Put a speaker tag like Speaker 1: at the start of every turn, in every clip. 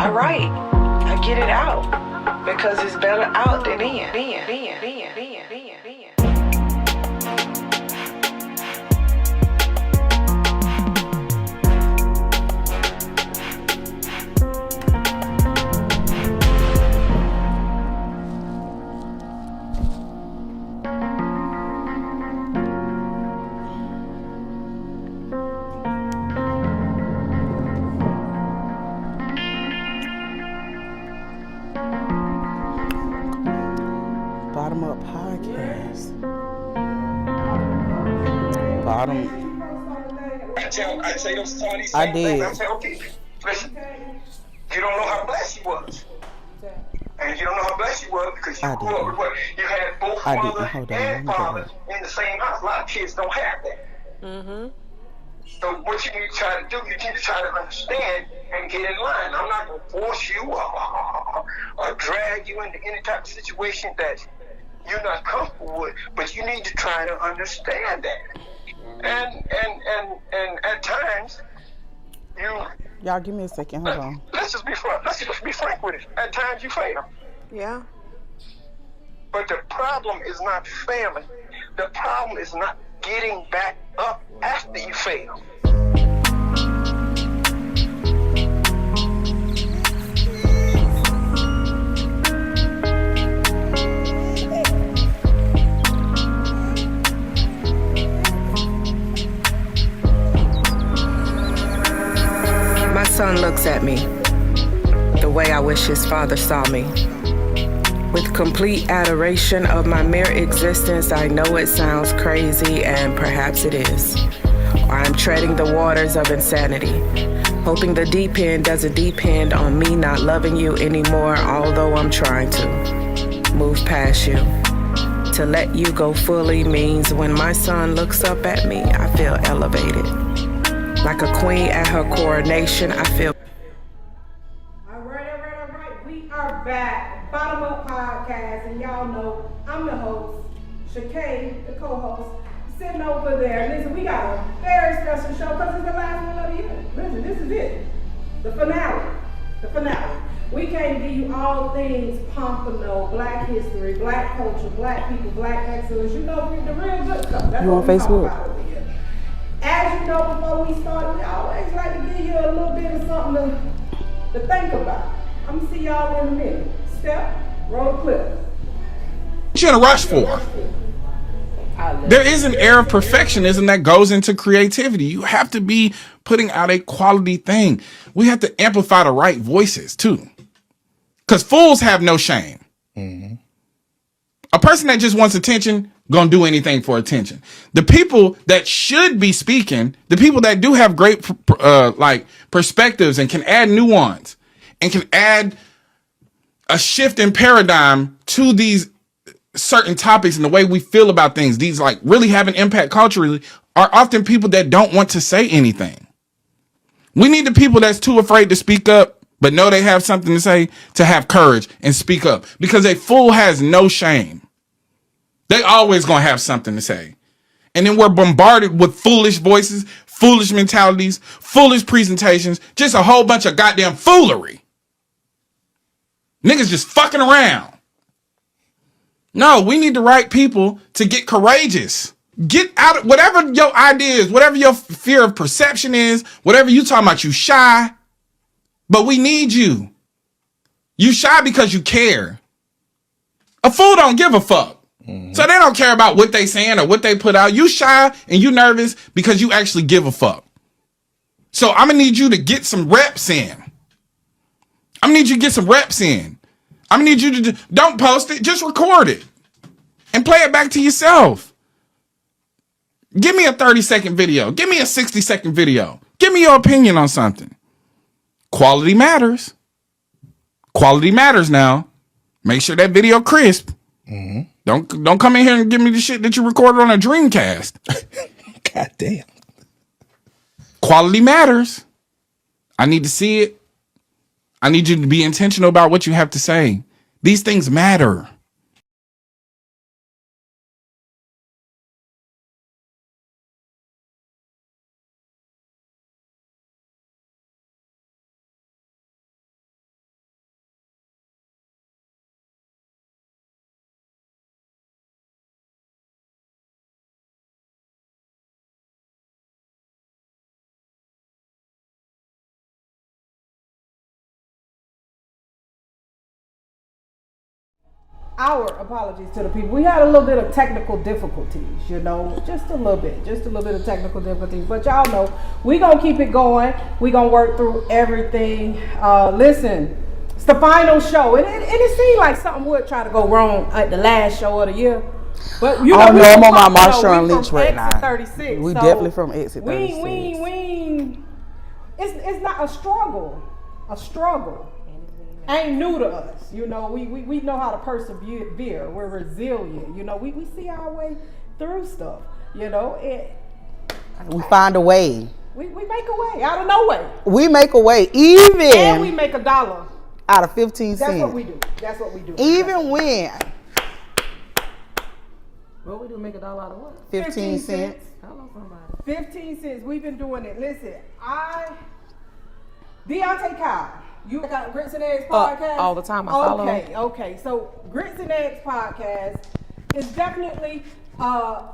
Speaker 1: All right, I get it out because it's better out than in.
Speaker 2: Bottom Up Podcast. Bottom.
Speaker 3: I say those some of these
Speaker 2: I
Speaker 3: same
Speaker 2: did.
Speaker 3: things. I say, okay, listen, you don't know how blessed you was. And you don't know how blessed you was because you grew up with what? You had both mother and father in the same house. A lot of kids don't have that.
Speaker 1: Mm-hmm.
Speaker 3: So what you need to try to do, you need to try to understand and get in line. I'm not going to force you or drag you into any type of situation that you're not comfortable with, but you need to try to understand that. And at times,
Speaker 2: Y'all give me a second. Hold on.
Speaker 3: Let's just be frank with it. At times you fail.
Speaker 1: Yeah.
Speaker 3: But the problem is not failing. The problem is not getting back up after you fail.
Speaker 1: My son looks at me the way I wish his father saw me. With complete adoration of my mere existence, I know it sounds crazy, and perhaps it is. Or I'm treading the waters of insanity, hoping the deep end doesn't depend on me not loving you anymore, although I'm trying to move past you. To let you go fully means when my son looks up at me, I feel elevated. Like a queen at her coronation, I feel.
Speaker 4: All right. We are back. Bottom Up Podcast, and y'all know I'm the host, Shakay, the co-host, sitting over there. Listen, we got a very special show because it's the last one of the year. Listen, this is it. The finale. We came to give you all things Pompano, Black history, Black culture, Black people, Black excellence. You know, the real good stuff. That's
Speaker 2: You
Speaker 4: what
Speaker 2: on
Speaker 4: we
Speaker 2: Facebook?
Speaker 4: talk about over here. As you know, before we started, we always like to give you a little bit of something to think about. I'm going to see y'all in a minute. Step, roll the clip.
Speaker 5: What you in a rush for? There is an air of perfectionism that goes into creativity. You have to be putting out a quality thing. We have to amplify the right voices too. Because fools have no shame. Mm-hmm. A person that just wants attention gonna do anything for attention. The people that should be speaking, the people that do have great perspectives and can add nuance and can add a shift in paradigm to these certain topics and the way we feel about things, these like really have an impact culturally, are often people that don't want to say anything. We need the people that's too afraid to speak up but know they have something to say, to have courage and speak up, because a fool has no shame. They always gonna have something to say. And then we're bombarded with foolish voices, foolish mentalities, foolish presentations, just a whole bunch of goddamn foolery. Niggas just fucking around. No, we need the right people to get courageous. Get out of whatever your idea is, whatever your fear of perception is, whatever you talking about, you shy. But we need you. You shy because you care. A fool don't give a fuck. Mm-hmm. So they don't care about what they saying or what they put out. You shy and you nervous because you actually give a fuck. So I'm gonna need you to get some reps in. I'm gonna need you to get some reps in. I'm gonna need you to don't post it, just record it and play it back to yourself. Give me a 30-second video. Give me a 60-second video. Give me your opinion on something. Quality matters. Quality matters now. Make sure that video crisp. Mm-hmm. Don't come in here and give me the shit that you recorded on a Dreamcast.
Speaker 6: God damn.
Speaker 5: Quality matters. I need to see it. I need you to be intentional about what you have to say. These things matter.
Speaker 4: our apologies to the people. We had a little bit of technical difficulties, you know, just a little bit of technical difficulties. But y'all know, we gonna keep it going. We gonna work through everything. Listen, it's the final show, and it seemed like something would try to go wrong at the last show of the year. But you know,
Speaker 2: I'm on my
Speaker 4: Pompano,
Speaker 2: Marshall and Lynch right now.
Speaker 4: 36,
Speaker 2: we
Speaker 4: so
Speaker 2: definitely from exit 36.
Speaker 4: It's not a struggle. A struggle ain't new to us. You know, we know how to persevere. We're resilient. You know, we see our way through stuff. You know,
Speaker 2: we find a way.
Speaker 4: We make a way out of no way.
Speaker 2: We make a way, even.
Speaker 4: And we make $1
Speaker 2: out of 15 cents.
Speaker 4: That's what we do. That's what we do.
Speaker 2: Even when.
Speaker 7: What we do, make $1 out of what?
Speaker 2: 15 cents.
Speaker 7: Hello, somebody.
Speaker 4: 15 cents. We've been doing it. Listen, Deontay Kyle, you got Grits and Eggs podcast?
Speaker 7: All the time. I follow.
Speaker 4: Okay. So Grits and Eggs podcast is definitely a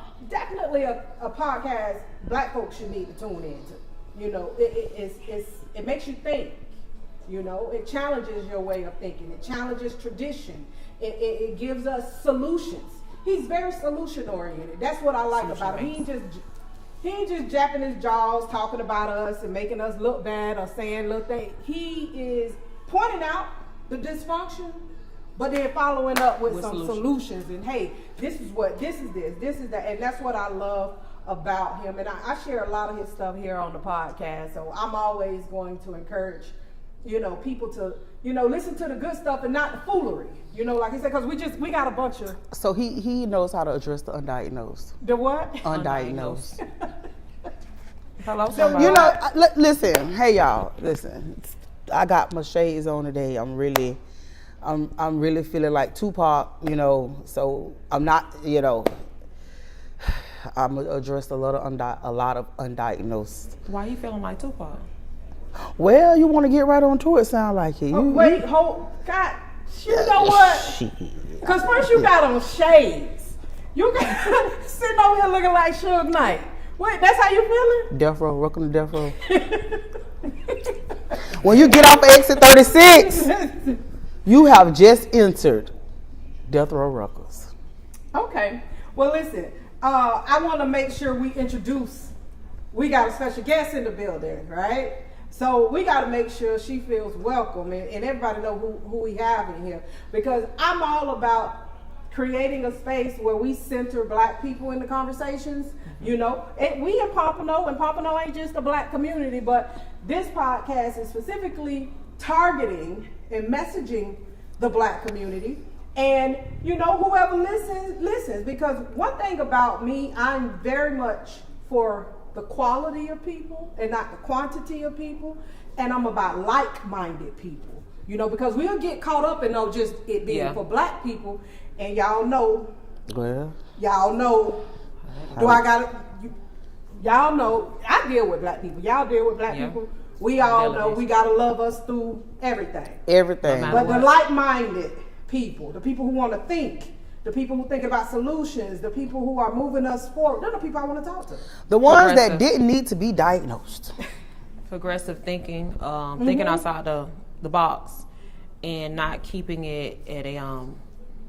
Speaker 4: podcast Black folks should need to tune into. You know, it makes you think. You know, it challenges your way of thinking. It challenges tradition. It gives us solutions. He's very solution oriented. That's what I like about him. He ain't just japping his jaws, talking about us and making us look bad or saying little things. He is pointing out the dysfunction, but then following up with some solutions. And hey, this is that, and that's what I love about him. And I share a lot of his stuff here on the podcast. So I'm always going to encourage, you know, people to, you know, listen to the good stuff and not the foolery. You know, like I said, because we got a bunch of.
Speaker 2: So he knows how to address the undiagnosed.
Speaker 4: The what?
Speaker 2: Undiagnosed.
Speaker 7: Hello, somebody.
Speaker 2: You know, listen, hey y'all, listen. I got my shades on today. I'm really feeling like Tupac. You know, so I'm not. You know, I'm gonna address a lot of undiagnosed.
Speaker 7: Why you feeling like Tupac?
Speaker 2: Well, you want to get right on to it. Sound like it.
Speaker 4: Wait, hold, God. You know what? Because first you got on shades. You got sitting over here looking like Suge Knight. Wait, that's how you feeling?
Speaker 2: Death row, welcome to death row. When you get off exit 36, you have just entered Death Row Ruckers.
Speaker 4: Okay. Well, listen. I want to make sure we introduce. We got a special guest in the building, right? So we got to make sure she feels welcome and everybody know who we have in here, because I'm all about creating a space where we center Black people in the conversations. You know, we in Pompano, and Pompano ain't just a Black community, but this podcast is specifically targeting and messaging the Black community. And, you know, whoever listens, because one thing about me, I'm very much for the quality of people and not the quantity of people, and I'm about like-minded people, you know, because we'll get caught up in just it being for Black people, and y'all know, y'all know I deal with Black people, y'all deal with Black people, we all know we gotta love us through everything, but the like-minded people, the people who want to think, the people who think about solutions, the people who are moving us forward, they're the people I want to talk to.
Speaker 2: The ones that didn't need to be diagnosed.
Speaker 7: Progressive thinking, thinking outside the box, and not keeping it at a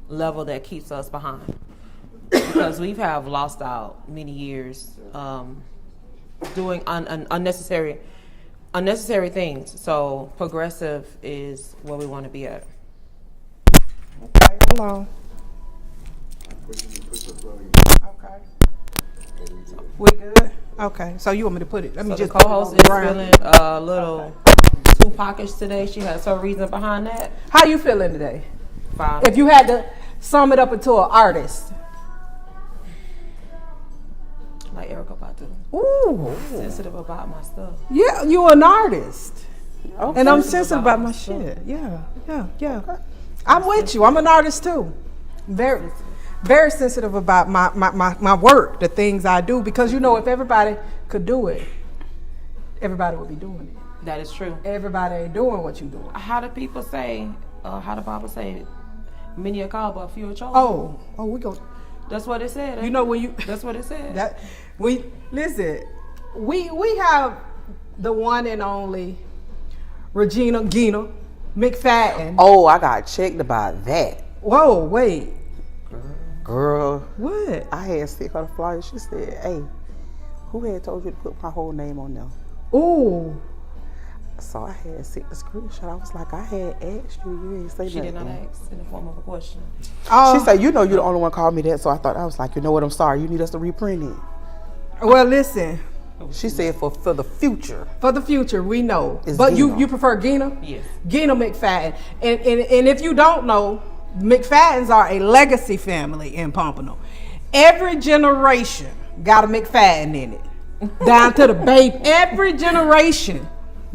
Speaker 7: level that keeps us behind. Because we have lost out many years doing unnecessary things. So progressive is where we want to be at.
Speaker 4: Okay, hold on. Okay. We good? Okay. So you want me to put it? Let me just.
Speaker 7: The co-host is feeling a little Tupac-ish today. She has her reason behind that.
Speaker 4: How you feeling today?
Speaker 7: Fine.
Speaker 4: If you had to sum it up into an artist.
Speaker 7: Like Erykah Badu.
Speaker 4: Ooh.
Speaker 7: Sensitive about my stuff.
Speaker 4: Yeah, you an artist.
Speaker 2: Okay.
Speaker 4: And I'm sensitive about my shit. Yeah. I'm with you. I'm an artist too. Very, very sensitive about my work, the things I do, because you know, if everybody could do it, everybody would be doing it.
Speaker 7: That is true.
Speaker 4: Everybody ain't doing what you doing.
Speaker 7: How do people say, how the Bible say, many are called but few are chosen?
Speaker 4: Oh, we go.
Speaker 7: That's what it said.
Speaker 4: You know when you.
Speaker 7: That's what it said.
Speaker 4: We have the one and only Regina McFadden.
Speaker 2: Oh, I got checked about that.
Speaker 4: Whoa, wait.
Speaker 2: Girl,
Speaker 4: What?
Speaker 2: I had sent her the flyer. She said, "Hey, who had told you to put my whole name on there?"
Speaker 4: Ooh.
Speaker 2: So I had sent the screenshot. I was like, "I had asked you. You ain't say
Speaker 7: She
Speaker 2: nothing."
Speaker 7: did not ask in the form of a question.
Speaker 2: She said, "You know, you're the only one called me that." So I was like, "You know what? I'm sorry. You need us to reprint it."
Speaker 4: Well, listen.
Speaker 2: She said, "For the future."
Speaker 4: For the future, we know.
Speaker 2: It's
Speaker 4: But
Speaker 2: Gina.
Speaker 4: you prefer Gina?
Speaker 7: Yes.
Speaker 4: Gina McFadden. And if you don't know, McFaddens are a legacy family in Pompano. Every generation got a McFadden in it. Down to the baby. Every generation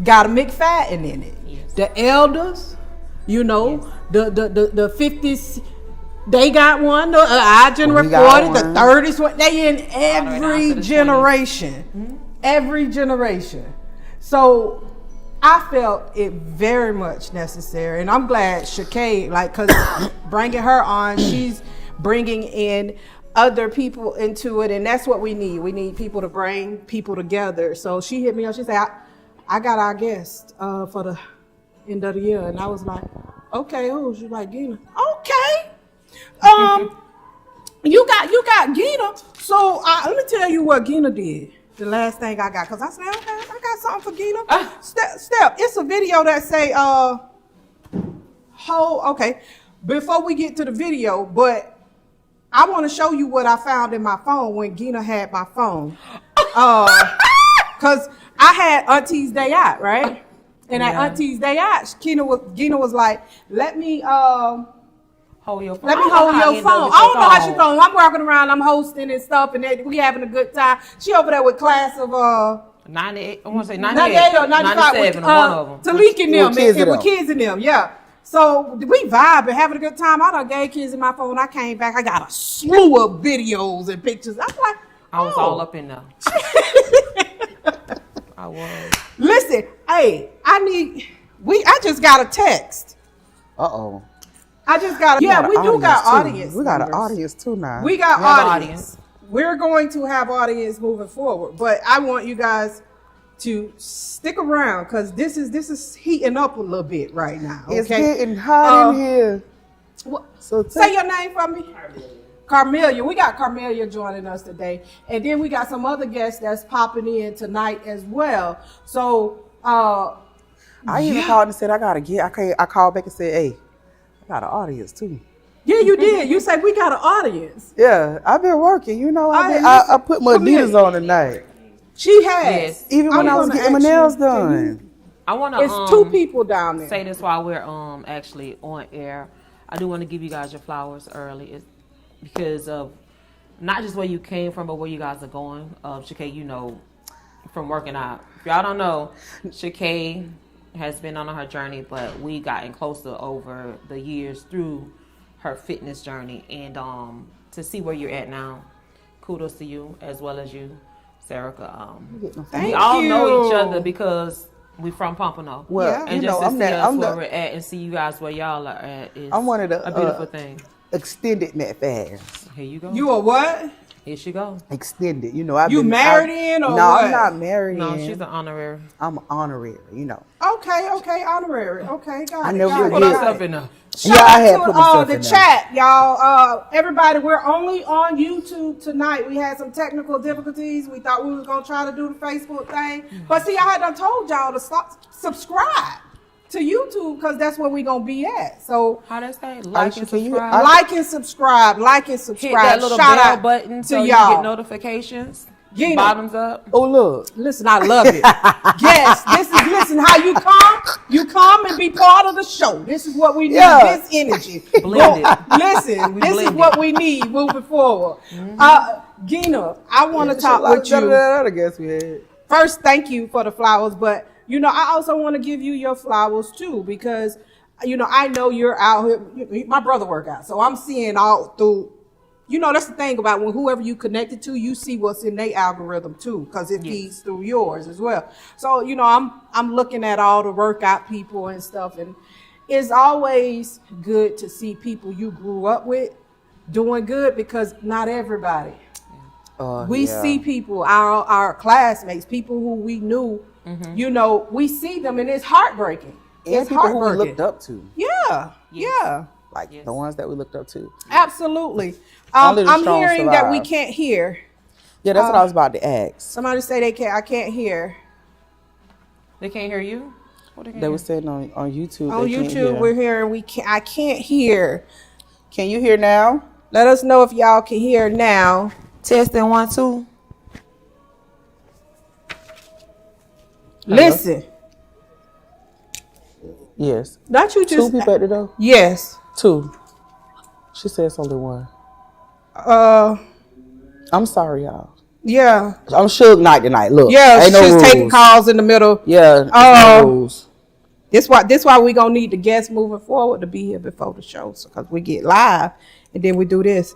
Speaker 4: got a McFadden in it.
Speaker 7: Yes.
Speaker 4: The elders, you know, the 50s, they got one. The our generation,
Speaker 2: We got
Speaker 4: 40s, the
Speaker 2: one.
Speaker 4: 30s, they in
Speaker 7: down to
Speaker 4: every
Speaker 7: the 20s.
Speaker 4: generation. Every generation. So I felt it very much necessary, and I'm glad Shakay, cause bringing her on, she's bringing in other people into it, and that's what we need. We need people to bring people together. So she hit me up. She said, "I got our guest for the end of the year," and I was like, "Okay, who?" She's like, "Gina." Okay. You got Gina. So let me tell you what Gina did. The last thing I got, because I said, okay, I got something for Gina. Step. It's a video that say, okay, before we get to the video, but I want to show you what I found in my phone when Gina had my phone. Because I had Auntie's Day Out, right? And at Auntie's Day Out, Gina was like, let me
Speaker 7: Hold your phone.
Speaker 4: let me hold your phone. I don't know how she phone. I'm walking around, I'm hosting and stuff, and we having a good time. She over there with class of
Speaker 7: 98. I want to say
Speaker 4: 98 or 95
Speaker 7: 97.
Speaker 4: with
Speaker 7: One of them.
Speaker 4: Talik and them,
Speaker 2: kids in
Speaker 4: with
Speaker 2: them.
Speaker 4: kids in them, yeah. So we vibing, having a good time. I done gave kids in my phone. I came back, I got a slew of videos and pictures. I was like,
Speaker 7: I was all up in there. I was.
Speaker 4: Listen, hey, I just got a text.
Speaker 2: Uh-oh.
Speaker 4: I just got we do got audience.
Speaker 2: We got an
Speaker 4: members.
Speaker 2: audience too now.
Speaker 4: We got
Speaker 7: We have an
Speaker 4: audience. We're going to have audience moving forward, but I want you guys to stick around because this is heating up a little bit right now. Okay?
Speaker 2: It's getting hot in here. So
Speaker 4: Say your name for me. Carmelia. We got Carmelia joining us today, and then we got some other guests that's popping in tonight as well. So
Speaker 2: I even called and said I called back and said, "Hey, I got an audience too."
Speaker 4: yeah, you did. You said we got an audience.
Speaker 2: Yeah, I've been working. You know, I put my Adidas on tonight.
Speaker 4: She has.
Speaker 7: Yes.
Speaker 2: Even when I was getting my nails done.
Speaker 7: I want to.
Speaker 4: It's two people down there.
Speaker 7: Say this while we're actually on air. I do want to give you guys your flowers early. It's because of not just where you came from, but where you guys are going. Shakay, you know, from working out. If y'all don't know, Shakay has been on her journey, but we gotten closer over the years through her fitness journey, and to see where you're at now, kudos to you as well as you, Serica. We all know each other because we from Pompano.
Speaker 2: Well,
Speaker 4: Yeah.
Speaker 7: And
Speaker 2: you
Speaker 7: just
Speaker 2: know,
Speaker 7: to see us where we're at and see you guys where y'all are at is
Speaker 2: I'm one of the
Speaker 7: a beautiful thing.
Speaker 2: extended McFaddens.
Speaker 7: Here you go.
Speaker 4: You a what?
Speaker 7: Here she go.
Speaker 2: Extended. You know,
Speaker 4: You married in or
Speaker 2: no,
Speaker 4: what?
Speaker 2: I'm not married
Speaker 7: No,
Speaker 2: in.
Speaker 7: she's an honorary.
Speaker 2: I'm honorary, you know.
Speaker 4: Okay, honorary. Okay, got
Speaker 2: I
Speaker 4: it.
Speaker 2: never
Speaker 4: got it,
Speaker 7: Put
Speaker 2: did.
Speaker 4: got
Speaker 7: herself
Speaker 4: it.
Speaker 7: in there.
Speaker 4: Shout
Speaker 2: Yeah, I
Speaker 4: out
Speaker 2: had
Speaker 4: to
Speaker 2: put myself
Speaker 4: the
Speaker 2: in there.
Speaker 4: chat, y'all. Everybody, we're only on YouTube tonight. We had some technical difficulties. We thought we was gonna try to do the Facebook thing, but see, I had done told y'all to subscribe to YouTube because that's where we gonna be at. So
Speaker 7: How they say? Like and
Speaker 2: can you-
Speaker 7: subscribe.
Speaker 4: like and subscribe.
Speaker 7: Hit that little
Speaker 4: Shout
Speaker 7: bell
Speaker 4: out
Speaker 7: button
Speaker 4: to
Speaker 7: so you
Speaker 4: y'all.
Speaker 7: get notifications.
Speaker 4: Gina.
Speaker 7: Bottoms up.
Speaker 2: Oh, look.
Speaker 4: Listen, I love it. Yes, listen how you come and be part of the show. This is what we need.
Speaker 2: Yeah.
Speaker 4: This energy.
Speaker 7: Blended.
Speaker 4: Listen, this is
Speaker 7: blended.
Speaker 4: what we need moving forward. Gina, I want to talk with you.
Speaker 2: I guess we had.
Speaker 4: First, thank you for the flowers, but you know, I also want to give you your flowers too because you know, I know you're out here. My brother work out, so I'm seeing all through. You know, that's the thing about when whoever you connected to, you see what's in their algorithm too, because it feeds through yours as well. So, you know, I'm looking at all the workout people and stuff, and it's always good to see people you grew up with doing good because not everybody. We see people, our classmates, people who we knew, you know, we see them and it's heartbreaking.
Speaker 2: And
Speaker 4: It's
Speaker 2: people who we
Speaker 4: heartbreaking.
Speaker 2: looked up to.
Speaker 4: Yeah.
Speaker 2: like the ones that we looked up to.
Speaker 4: Absolutely.
Speaker 2: Only the
Speaker 4: I'm
Speaker 2: strong
Speaker 4: hearing that we
Speaker 2: survive.
Speaker 4: can't hear.
Speaker 2: Yeah, that's what I was about to ask.
Speaker 4: Somebody say they can't. I can't hear.
Speaker 7: They can't hear you? What
Speaker 2: They were saying on YouTube.
Speaker 4: On
Speaker 2: they can't
Speaker 4: YouTube,
Speaker 2: hear.
Speaker 4: we're hearing. I can't hear.
Speaker 2: Can you hear now?
Speaker 4: Let us know if y'all can hear now.
Speaker 7: Testing 1, 2.
Speaker 4: Listen.
Speaker 2: Yes.
Speaker 4: Not you
Speaker 2: Two
Speaker 4: just.
Speaker 2: people at the door?
Speaker 4: Yes.
Speaker 2: 2. She said it's only 1. I'm sorry, y'all.
Speaker 4: Yeah.
Speaker 2: I'm Suge Knight tonight. Look.
Speaker 4: Yeah.
Speaker 2: Ain't no
Speaker 4: She's
Speaker 2: rules.
Speaker 4: taking calls in the middle.
Speaker 2: Yeah. No rules.
Speaker 4: This why we gonna need the guests moving forward to be here before the show, so because we get live and then we do this.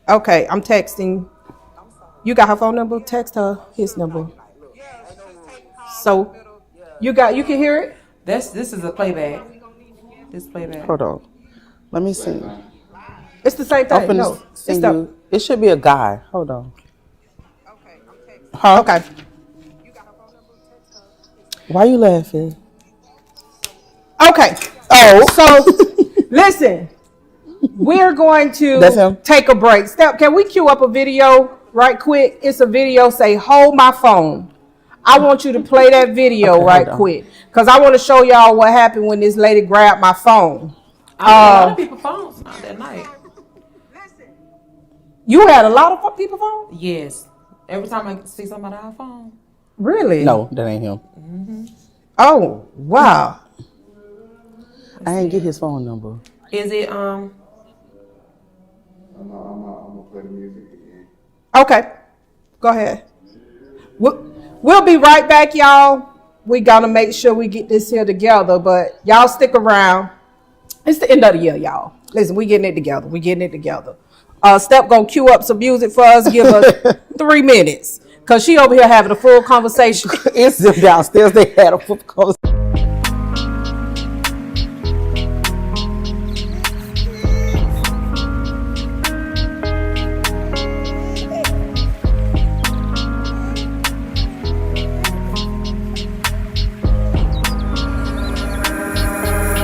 Speaker 4: Okay, I'm texting. You got her phone number? Text her his number. So you can hear it?
Speaker 7: This is a playback. This playback.
Speaker 2: Hold on. Let me see.
Speaker 4: It's the same
Speaker 2: I'm
Speaker 4: thing.
Speaker 2: finna
Speaker 4: No,
Speaker 2: send you. It should be a guy. Hold on. Huh?
Speaker 4: Okay.
Speaker 2: Why you laughing?
Speaker 4: Okay.
Speaker 2: Oh.
Speaker 4: So listen, we're going
Speaker 2: That's him?
Speaker 4: to take a break. Step, can we cue up a video right quick? It's a video. Say, hold my phone. I want you to play that video
Speaker 2: Okay,
Speaker 4: right
Speaker 2: hold on.
Speaker 4: quick because I want to show y'all what happened when this lady grabbed my phone.
Speaker 7: A lot of people's phones out that night.
Speaker 4: You had a lot of people phone?
Speaker 7: Yes. Every time I see somebody on phone.
Speaker 4: Really?
Speaker 2: No, that ain't him.
Speaker 4: Oh, wow.
Speaker 2: I ain't get his phone number.
Speaker 7: Is it
Speaker 4: Okay. Go ahead. We'll be right back, y'all. We gotta make sure we get this here together, but y'all stick around. It's the end of the year, y'all. Listen, we getting it together. Step gonna cue up some music for us. Give us 3 minutes. Cause she over here having a full conversation.
Speaker 2: It's them downstairs. They had a full conversation.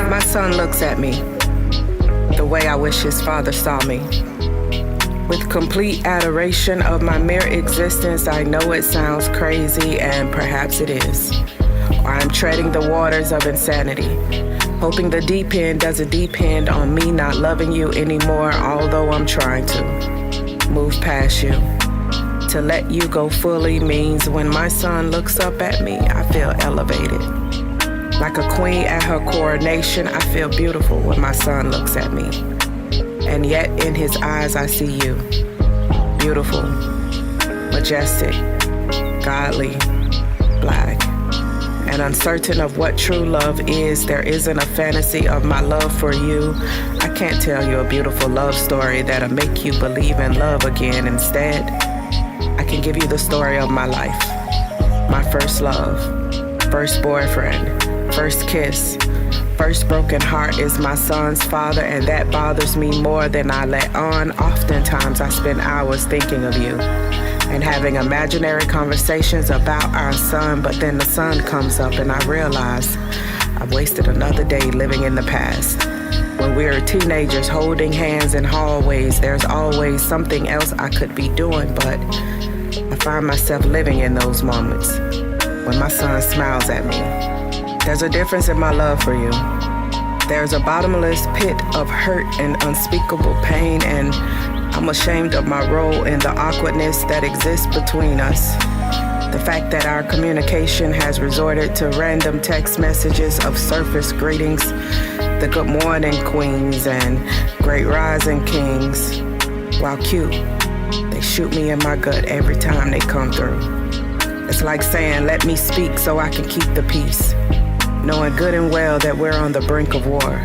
Speaker 1: My son looks at me the way I wish his father saw me. With complete adoration of my mere existence, I know it sounds crazy, and perhaps it is. Or I'm treading the waters of insanity, hoping the deep end doesn't depend on me not loving you anymore, although I'm trying to move past you. To let you go fully means when my son looks up at me, I feel elevated. Like a queen at her coronation, I feel beautiful when my son looks at me. And yet in his eyes I see you. Beautiful, majestic, godly, black. And uncertain of what true love is, there isn't a fantasy of my love for you. I can't tell you a beautiful love story that'll make you believe in love again. Instead, I can give you the story of my life. My first love, first boyfriend, first kiss, first broken heart is my son's father, and that bothers me more than I let on. Oftentimes I spend hours thinking of you and having imaginary conversations about our son, but then the sun comes up and I realize I've wasted another day living in the past. When we are teenagers holding hands in hallways, there's always something else I could be doing, but I find myself living in those moments when my son smiles at me. There's a difference in my love for you. There's a bottomless pit of hurt and unspeakable pain, and I'm ashamed of my role in the awkwardness that exists between us. The fact that our communication has resorted to random text messages of surface greetings, the good morning queens and great rising kings. While cute, they shoot me in my gut every time they come through. It's like saying, let me speak so I can keep the peace. Knowing good and well that we're on the brink of war.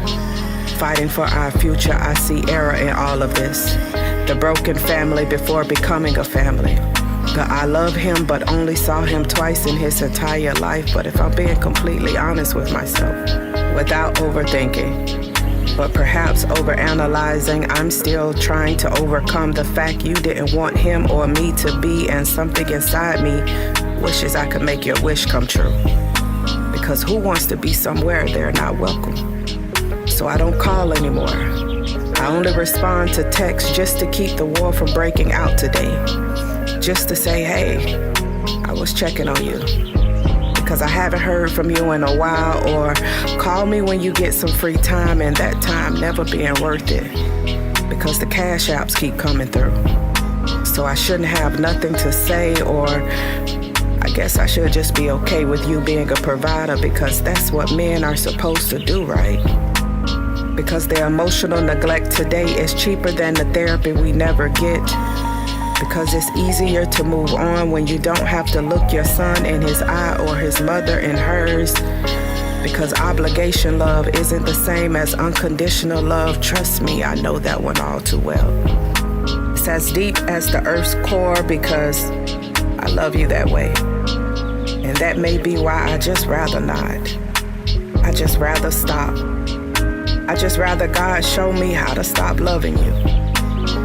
Speaker 1: Fighting for our future, I see error in all of this. The broken family before becoming a family. The I love him but only saw him twice in his entire life. But if I'm being completely honest with myself, without overthinking, but perhaps overanalyzing, I'm still trying to overcome the fact you didn't want him or me to be, and something inside me wishes I could make your wish come true. Because who wants to be somewhere they're not welcome? So I don't call anymore. I only respond to text just to keep the war from breaking out today. Just to say, hey, I was checking on you. Because I haven't heard from you in a while, or call me when you get some free time, and that time never being worth it. Because the cash apps keep coming through. So I shouldn't have nothing to say, or I guess I should just be okay with you being a provider, because that's what men are supposed to do, right? Because the emotional neglect today is cheaper than the therapy we never get. Because it's easier to move on when you don't have to look your son in his eye or his mother in hers. Because obligation love isn't the same as unconditional love. Trust me, I know that one all too well. It's as deep as the earth's core, because I love you that way. And that may be why I just rather not. I just rather stop. I just rather God show me how to stop loving you.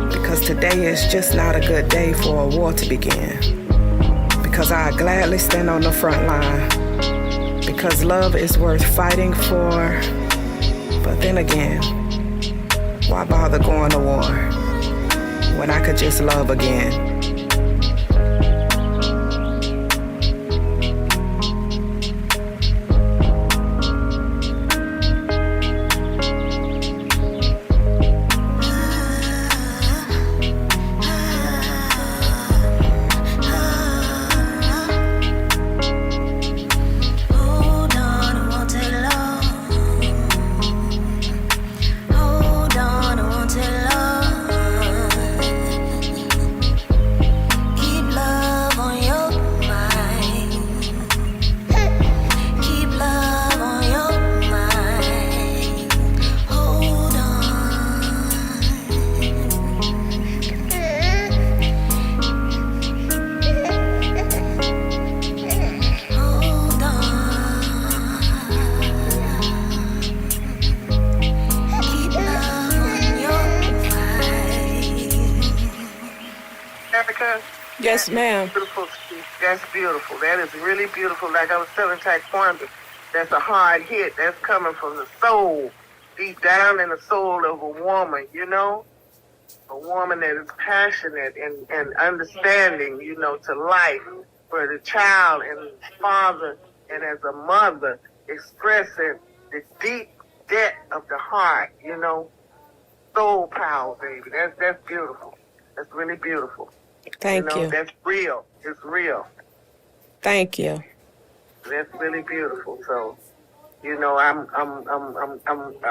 Speaker 1: Because today is just not a good day for a war to begin. Because I gladly stand on the front line. Because love is worth fighting for. But then again, why bother going to war when I could just love again? Yes, ma'am.
Speaker 8: That's beautiful. That is really beautiful. Like I was telling Taekwondo, that's a hard hit. That's coming from the soul, deep down in the soul of a woman, you know? A woman that is passionate and understanding, you know, to life for the child and the father, and as a mother, expressing the deep depth of the heart, you know? Soul power, baby. That's beautiful. That's really beautiful.
Speaker 1: Thank you.
Speaker 8: That's real. It's real.
Speaker 1: Thank you.
Speaker 8: That's really beautiful. So, you know, I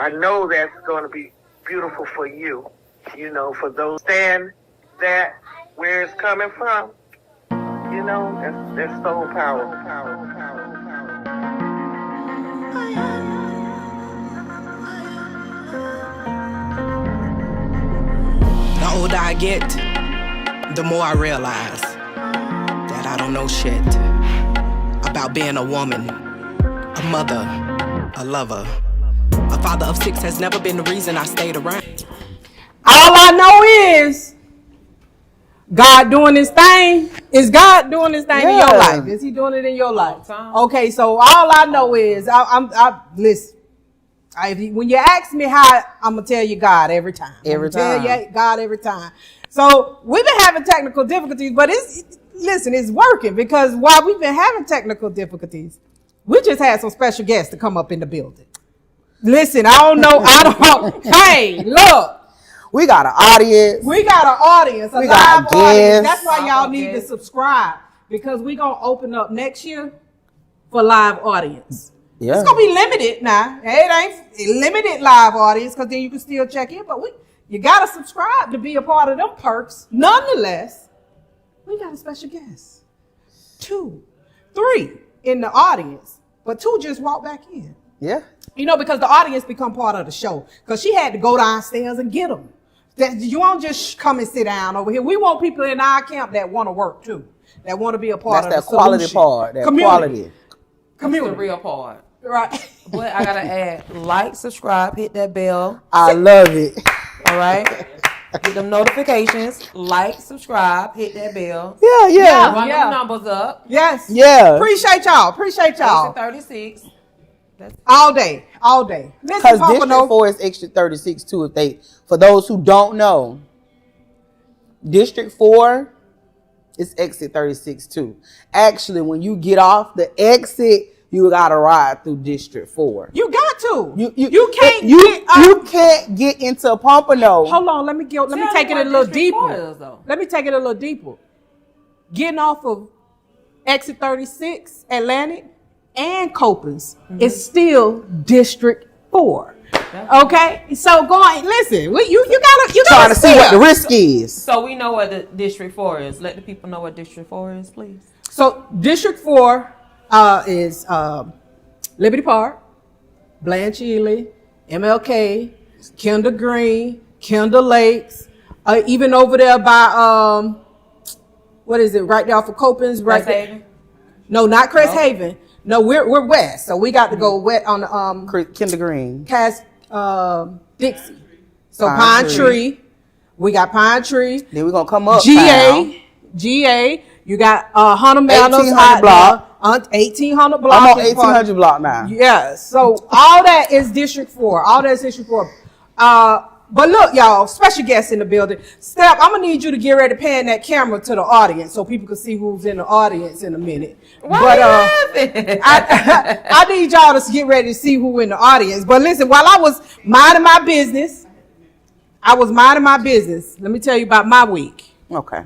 Speaker 8: know that's going to be beautiful for you. You know, for those stand that where it's coming from. You know, that's soul power.
Speaker 1: The older I get, the more I realize that I don't know shit about being a woman, a mother, a lover. A father of 6 has never been the reason I stayed around.
Speaker 4: All I know is God doing his thing. Is God doing his thing in your life? Is he doing it in your life? Okay, so all I know is I listen. When you ask me how, I'm gonna tell you God every time. Tell you God every time. So we've been having technical difficulties, but it's working, because while we've been having technical difficulties, we just had some special guests to come up in the building. Listen, hey, look.
Speaker 2: We got an audience.
Speaker 4: We got an audience, a live audience. That's why y'all need to subscribe, because we're going to open up next year for live audience. Yeah. It's going to be limited now. It ain't limited live audience, because then you can still check in, but you got to subscribe to be a part of them perks. Nonetheless, we got a special guest. 2, 3 in the audience, but 2 just walked back in.
Speaker 2: Yeah.
Speaker 4: You know, because the audience become part of the show, because she had to go downstairs and get them. You won't just come and sit down over here. We want people in our camp that want to work too, that want to be a part of the
Speaker 2: quality
Speaker 4: solution.
Speaker 2: Part. That
Speaker 4: community.
Speaker 7: That's the real part.
Speaker 4: Right.
Speaker 7: But I gotta add, like, subscribe, hit that bell.
Speaker 2: I love it.
Speaker 7: All right. Get them notifications. Like, subscribe, hit that bell.
Speaker 2: Yeah.
Speaker 7: Run them numbers up.
Speaker 4: Yes.
Speaker 2: Yeah.
Speaker 4: Appreciate y'all.
Speaker 7: 36.
Speaker 4: All day. Listen,
Speaker 2: Because District
Speaker 4: Pompano.
Speaker 2: 4 is exit 36 too. For those who don't know, District 4 is exit 36 too. Actually, when you get off the exit, you gotta ride through District 4.
Speaker 4: You got to.
Speaker 2: You can't get into Pompano.
Speaker 4: Hold on, let me take it a little deeper. Let me take it a little deeper. Getting off of exit 36, Atlantic, and Copens is still District 4. Okay, so listen. You gotta
Speaker 2: trying to see what the risk is.
Speaker 7: So we know what the District 4 is. Let the people know what District 4 is, please.
Speaker 4: So District 4 is Liberty Park, Blanche Ely, MLK, Kendall Green, Kendall Lakes, even over there by what is it? Right there off of Copens, right there.
Speaker 7: Haven?
Speaker 4: No, not Crest Haven. No, we're west, so we got to go west on the
Speaker 2: Kendall Green,
Speaker 4: Cass Dixie. So Pine Tree. We got Pine Tree.
Speaker 2: Then we're gonna come up.
Speaker 4: GA. You got Hunter Manors
Speaker 2: 1800 block.
Speaker 4: 1800 block.
Speaker 2: I'm on 1800 block now.
Speaker 4: Yeah. So all that is District 4. All that is District 4. But look, y'all, special guests in the building. Steph, I'm gonna need you to get ready to pan that camera to the audience so people can see who's in the audience in a minute. I need y'all to get ready to see who in the audience. But listen, while I was minding my business, let me tell you about my week.
Speaker 2: Okay.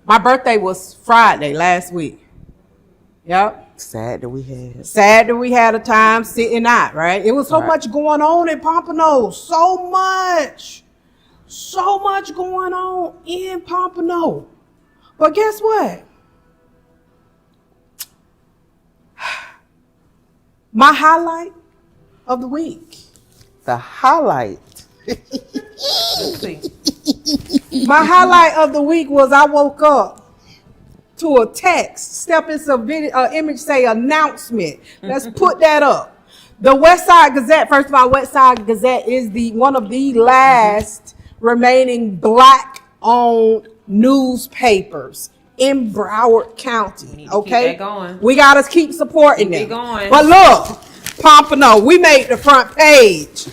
Speaker 4: My birthday was Friday last week. Yep.
Speaker 2: Sad that we had
Speaker 4: a time sitting out, right? It was so much going on in Pompano. So much going on in Pompano. But guess what? My highlight of the week.
Speaker 2: The highlight.
Speaker 4: My highlight of the week was I woke up to a text. Step in some video, image say announcement. Let's put that up. The West Side Gazette, first of all, West Side Gazette is one of the last remaining black-owned newspapers in Broward County. Okay,
Speaker 7: keep that going.
Speaker 4: We gotta keep supporting them.
Speaker 7: Going.
Speaker 4: But look, Pompano, we made the front page.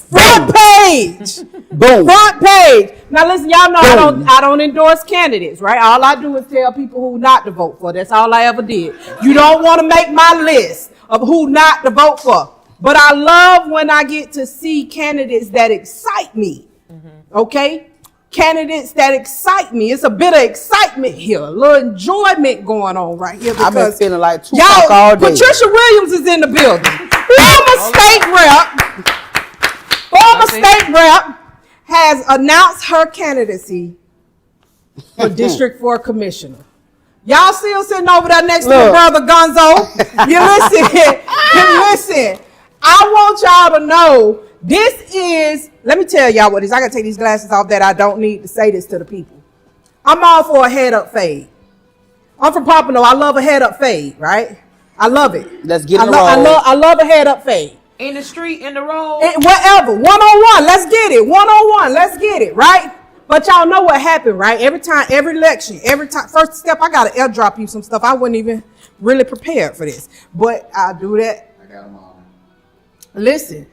Speaker 4: Front page.
Speaker 2: Boom.
Speaker 4: Front page. Now listen, y'all know I don't endorse candidates, right? All I do is tell people who not to vote for. That's all I ever did. You don't want to make my list of who not to vote for. But I love when I get to see candidates that excite me. Okay? Candidates that excite me. It's a bit of excitement here, a little enjoyment going on right here.
Speaker 2: I've been feeling like
Speaker 4: y'all,
Speaker 2: all day.
Speaker 4: Patricia Williams is in the building. Former state rep has announced her candidacy for District 4 Commissioner. Y'all still sitting over there next to your brother Gonzo. You listen. I want y'all to know this is, let me tell y'all what it is. I got to take these glasses off that I don't need to say this to the people. I'm all for a head up fade. I'm from Pompano. I love a head up fade, right? I love it.
Speaker 2: Let's get it
Speaker 4: I love a head up fade.
Speaker 7: In the street, in the road.
Speaker 4: Whatever. One-on-one. Let's get it. One-on-one. Let's get it, right? But y'all know what happened, right? Every election, first step, I got to airdrop you some stuff. I wasn't even really prepared for this. But I'll do that.
Speaker 5: I got them all.
Speaker 4: Listen,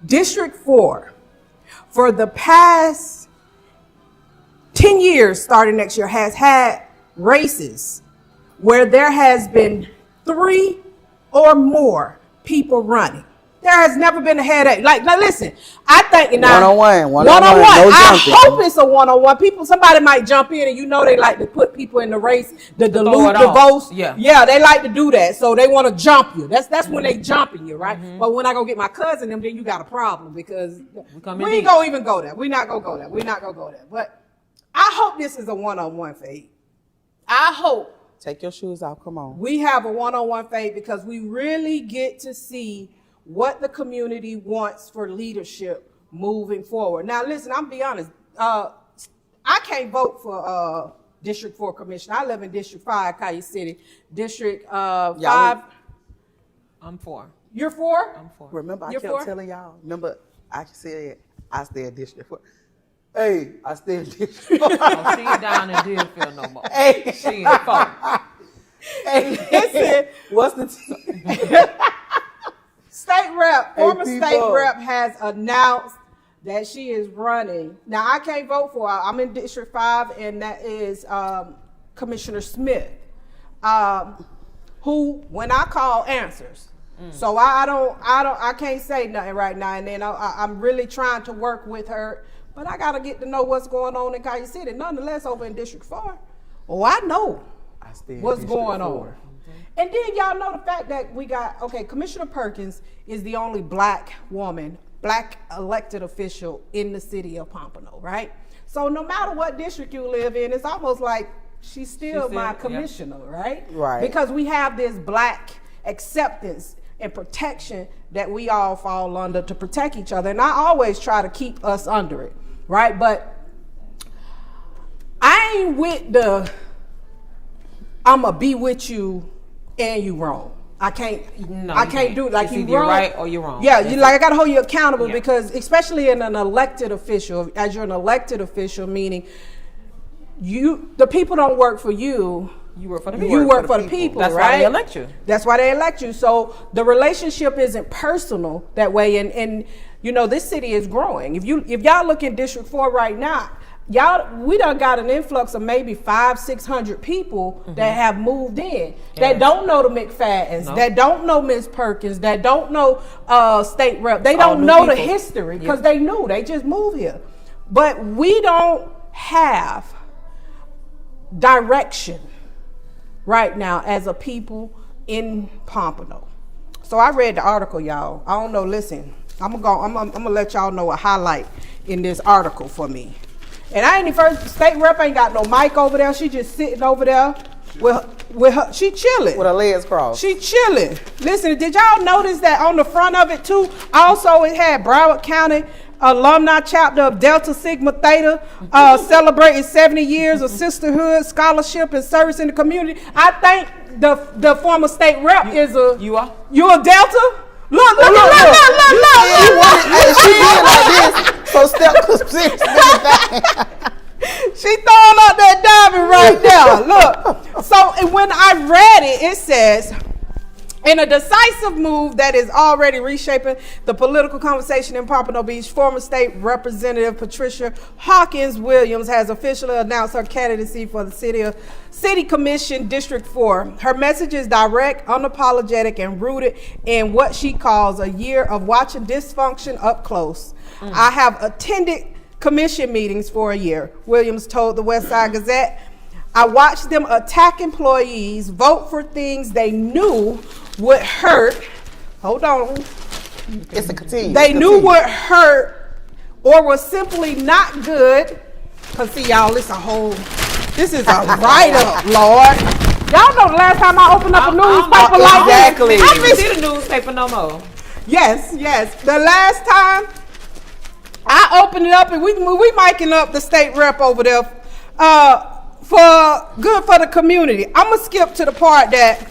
Speaker 4: District 4, for the past 10 years, starting next year, has had races where there has been 3 or more people running. There has never been a headache. Like listen, I think now one-on-one.
Speaker 2: No
Speaker 4: I hope it's a one-on-one. Somebody might jump in, and you know they like to put people in the race, the ghost. Yeah, they like to do that. So they want to jump you. That's when they jumping you, right? But when I go get my cousin, then you got a problem because we ain't gonna even go there. We're not gonna go there. But I hope this is a one-on-one fade. I hope.
Speaker 2: Take your shoes off. Come on.
Speaker 4: We have a one-on-one fade because we really get to see what the community wants for leadership moving forward. Now, listen, I'm be honest. I can't vote for District 4 Commissioner. I live in District 5, Cayuse City. District 5.
Speaker 7: I'm 4.
Speaker 4: You're 4?
Speaker 7: I'm 4.
Speaker 2: Remember,
Speaker 4: You're
Speaker 2: I kept
Speaker 4: 4?
Speaker 2: telling y'all. Remember, I said I stay in District 4. Hey, I stay in District 4.
Speaker 7: Oh, she ain't down in Deerfield no more.
Speaker 2: Hey.
Speaker 7: She in 4.
Speaker 2: Hey, listen, what's the
Speaker 4: State rep, former
Speaker 2: Hey,
Speaker 4: state
Speaker 2: people.
Speaker 4: rep has announced that she is running. Now, I can't vote for her. I'm in District 5, and that is Commissioner Smith, who, when I call, answers. So I can't say nothing right now. And then I'm really trying to work with her, but I got to get to know what's going on in Cayuse City. Nonetheless, over in District 4, I know what's going on. And then y'all know the fact that we got, Commissioner Perkins is the only black woman, black elected official in the city of Pompano, right? So no matter what district you live in, it's almost like she's still my commissioner, right?
Speaker 2: Right.
Speaker 4: Because we have this black acceptance and protection that we all fall under to protect each other. And I always try to keep us under it, right? But I ain't with the, I'ma be with you and you wrong. I can't do it. Like,
Speaker 7: it's
Speaker 4: you
Speaker 7: either you're
Speaker 4: wrong,
Speaker 7: right or you're wrong.
Speaker 4: Yeah, I gotta hold you accountable,
Speaker 7: Yeah.
Speaker 4: because especially in an elected official, as you're an elected official, meaning the people don't work for you.
Speaker 7: You work for the people.
Speaker 4: You work for the people,
Speaker 7: That's
Speaker 4: right?
Speaker 7: why they elect you.
Speaker 4: That's why they elect you. So the relationship isn't personal that way. And this city is growing. If y'all look in District 4 right now, we done got an influx of maybe 500-600 people that have moved in, that don't know the McFaddens, that don't know Miss Perkins, that don't know state rep. They don't know the history because they just moved here. But we don't have direction right now as a people in Pompano. So I read the article, y'all. I don't know. Listen, I'm gonna let y'all know a highlight in this article for me. And I ain't even state rep ain't got no mic over there. She just sitting over there with her. She chilling
Speaker 2: with her legs crossed.
Speaker 4: She chilling. Listen, did y'all notice that on the front of it too? Also, it had Broward County Alumni Chapter of Delta Sigma Theta celebrating 70 years of sisterhood, scholarship, and service in the community. I think the former state rep is a. You are? You a Delta? Look.
Speaker 2: She did like this. So Steph could see
Speaker 4: She throwing out that diamond right there. Look. So when I read it, it says, in a decisive move that is already reshaping the political conversation in Pompano Beach, former state representative Patricia Hawkins Williams has officially announced her candidacy for the City Commission District 4. Her message is direct, unapologetic, and rooted in what she calls a year of watching dysfunction up close. I have attended commission meetings for a year, Williams told the West Side Gazette. I watched them attack employees, vote for things they knew would hurt. Hold on.
Speaker 2: It's a continue.
Speaker 4: They knew would hurt or was simply not good. Cause see, y'all, this is a write-up, Lord. Y'all know the last time I opened up a newspaper like
Speaker 2: exactly.
Speaker 4: this.
Speaker 7: I didn't see the newspaper no more.
Speaker 4: Yes. The last time I opened it up, and we miking up the state rep over there for good for the community. I'm gonna skip to the part that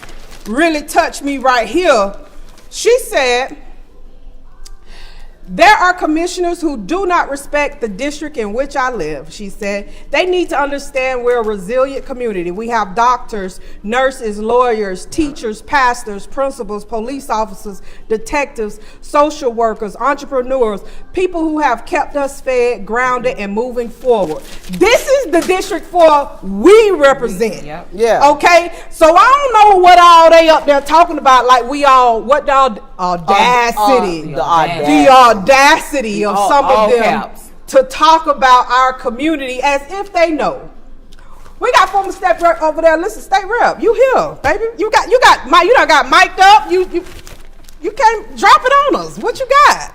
Speaker 4: really touched me right here. She said, there are commissioners who do not respect the district in which I live, she said. They need to understand we're a resilient community. We have doctors, nurses, lawyers, teachers, pastors, principals, police officers, detectives, social workers, entrepreneurs, people who have kept us fed, grounded, and moving forward. This is the District 4 we represent.
Speaker 7: Yep.
Speaker 2: Yeah.
Speaker 4: Okay? So I don't know what all they up there talking about, like we all, what the audacity. The audacity of some of them
Speaker 7: caps.
Speaker 4: to talk about our community as if they know. We got former state rep over there. Listen, state rep, you here, baby? You done got mic'd up. You can't drop it on us. What you got?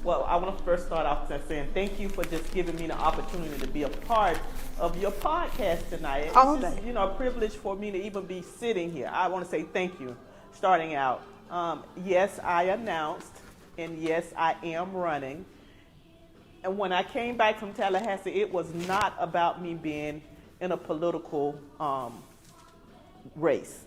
Speaker 9: Well, I want to first start off by saying thank you for just giving me the opportunity to be a part of your podcast tonight. It's just, a privilege for me to even be sitting here. I want to say thank you. Starting out, yes, I announced. And yes, I am running. And when I came back from Tallahassee, it was not about me being in a political race.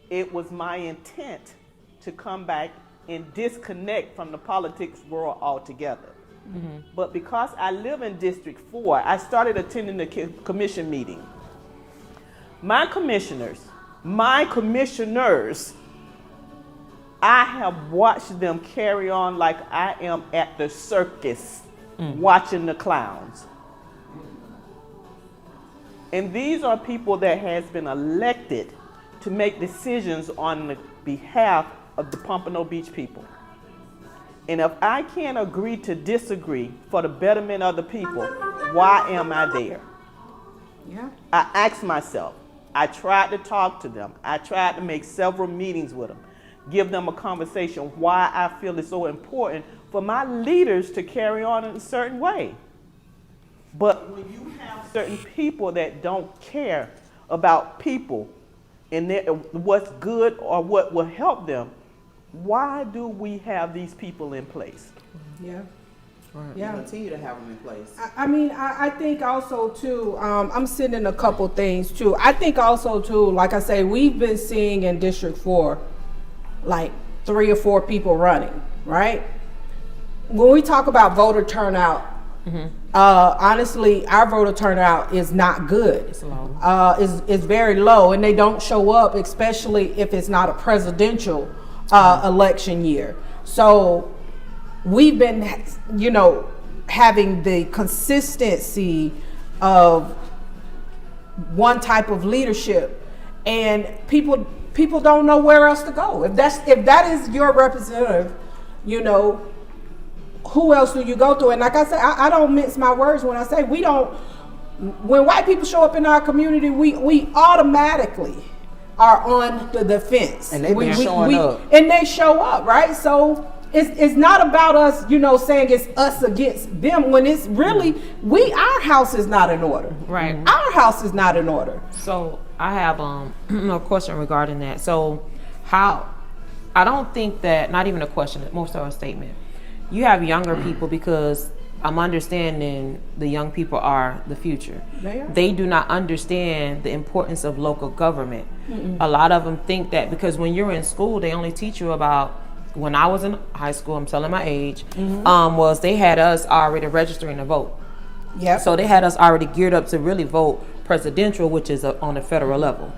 Speaker 9: It was my intent to come back and disconnect from the politics world altogether. Mm-hmm. But because I live in District 4, I started attending the commission meeting. My commissioners My commissioners, I have watched them carry on like I am at the circus watching the clowns. And these are people that has been elected to make decisions on the behalf of the Pompano Beach people. And if I can't agree to disagree for the betterment of the people, why am I there?
Speaker 4: Yeah.
Speaker 9: I asked myself, I tried to talk to them. I tried to make several meetings with them, give them a conversation why I feel it's so important for my leaders to carry on in a certain way. But when you have certain people that don't care about people and what's good or what will help them, why do we have these people in place?
Speaker 4: Yeah.
Speaker 2: Right.
Speaker 4: Yeah.
Speaker 2: Continue to have them in place.
Speaker 4: I think also too, I'm sending a couple things too. I think also too, like I say, we've been seeing in District 4, like 3 or 4 people running, right? When we talk about voter turnout, honestly, our voter turnout is not good.
Speaker 7: It's low.
Speaker 4: It's very low, and they don't show up, especially if it's not a presidential election year. So we've been, having the consistency of one type of leadership, and people don't know where else to go. If that is your representative, who else do you go to? And like I said, I don't mince my words when I say when white people show up in our community, we automatically are on the defense.
Speaker 2: And they've been showing up.
Speaker 4: And they show up, right? So it's not about us, saying it's us against them, when it's really, our house is not in order.
Speaker 7: Right.
Speaker 4: Our house is not in order.
Speaker 7: So I have a question regarding that. So I don't think that, not even a question, more so a statement. You have younger people, because I'm understanding the young people are the future. They do not understand the importance of local government. A lot of them think that because when you're in school, they only teach you about, when I was in high school, I'm telling my age, was they had us already registering to vote.
Speaker 4: Yep.
Speaker 7: So they had us already geared up to really vote presidential, which is on the federal level.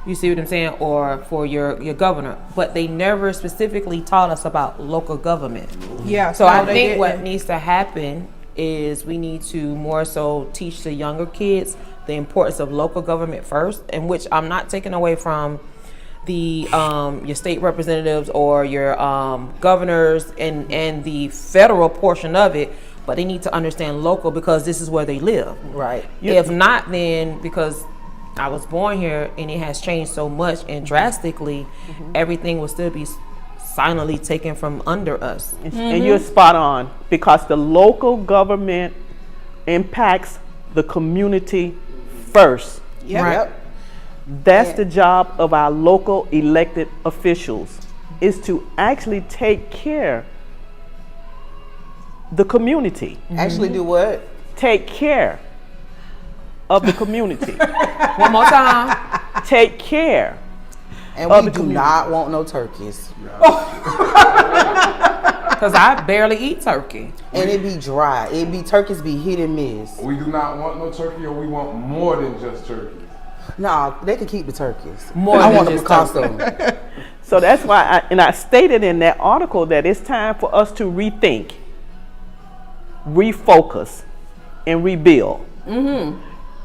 Speaker 7: You see what I'm saying? Or for your governor. But they never specifically taught us about local government.
Speaker 4: Yeah.
Speaker 7: So I think what needs to happen is we need to more so teach the younger kids the importance of local government first, in which I'm not taking away from the your state representatives or your governors and the federal portion of it, but they need to understand local, because this is where they live.
Speaker 2: Right.
Speaker 7: If not, then because I was born here and it has changed so much and drastically, everything will still be silently taken from under us.
Speaker 9: And you're spot on, because the local government impacts the community first.
Speaker 4: Yep.
Speaker 2: Right.
Speaker 9: That's the job of our local elected officials, is to actually take care the community.
Speaker 2: Actually do what?
Speaker 9: Take care of the community.
Speaker 7: One more time.
Speaker 9: Take care.
Speaker 2: And
Speaker 9: of
Speaker 2: we
Speaker 9: the
Speaker 2: do
Speaker 9: community.
Speaker 2: not want no turkeys.
Speaker 7: Because I barely eat turkey.
Speaker 2: And it be dry. Turkeys be hit and miss.
Speaker 5: We do not want no turkey, or we want more than just turkey.
Speaker 2: No, they can keep the turkeys.
Speaker 7: More
Speaker 2: I
Speaker 7: than
Speaker 2: want them
Speaker 7: just
Speaker 2: to cost them.
Speaker 9: So that's why I stated in that article that it's time for us to rethink, refocus, and rebuild.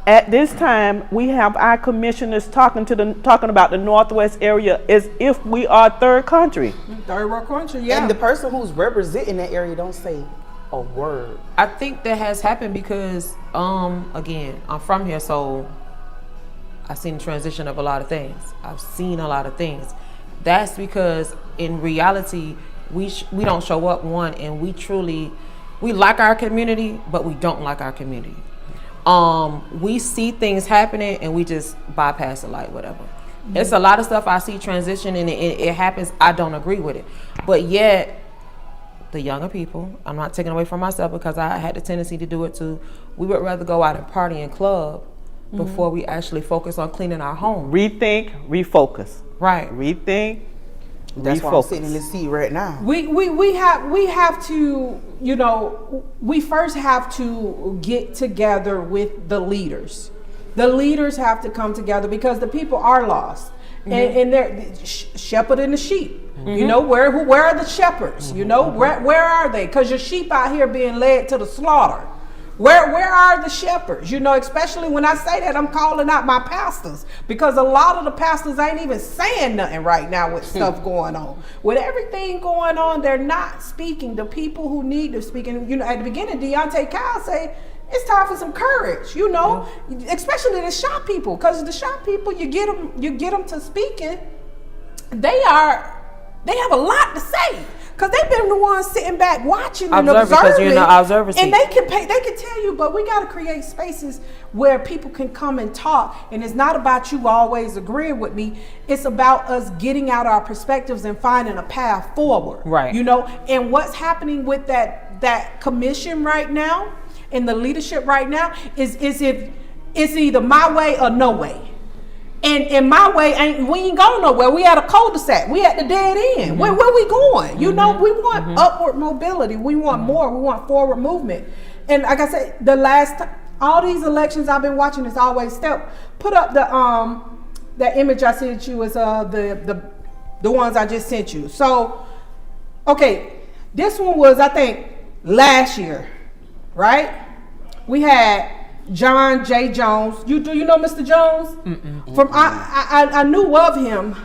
Speaker 9: At this time, we have our commissioners talking about the Northwest area as if we are third country.
Speaker 4: Third world country, yeah.
Speaker 2: And the person who's representing that area don't say a word.
Speaker 7: I think that has happened because, again, I'm from here, so I've seen the transition of a lot of things. I've seen a lot of things. That's because in reality, we don't show up, one, and we like our community, but we don't like our community. We see things happening and we just bypass it, like whatever. It's a lot of stuff I see transition and it happens. I don't agree with it, but yet the younger people, I'm not taking away from myself because I had the tendency to do it too. We would rather go out and party and club before we actually focus on cleaning our home.
Speaker 9: Rethink, refocus.
Speaker 7: Right.
Speaker 9: Rethink.
Speaker 2: That's why I'm sitting in the seat right now.
Speaker 4: We have to, we first have to get together with the leaders. The leaders have to come together because the people are lost. and they're shepherding the sheep. You know, where are the shepherds? You know, where are they? Because your sheep out here being led to the slaughter. Where are the shepherds? You know, especially when I say that, I'm calling out my pastors, because a lot of the pastors ain't even saying nothing right now with stuff going on. With everything going on, they're not speaking. The people who need to speak. And, you know, at the beginning, Deontay Kyle say, it's time for some courage, you know, especially the shop people, because the shop people, you get them to speaking, they have a lot to say. Because they've been the ones sitting back watching and observing. Because you're in the observer seat. And they can tell you, but we got to create spaces where people can come and talk. And it's not about you always agreeing with me. It's about us getting out our perspectives and finding a path forward. Right. You know, and what's happening with that commission right now and the leadership right now is if it's either my way or no way. And my way we ain't going nowhere. We at a cul-de-sac. We at the dead end. Where we going? You know, we want upward mobility. We want more. We want forward movement. And like I said, all these elections I've been watching is always step. Put up that image I sent you is the ones I just sent you. So, okay, this one was, I think, last year, right? We had John J. Jones. Do you know Mr. Jones? From I knew of him.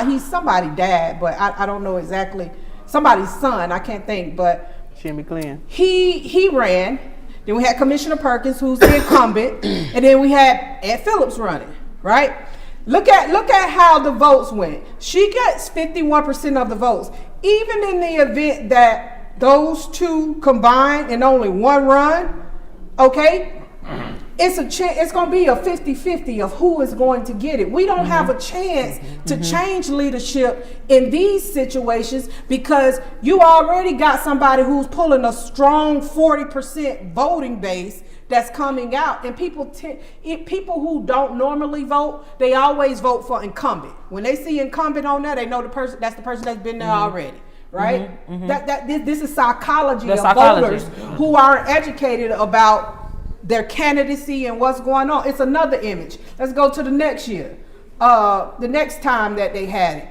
Speaker 4: He's somebody's dad, but I don't know exactly. Somebody's son. I can't think. But
Speaker 9: Jimmy Glenn.
Speaker 4: He ran. Then we had Commissioner Perkins, who's the incumbent, and then we had Ed Phillips running. Right. Look at how the votes went. She gets 51% of the votes, even in the event that those two combine and only one run. Okay. It's going to be a 50-50 of who is going to get it. We don't have a chance to change leadership in these situations because you already got somebody who's pulling a strong 40% voting base that's coming out. And people who don't normally vote, they always vote for incumbent. When they see incumbent on there, they know that's the person that's been there already. Right? This is psychology of voters who aren't educated about their candidacy and what's going on. It's another image. Let's go to the next year. The next time that they had it.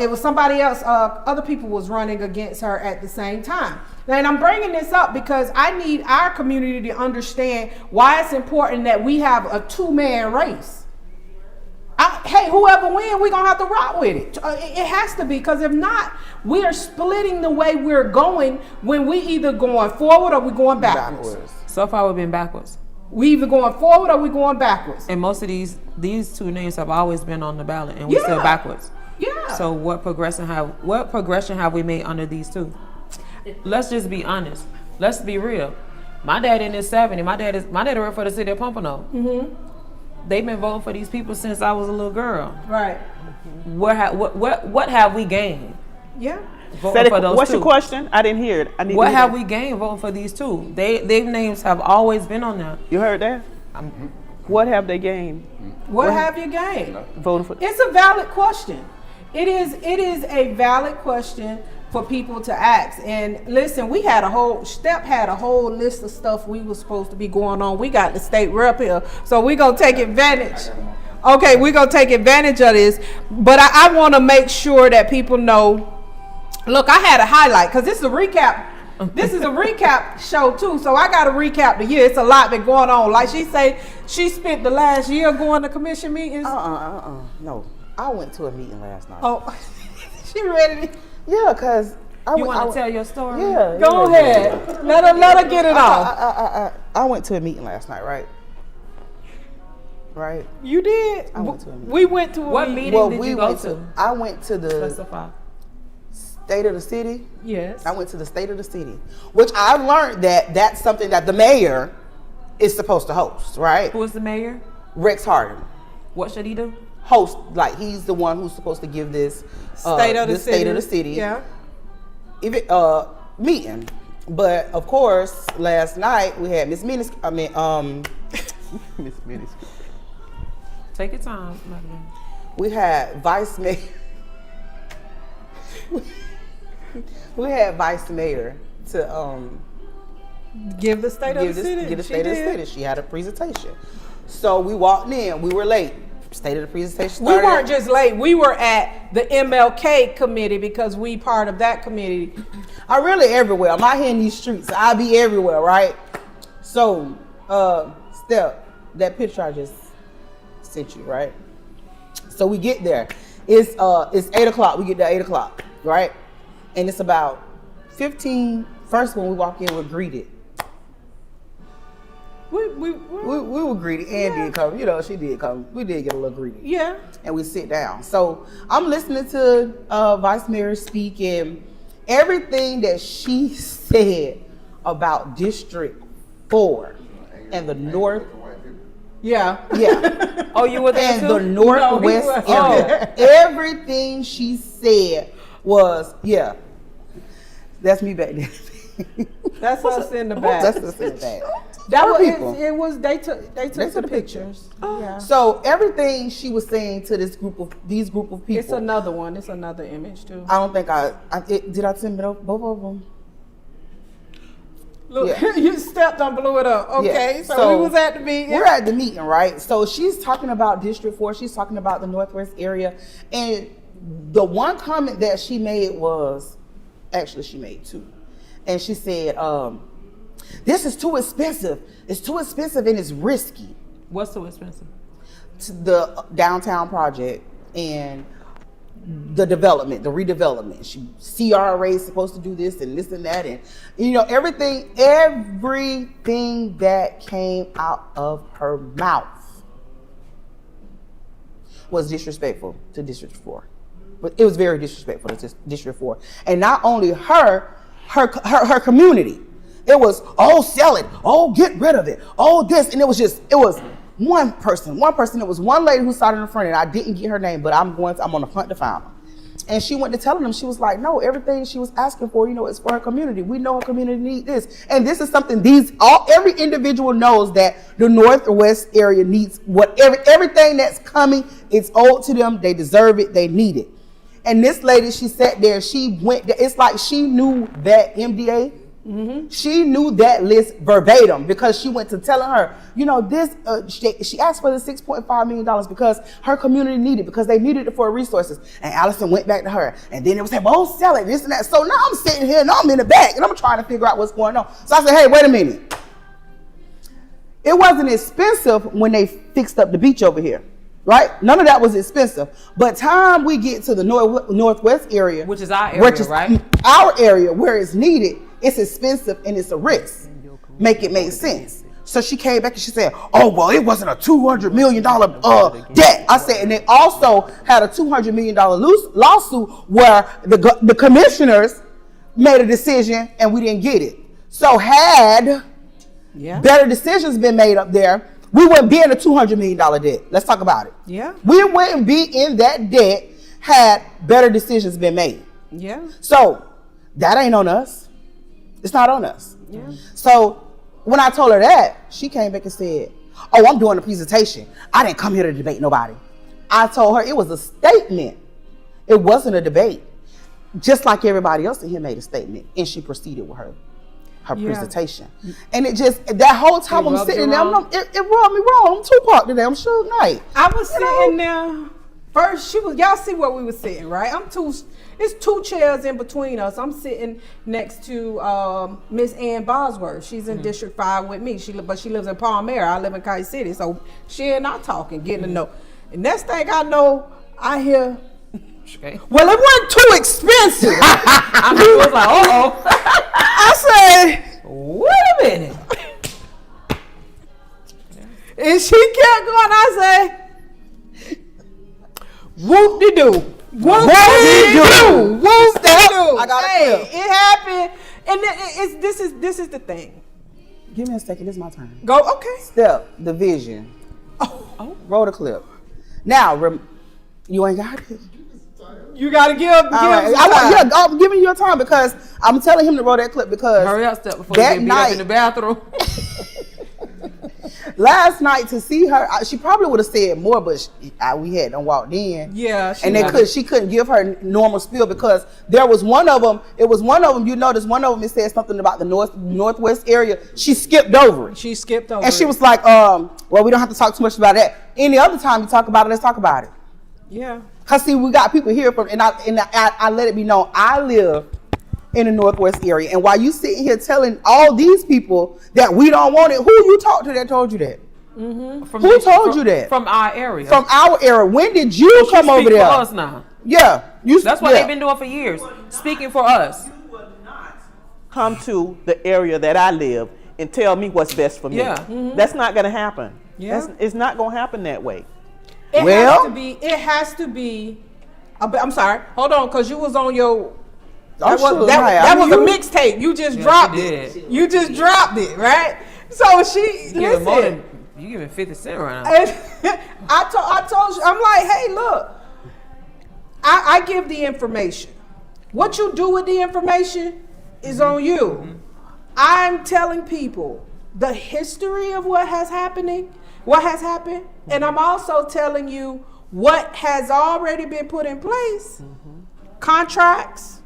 Speaker 4: It was somebody else. Other people was running against her at the same time. And I'm bringing this up because I need our community to understand why it's important that we have a two-man race. Hey, whoever wins, we're going to have to rock with it. It has to be, because if not, we are splitting the way we're going when we either going forward or we're going backwards.
Speaker 7: So far, we've been backwards.
Speaker 4: We either going forward or we going backwards.
Speaker 7: And most of these two names have always been on the ballot, and we're still backwards.
Speaker 4: Yeah.
Speaker 7: So what progression have we made under these two? Let's just be honest. Let's be real. My dad in his 70s. My dad worked for the city of Pompano. They've been voting for these people since I was a little girl.
Speaker 4: Right.
Speaker 7: What have we gained?
Speaker 4: Yeah.
Speaker 9: What's your question? I didn't hear it.
Speaker 7: What have we gained voting for these two? Their names have always been on there.
Speaker 9: You heard that? What have they gained?
Speaker 4: What have you gained?
Speaker 9: Voting for.
Speaker 4: It's a valid question. It is a valid question for people to ask. And listen, Step had a whole list of stuff we were supposed to be going on. We got the state rep here, so we're gonna take advantage. Okay, we're gonna take advantage of this. But I want to make sure that people know. Look, I had a highlight because this is a recap. This is a recap show too, so I got to recap the year. It's a lot been going on. Like she say, she spent the last year going to commission meetings.
Speaker 2: No, I went to a meeting last night.
Speaker 4: Oh, she ready?
Speaker 2: Yeah, cause
Speaker 7: you want to tell your story?
Speaker 2: Yeah.
Speaker 4: Go ahead. Let her get it off.
Speaker 2: I went to a meeting last night, right? Right.
Speaker 4: You did.
Speaker 2: I went to a meeting.
Speaker 4: We went to
Speaker 7: what meeting did you go to?
Speaker 2: I went to the State of the City.
Speaker 4: Yes.
Speaker 2: I went to the State of the City, which I've learned that's something that the mayor is supposed to host, right?
Speaker 7: Who is the mayor?
Speaker 2: Rex Harden.
Speaker 7: What should he do?
Speaker 2: Host, like he's the one who's supposed to give this
Speaker 4: State of the
Speaker 2: City.
Speaker 4: Yeah.
Speaker 2: Meeting. But of course, last night we had Miss Miniscule.
Speaker 9: Miss Miniscule.
Speaker 7: Take your time.
Speaker 2: We had Vice Mayor. We had Vice Mayor to
Speaker 4: give the State of the City.
Speaker 2: Give the State of the City. She had a presentation. So we walked in. We were late. State of the presentation
Speaker 4: We
Speaker 2: started.
Speaker 4: weren't just late. We were at the MLK committee because we part of that committee.
Speaker 2: I'm really everywhere. I'm out here in these streets. I be everywhere, right? So, Steph, that picture I just sent you, right? So we get there. It's 8 o'clock. We get there 8 o'clock, right? And it's about 15. First, when we walk in, we're greeted. We were greeted. Ann did come. You know, she did come. We did get a little greeted.
Speaker 4: Yeah.
Speaker 2: And we sit down. So I'm listening to Vice Mayor speak, and everything that she said about District 4 and the North.
Speaker 4: Yeah.
Speaker 2: Yeah.
Speaker 7: Oh, you were there
Speaker 2: And
Speaker 7: too?
Speaker 2: the Northwest area. Everything she said was, yeah. That's me back there.
Speaker 4: That's us in the back.
Speaker 2: That's us in the back.
Speaker 4: That was
Speaker 2: people.
Speaker 4: it was they took the pictures. Yeah.
Speaker 2: So everything she was saying to these group of people.
Speaker 4: It's another one. It's another image too.
Speaker 2: I don't think did I send both of them?
Speaker 4: Look,
Speaker 2: Yeah.
Speaker 4: you stepped on, blew it up. Okay,
Speaker 2: Yeah.
Speaker 4: so we was at the meeting.
Speaker 2: We're at the meeting, right? So she's talking about District 4. She's talking about the Northwest area. And the one comment that she made was, actually she made two. And she said, this is too expensive. It's too expensive and it's risky.
Speaker 7: What's so expensive?
Speaker 2: The downtown project and the development, the redevelopment. CRA is supposed to do this and this and that, and everything that came out of her mouth was disrespectful to District 4. But it was very disrespectful to District 4, and not only her community. It was, oh, sell it, oh, get rid of it, oh, this, and it was one person. It was one lady who sat in the front, and I didn't get her name, but I'm on the hunt to find her. And she went to telling them, she was like, no, everything she was asking for, is for her community. We know her community needs this. And this is something every individual knows that the Northwest area needs everything that's coming, it's owed to them, they deserve it, they need it. And this lady, she sat there, it's like she knew that MDA. Mm-hmm. She knew that list verbatim because she went to telling her, she asked for the $6.5 million because her community needed it, because they needed it for resources. And Allison went back to her, and then it was like, well, sell it, this and that. So now I'm sitting here, now I'm in the back, and I'm trying to figure out what's going on. So I said, hey, wait a minute. It wasn't expensive when they fixed up the beach over here, right? None of that was expensive. But time we get to the Northwest area,
Speaker 7: which is our area, right?
Speaker 2: Our area where it's needed, it's expensive and it's a risk. Make it make sense. So she came back and she said, oh, well, it wasn't a $200 million debt. I said, and they also had a $200 million lawsuit where the commissioners made a decision and we didn't get it. So had better decisions been made up there, we wouldn't be in a $200 million debt. Let's talk about it.
Speaker 4: Yeah.
Speaker 2: We wouldn't be in that debt had better decisions been made.
Speaker 4: Yeah.
Speaker 2: So that ain't on us. It's not on us.
Speaker 4: Yeah.
Speaker 2: So when I told her that, she came back and said, oh, I'm doing a presentation. I didn't come here to debate nobody. I told her it was a statement. It wasn't a debate. Just like everybody else in here made a statement. And she proceeded with her presentation. And it just, that whole time I'm sitting there, it rubbed me wrong. I'm Tupac today. I'm Suge Knight.
Speaker 4: I was sitting there. First, y'all see where we were sitting, right? It's two chairs in between us. I'm sitting next to Miss Ann Bosworth. She's in District 5 with me. But she lives in Palmyra. I live in Kite City. So she and I talking, getting to know. And next thing I know, I hear, well, it wasn't too expensive.
Speaker 7: I was like, uh-oh.
Speaker 4: I said, wait a minute. And she kept going. I said, whoop-de-doo. Whoop-de-doo. Whoop-de-doo.
Speaker 2: I got
Speaker 4: it happened. And this is the thing.
Speaker 2: Give me a second. This is my turn.
Speaker 4: Go, okay.
Speaker 2: Step, the vision. Oh. Roll the clip. Now, you ain't got it.
Speaker 4: You got to give
Speaker 2: I'm giving you your time because I'm telling him to roll that clip because
Speaker 7: hurry up, Step, before you get beat up in the bathroom.
Speaker 2: last night to see her, she probably would have said more, but we hadn't walked in.
Speaker 4: Yeah,
Speaker 2: she couldn't give her normal spiel because there was one of them. It was one of them. You notice one of them. It said something about the northwest area. She skipped over it. And she was like, well, we don't have to talk too much about that. Any other time you talk about it, let's talk about it.
Speaker 4: Yeah.
Speaker 2: Cause see, we got people here from, and I let it be known I live in the northwest area, and while you sitting here telling all these people that we don't want it, who you talked to that told you that?
Speaker 7: Mm-hmm.
Speaker 2: Who told you that?
Speaker 7: From our area.
Speaker 2: From our area. When did you come over there?
Speaker 7: For us now.
Speaker 2: Yeah,
Speaker 7: that's what they've been doing for years, speaking for us.
Speaker 9: You would not come to the area that I live and tell me what's best for me.
Speaker 7: Yeah. Mm-hmm.
Speaker 9: That's not going to happen.
Speaker 4: Yeah.
Speaker 9: It's not going to happen that way.
Speaker 4: It has to be. I'm sorry. Hold on, because you was on your. That was a mixtape. You just dropped it. You just dropped it, right? So
Speaker 7: You giving 50 Cent right now.
Speaker 4: I told you. I'm like, hey, look. I give the information. What you do with the information is on you. Mm-hmm. I'm telling people the history of what has happened, mm-hmm. and I'm also telling you what has already been put in place. Mm-hmm. Contracts,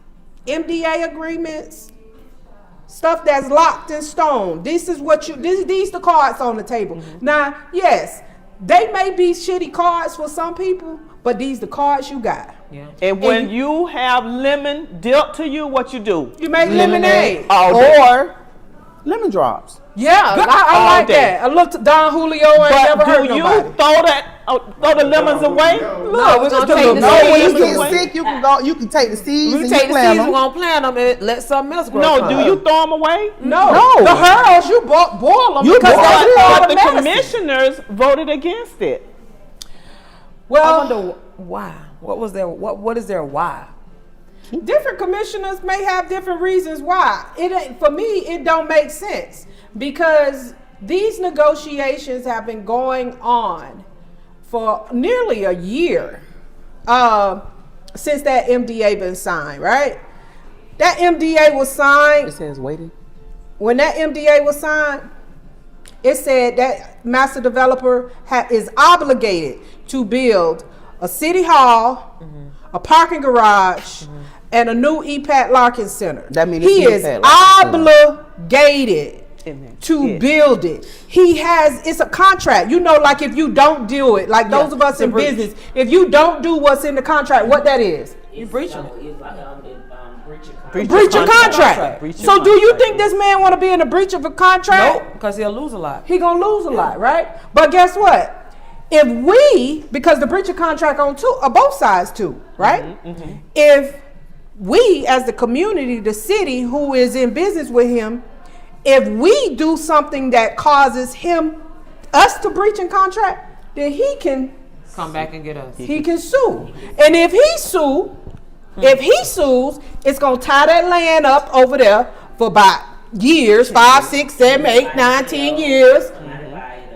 Speaker 4: MDA agreements, stuff that's locked in stone. This is what these the cards on the table. Mm-hmm. Now, yes, they may be shitty cards for some people, but these the cards you got.
Speaker 9: Yeah. And when you have lemon dealt to you, what you do?
Speaker 4: You make lemonade.
Speaker 2: Or lemon drops.
Speaker 4: Yeah, I like that. I looked at Don Julio and never heard nobody.
Speaker 9: Do you throw the lemons away?
Speaker 7: No, we're gonna take the seeds.
Speaker 2: When you get sick, you can take the seeds.
Speaker 7: We take the seeds. We're gonna plant them and let something else grow.
Speaker 9: No, do you throw them away?
Speaker 4: No. The herbs you boil them because
Speaker 9: but the commissioners voted against it.
Speaker 7: Well, I wonder why. What is their why?
Speaker 4: Different commissioners may have different reasons why. For me, it don't make sense because these negotiations have been going on for nearly a year since that MDA been signed, right? That MDA was signed.
Speaker 2: It says waiting.
Speaker 4: When that MDA was signed, it said that master developer is obligated to build a city hall, mm-hmm. a parking garage, mm-hmm. and a new EPAT Larkin Center.
Speaker 2: That means
Speaker 4: he is obligated to build it. It's a contract. You know, like if you don't do it, like those of us in business, if you don't do what's in the contract, what that is?
Speaker 7: You're breaching it.
Speaker 4: Breach of contract. So do you think this man want to be in a breach of a contract?
Speaker 7: Nope, because he'll lose a lot.
Speaker 4: He gonna lose a lot, right? But guess what? Because the breach of contract on both sides too, right? Mm-hmm, mm-hmm. If we as the community, the city who is in business with him, if we do something that causes us to breach in contract, then he can
Speaker 7: come back and get us.
Speaker 4: He can sue. And if he sues, it's gonna tie that land up over there for about years, 5, 6, 7, 8, 9, 10 years.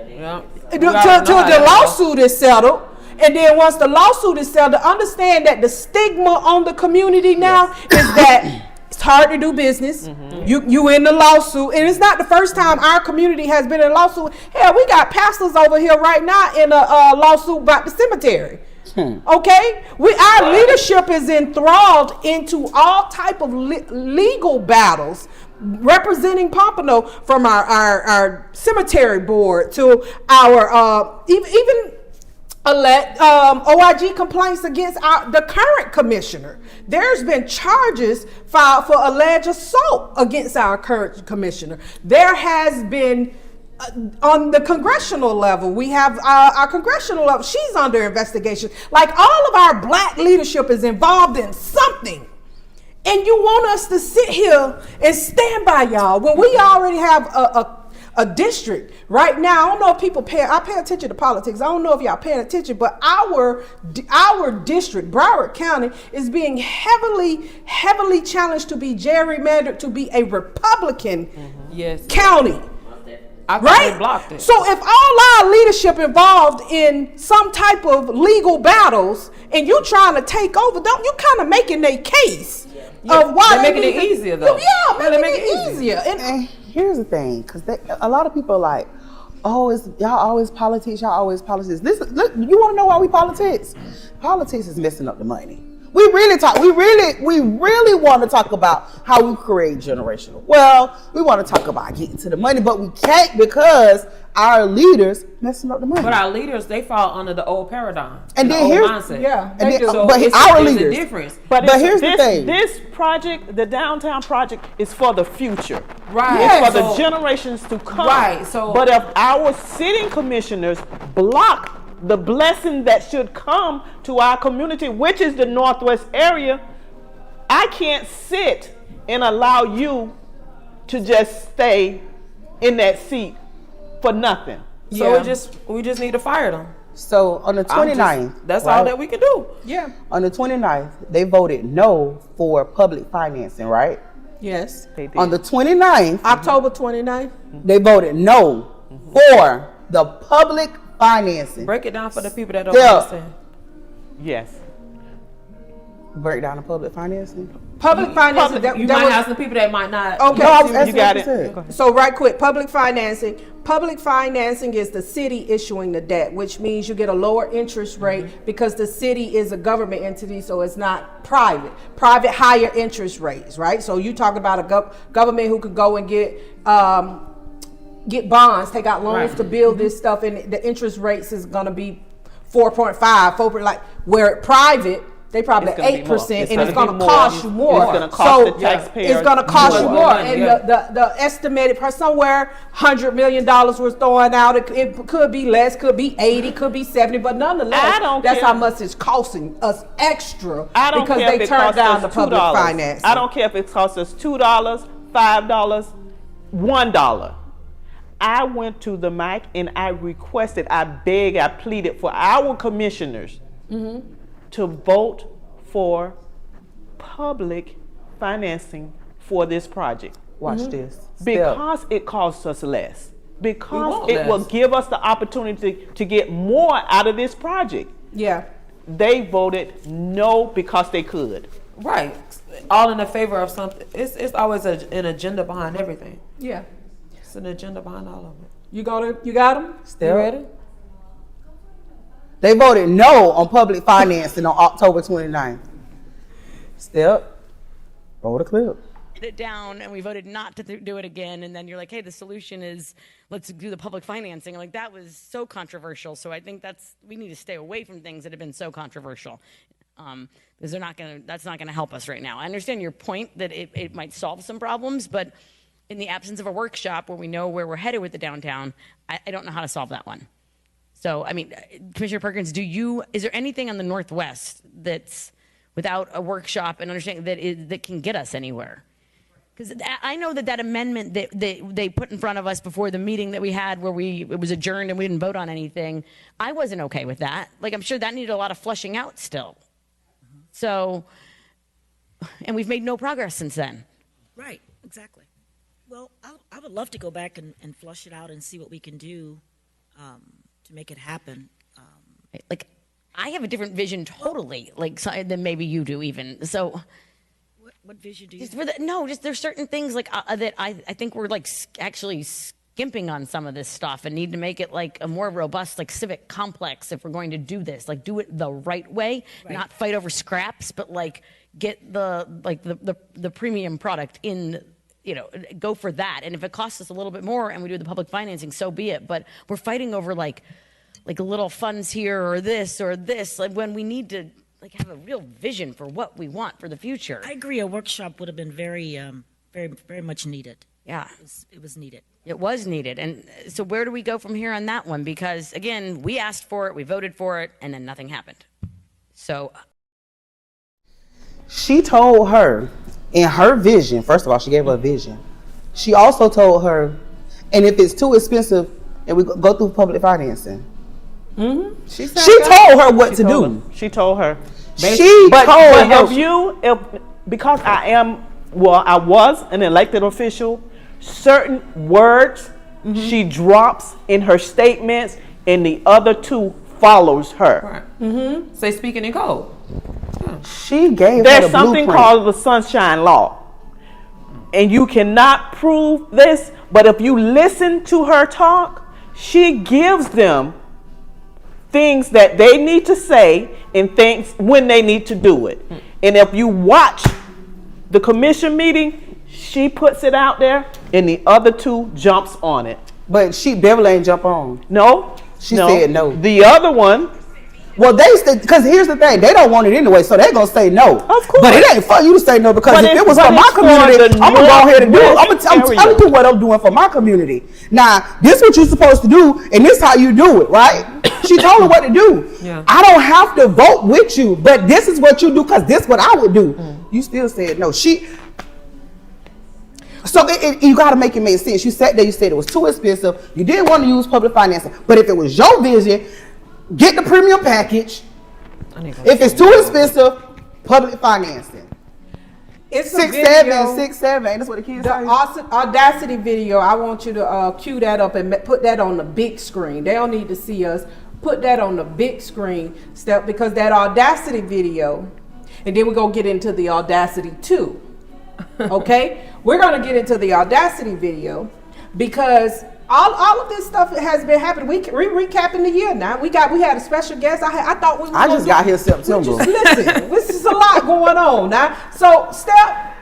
Speaker 4: Yeah. Till the lawsuit is settled. And then once the lawsuit is settled, understand that the stigma on the community now is that it's hard to do business. Mm-hmm. You in the lawsuit. And it's not the first time our community has been in a lawsuit. Hell, we got pastors over here right now in a lawsuit about the cemetery. Okay? Our leadership is enthralled into all type of legal battles representing Pompano, from our cemetery board to our even OIG complaints against the current commissioner. There's been charges filed for alleged assault against our current commissioner. There has been on the congressional level, we have our congressional level. She's under investigation. Like, all of our black leadership is involved in something. And you want us to sit here and stand by y'all when we already have a district right now. I don't know if people I pay attention to politics. I don't know if y'all paying attention, but our district, Broward County, is being heavily challenged to be gerrymandered to be a Republican county. Right?
Speaker 7: Blocked it.
Speaker 4: So if all our leadership involved in some type of legal battles and you trying to take over, don't you kind of making a case of why
Speaker 7: they're making it easier though?
Speaker 4: Yeah, they're making it easier.
Speaker 2: And here's the thing, because a lot of people are like, y'all always politics. Y'all always politics. Listen, look, you want to know why we politics? Politics is messing up the money. We really want to talk about how we create generational wealth. We want to talk about getting to the money, but we can't because our leaders messing up the money.
Speaker 7: But our leaders, they fall under the old paradigm
Speaker 2: and then
Speaker 7: the
Speaker 2: here's
Speaker 7: old mindset.
Speaker 4: Yeah,
Speaker 2: and then,
Speaker 7: So
Speaker 2: but
Speaker 7: it's
Speaker 2: our
Speaker 7: there's
Speaker 2: leaders.
Speaker 7: a difference.
Speaker 2: But here's the thing:
Speaker 9: this project, the downtown project, is for the future.
Speaker 7: Right.
Speaker 9: It's for
Speaker 7: So-
Speaker 9: the generations to come.
Speaker 7: Right, so-
Speaker 9: but if our sitting commissioners block the blessing that should come to our community, which is the Northwest area, I can't sit and allow you to just stay in that seat for nothing.
Speaker 7: So we just need to fire them.
Speaker 2: So on the 29th,
Speaker 7: That's
Speaker 2: right?
Speaker 7: all that we can do.
Speaker 4: Yeah.
Speaker 2: On the 29th, they voted no for public financing, right?
Speaker 4: Yes.
Speaker 9: They did.
Speaker 2: On the 29th,
Speaker 4: October 29th.
Speaker 2: they voted no for the public financing.
Speaker 7: Break it down for the people that don't
Speaker 2: Yeah.
Speaker 7: understand.
Speaker 9: Yes.
Speaker 2: Break down the public financing.
Speaker 4: Public financing.
Speaker 7: You might have some people that might not.
Speaker 4: Okay.
Speaker 2: No, I was
Speaker 9: You
Speaker 2: asking
Speaker 9: got
Speaker 2: what
Speaker 9: it.
Speaker 2: you said.
Speaker 9: Go ahead.
Speaker 4: So right quick, public financing. Public financing is the city issuing the debt, which means you get a lower interest rate because the city is a government entity, so it's not private. Private higher interest rates, right? So you talk about a government who could go and get bonds, take out loans to build this stuff, and the interest rates is going to be 4.5, 4, like where private. They probably
Speaker 9: It's gonna be
Speaker 4: 8%,
Speaker 9: more.
Speaker 4: and it's going to
Speaker 9: be more.
Speaker 4: cost you more.
Speaker 9: It's going to cost the taxpayers.
Speaker 4: It's going to cost you
Speaker 7: more
Speaker 4: more.
Speaker 7: money,
Speaker 4: And
Speaker 7: yeah.
Speaker 4: the estimated price somewhere $100 million was throwing out. It could be less, could be 80, could be 70, but nonetheless,
Speaker 9: I don't
Speaker 4: that's
Speaker 9: care.
Speaker 4: how much it's costing us extra
Speaker 9: I don't
Speaker 4: because
Speaker 9: care
Speaker 4: they
Speaker 9: if it
Speaker 4: turned
Speaker 9: costs
Speaker 4: down
Speaker 9: us
Speaker 4: the public
Speaker 9: $2.
Speaker 4: financing.
Speaker 9: I don't care if it costs us $2, $5, $1. I went to the mic and I requested, I begged, I pleaded for our commissioners to vote for public financing for this project.
Speaker 2: Watch this.
Speaker 9: Because it costs us less. Because
Speaker 7: want
Speaker 9: it
Speaker 7: less.
Speaker 9: will give us the opportunity to get more out of this project.
Speaker 4: Yeah.
Speaker 9: They voted no because they could.
Speaker 7: Right. All in the favor of something. It's always an agenda behind everything.
Speaker 4: Yeah.
Speaker 7: It's an agenda behind all of it.
Speaker 4: You got them?
Speaker 2: Still,
Speaker 7: You ready?
Speaker 2: they voted no on public financing on October 29th. Still, roll the clip.
Speaker 10: It down and we voted not to do it again, and then you're like, hey, the solution is let's do the public financing. Like, that was so controversial. So I think we need to stay away from things that have been so controversial, because that's not gonna help us right now. I understand your point that it might solve some problems, but in the absence of a workshop where we know where we're headed with the downtown, I don't know how to solve that one. So I mean, Commissioner Perkins, is there anything on the Northwest that's without a workshop and understanding that can get us anywhere? Because I know that amendment that they put in front of us before the meeting that we had where it was adjourned and we didn't vote on anything, I wasn't okay with that. Like, I'm sure that needed a lot of fleshing out still. So, and we've made no progress since then.
Speaker 11: Right, exactly. Well, I would love to go back and flush it out and see what we can do to make it happen.
Speaker 10: Like, I have a different vision totally, than maybe you do even. So,
Speaker 11: What vision do you
Speaker 10: just
Speaker 11: have?
Speaker 10: just there's certain things that I think we're actually skimping on some of this stuff and need to make it like a more robust civic complex if we're going to do this. Like, do it the right way, not fight over scraps, but get the premium product in. Go for that. And if it costs us a little bit more and we do the public financing, so be it. But we're fighting over like little funds here or this, when we need to have a real vision for what we want for the future.
Speaker 11: I agree. A workshop would have been very, very much needed.
Speaker 10: Yeah.
Speaker 11: It was needed.
Speaker 10: It was needed. And so where do we go from here on that one? Because again, we asked for it, we voted for it, and then nothing happened. So
Speaker 2: She told her in her vision, first of all, she gave her a vision. She also told her, and if it's too expensive and we go through public financing, she told her what to do.
Speaker 9: She told her. Because I was an elected official, certain words she drops in her statements and the other two follows her.
Speaker 7: Right. Say speaking in code.
Speaker 2: She gave
Speaker 9: There's
Speaker 2: her the
Speaker 9: something
Speaker 2: blueprint.
Speaker 9: called the Sunshine Law. And you cannot prove this, but if you listen to her talk, she gives them things that they need to say and things when they need to do it. And if you watch the commission meeting, she puts it out there and the other two jumps on it.
Speaker 2: But Beverly ain't jump on.
Speaker 9: No.
Speaker 2: She said no.
Speaker 9: The other one.
Speaker 2: Well, because here's the thing, they don't want it anyway, so they're going to say no.
Speaker 9: Of course.
Speaker 2: But it ain't for you to say no, because if it was for my community, I'm going to go ahead and do it. I'm telling you what I'm doing for my community. Now, this is what you're supposed to do, and this is how you do it, right? She told her what to do. Yeah. I don't have to vote with you, but this is what you do, because this is what I would do. You still said no. So you got to make it make sense. You sat there, you said it was too expensive. You didn't want to use public financing. But if it was your vision, get the premium package. If it's too expensive, public financing.
Speaker 4: It's
Speaker 2: 6'7", that's what the kids say.
Speaker 4: The Audacity video, I want you to cue that up and put that on the big screen. They don't need to see us. Put that on the big screen, because that Audacity video, and then we're going to get into the Audacity 2. Okay? We're going to get into the Audacity video because all of this stuff has been happening. We recapping the year now. We had a special guest. I thought we were
Speaker 2: I just got here September.
Speaker 4: Listen, this is a lot going on now. So, Steph,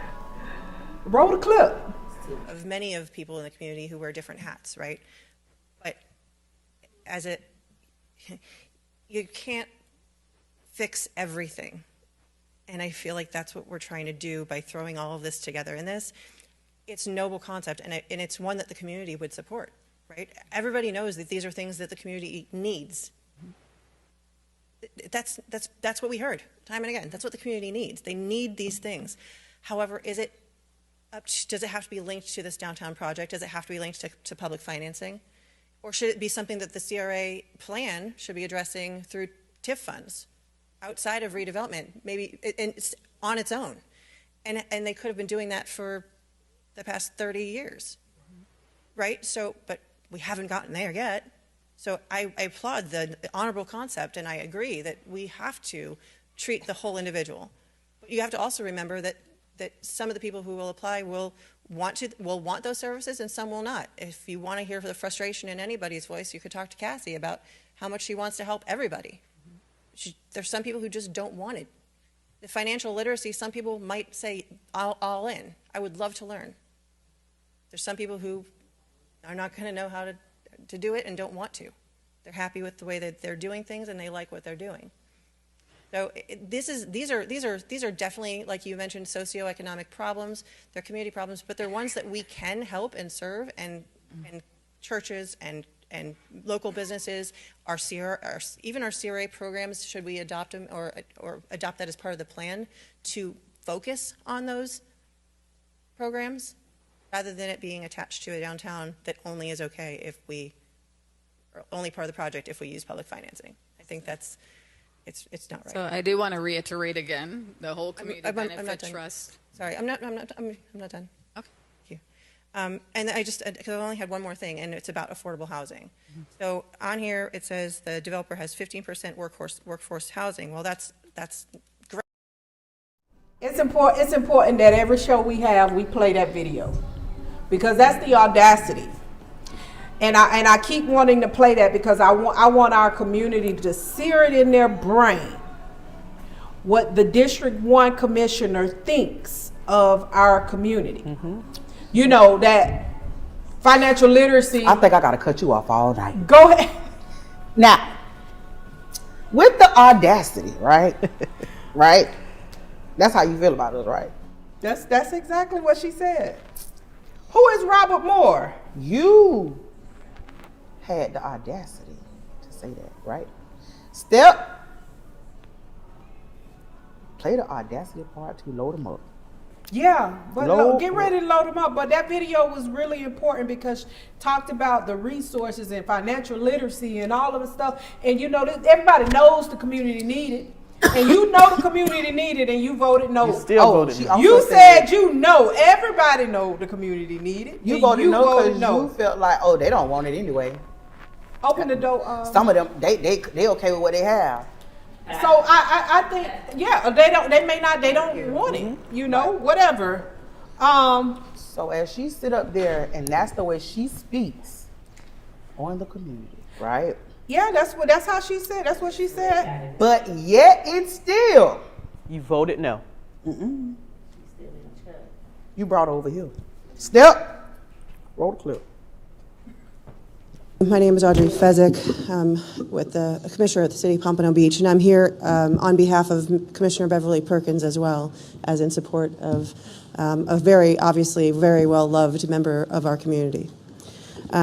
Speaker 4: roll the clip.
Speaker 12: Of many of people in the community who wear different hats, right? But you can't fix everything. And I feel like that's what we're trying to do by throwing all of this together in this. It's a noble concept, and it's one that the community would support, right? Everybody knows that these are things that the community needs. That's what we heard time and again. That's what the community needs. They need these things. However, does it have to be linked to this downtown project? Does it have to be linked to public financing? Or should it be something that the CRA plan should be addressing through TIF funds? Outside of redevelopment, maybe it's on its own. And they could have been doing that for the past 30 years, right? So, but we haven't gotten there yet. So I applaud the honorable concept, and I agree that we have to treat the whole individual. But you have to also remember that some of the people who will apply will want those services and some will not. If you want to hear the frustration in anybody's voice, you could talk to Cassie about how much she wants to help everybody. There's some people who just don't want it. The financial literacy, some people might say all in. I would love to learn. There's some people who are not going to know how to do it and don't want to. They're happy with the way that they're doing things and they like what they're doing. So these are definitely, like you mentioned, socioeconomic problems. They're community problems, but they're ones that we can help and serve, and churches and local businesses, even our CRA programs, should we adopt them or adopt that as part of the plan to focus on those programs rather than it being attached to a downtown that only is okay or only part of the project if we use public financing. I think it's not right.
Speaker 13: So I do want to reiterate again the whole community benefit trust.
Speaker 12: Sorry, I'm not done.
Speaker 13: Okay.
Speaker 12: And because I only had one more thing, and it's about affordable housing. So on here it says the developer has 15% workforce housing. Well, that's great.
Speaker 4: It's important that every show we have, we play that video, because that's the Audacity. And I keep wanting to play that because I want our community to sear it in their brain what the District 1 commissioner thinks of our community. You know, that financial literacy.
Speaker 2: I think I got to cut you off all night.
Speaker 4: Go ahead.
Speaker 2: Now, with the Audacity, right? Right? That's how you feel about us, right?
Speaker 4: That's exactly what she said. Who is Robert Moore?
Speaker 2: You had the audacity to say that, right? Step, play the Audacity part to load them up.
Speaker 4: Yeah, but get ready to load them up. But that video was really important because it talked about the resources and financial literacy and all of the stuff. And you know, everybody knows the community needed. And you know the community needed, and you voted no.
Speaker 9: You still voted no.
Speaker 4: You said you know. Everybody know the community needed.
Speaker 2: You voted no because you felt like, oh, they don't want it anyway.
Speaker 4: Open the door.
Speaker 2: Some of them, they okay with what they have.
Speaker 4: So I think, yeah, they don't want it, you know, whatever.
Speaker 2: So as she sit up there and that's the way she speaks on the community, right?
Speaker 4: Yeah, that's how she said. That's what she said.
Speaker 2: But yet it's still.
Speaker 9: You voted no.
Speaker 2: Mm-mm. You brought her over here. Step. Roll the clip.
Speaker 14: My name is Audrey Fezzik. I'm with the Commissioner at the City of Pompano Beach, and I'm here on behalf of Commissioner Beverly Perkins as well, as in support of a very, obviously, very well-loved member of our community.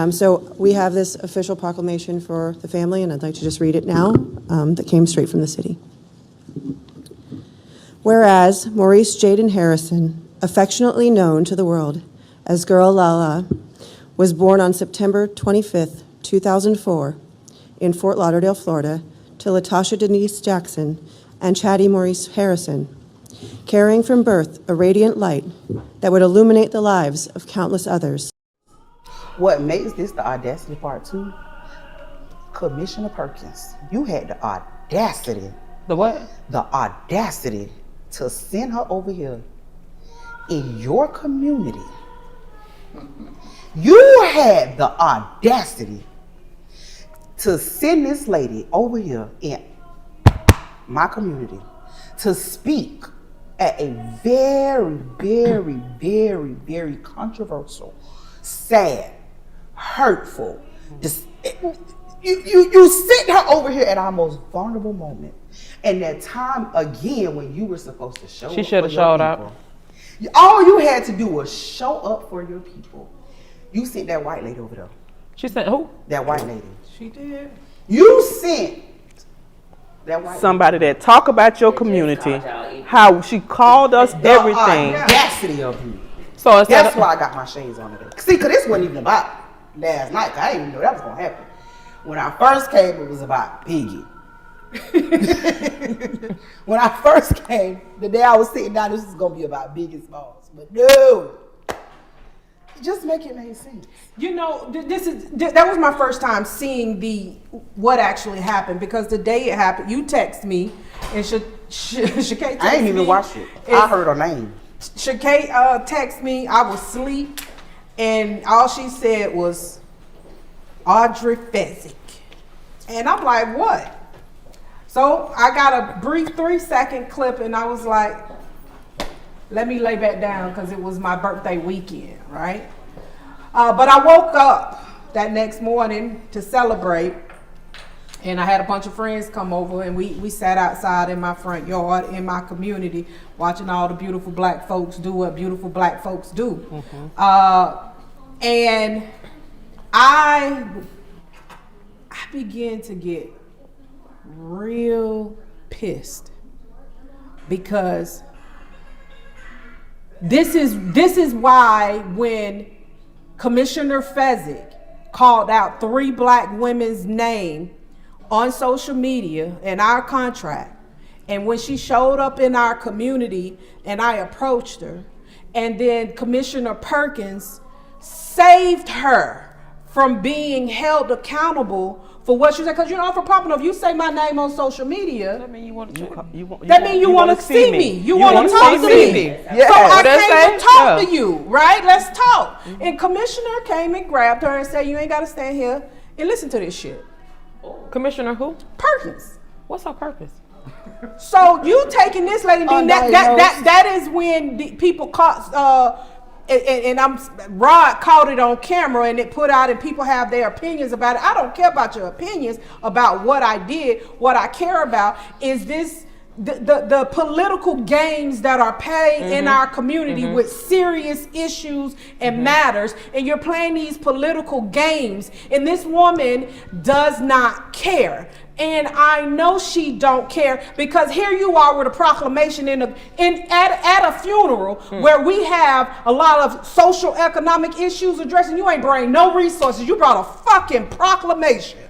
Speaker 14: So we have this official proclamation for the family, and I'd like to just read it now, that came straight from the city. Whereas Maurice Jaden Harrison, affectionately known to the world as Girl Lala, was born on September 25th, 2004, in Fort Lauderdale, Florida, to Latasha Denise Jackson and Chatty Maurice Harrison, carrying from birth a radiant light that would illuminate the lives of countless others.
Speaker 2: What makes this the audacity part too? Commissioner Perkins, you had the audacity.
Speaker 7: The what?
Speaker 2: The audacity to send her over here in your community. You had the audacity to send this lady over here in my community to speak at a very, very, very, very controversial, sad, hurtful, you sent her over here at our most vulnerable moment. And that time again when you were supposed to show up.
Speaker 7: She should have showed up.
Speaker 2: All you had to do was show up for your people. You sent that white lady over there.
Speaker 7: She sent who?
Speaker 2: That white lady.
Speaker 4: She did.
Speaker 2: You sent that white
Speaker 9: Somebody that talk about your community, how she called us everything.
Speaker 2: The audacity of you.
Speaker 7: So
Speaker 2: that's why I got my shades on today. See, because this wasn't even about last night. I didn't even know that was going to happen. When I first came, it was about Biggie. When I first came, the day I was sitting down, this was going to be about Biggie Smalls. But no. Just make it make sense.
Speaker 4: You know, that was my first time seeing what actually happened, because the day it happened, you text me and Shakay text
Speaker 2: I ain't even watched it. I heard her name.
Speaker 4: Shakay texted me. I was asleep, and all she said was Audrey Fezzik, and I'm like, what? So I got a brief 3-second clip, and I was like, let me lay back down, because it was my birthday weekend, right? But I woke up that next morning to celebrate, and I had a bunch of friends come over, and we sat outside in my front yard in my community watching all the beautiful black folks do what beautiful black folks do. Mm-hmm. And I began to get real pissed, because this is why when Commissioner Fezzik called out 3 black women's name on social media in our contract, and when she showed up in our community and I approached her, and then Commissioner Perkins saved her from being held accountable for what she said. Because, you know, for Pompano, if you say my name on social media, that means you want to see me. You want to talk to me.
Speaker 2: Yeah.
Speaker 4: So I came to talk to you, right? Let's talk. Mm-hmm. And Commissioner came and grabbed her and said, you ain't got to stand here and listen to this shit.
Speaker 7: Commissioner who?
Speaker 4: Perkins.
Speaker 7: What's her purpose?
Speaker 4: So you taking this lady, that is when the people caught, and Rod caught it on camera and it put out, and people have their opinions about it. I don't care about your opinions about what I did. What I care about is the political games that are played in our community with serious issues and matters, and you're playing these political games, and this woman does not care. And I know she don't care, because here you are with a proclamation at a funeral where we have a lot of social economic issues addressing. You ain't bring no resources. You brought a fucking proclamation.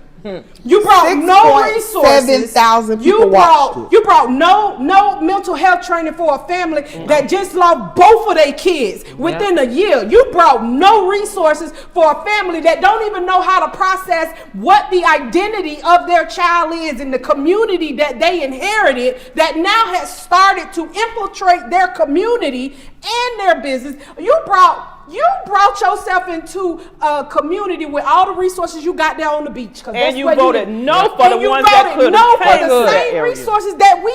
Speaker 4: You brought no resources.
Speaker 2: 7,000 people watched it.
Speaker 4: You brought no mental health training for a family that just lost both of their kids within a year. You brought no resources for a family that don't even know how to process what the identity of their child is in the community that they inherited, that now has started to infiltrate their community and their business. You brought You brought yourself into a community with all the resources you got there on the beach.
Speaker 9: And you voted no for the ones that could have came to that area.
Speaker 4: Resources that we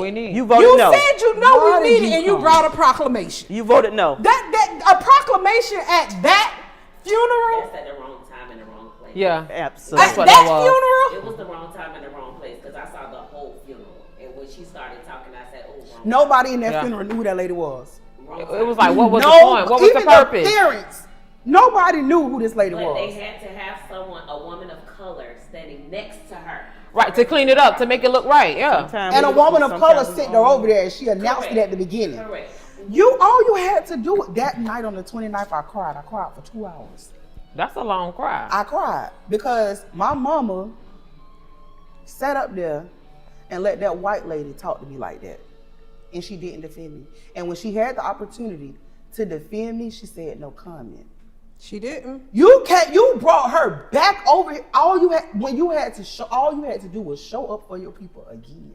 Speaker 4: needed.
Speaker 9: You voted no.
Speaker 4: You said you know we needed, and you brought a proclamation.
Speaker 9: You voted no.
Speaker 4: That a proclamation at that funeral.
Speaker 15: That's at the wrong time and the wrong place.
Speaker 7: Yeah,
Speaker 9: absolutely.
Speaker 4: At that funeral.
Speaker 15: It was the wrong time and the wrong place because I saw the whole funeral, and when she started talking, I said, "Oh, wrong."
Speaker 2: Nobody in that funeral knew who that lady was.
Speaker 7: It was like, what was the point? What was the purpose?
Speaker 2: Even the parents, nobody knew who this lady
Speaker 15: But
Speaker 2: was.
Speaker 15: they had to have someone, a woman of color, standing next to her.
Speaker 7: Right, to clean it up, to make it look right, yeah.
Speaker 2: And a woman of color sent her over there, and she announced it at the beginning.
Speaker 15: Correct.
Speaker 2: All you had to do that night on the 29th, I cried. I cried for 2 hours.
Speaker 7: That's a long cry.
Speaker 2: I cried because my mama sat up there and let that white lady talk to me like that. And she didn't defend me. And when she had the opportunity to defend me, she said no comment.
Speaker 4: She didn't.
Speaker 2: You brought her back over here. All you had to do was show up for your people again.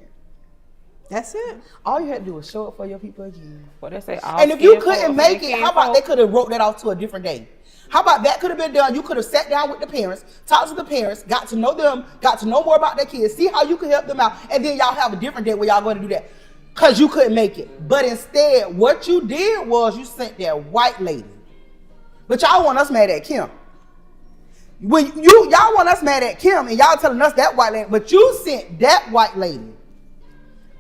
Speaker 4: That's it.
Speaker 2: All you had to do was show up for your people again.
Speaker 7: What they say,
Speaker 2: and if you couldn't make it, how about they could have wrote that off to a different day? How about that could have been done? You could have sat down with the parents, talked to the parents, got to know them, got to know more about their kids, see how you could help them out, and then y'all have a different day where y'all going to do that. Because you couldn't make it. But instead, what you did was you sent that white lady. But y'all want us mad at Kim. When y'all want us mad at Kim and y'all telling us that white lady, but you sent that white lady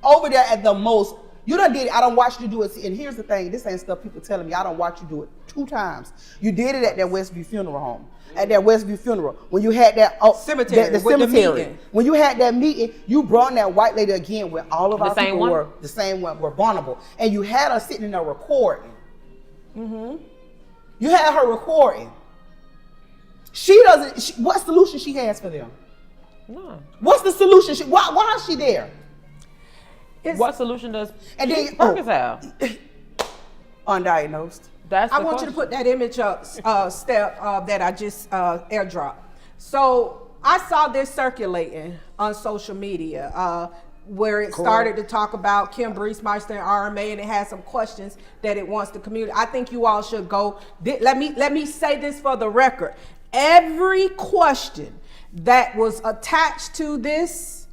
Speaker 2: over there at the most. You done did it. I don't watch you do it. And here's the thing. This ain't stuff people telling me. I don't watch you do it 2 times. You did it at that Westview funeral home. At that Westview funeral. When you had that
Speaker 4: cemetery.
Speaker 2: The cemetery. When you had that meeting, you brought that white lady again where all of our people were the same one, were vulnerable. And you had her sitting in there recording. Mm-hmm. You had her recording. What solution she has for them?
Speaker 7: No.
Speaker 2: What's the solution? Why is she there?
Speaker 7: What solution does
Speaker 2: Perkins
Speaker 7: have?
Speaker 2: Undiagnosed.
Speaker 4: I want you to put that image up, Step, that I just airdropped. So I saw this circulating on social media where it started to talk about Kim Breesmeister and RMA, and it had some questions that it wants the community. I think you all should go. Let me say this for the record. Every question that was attached to this,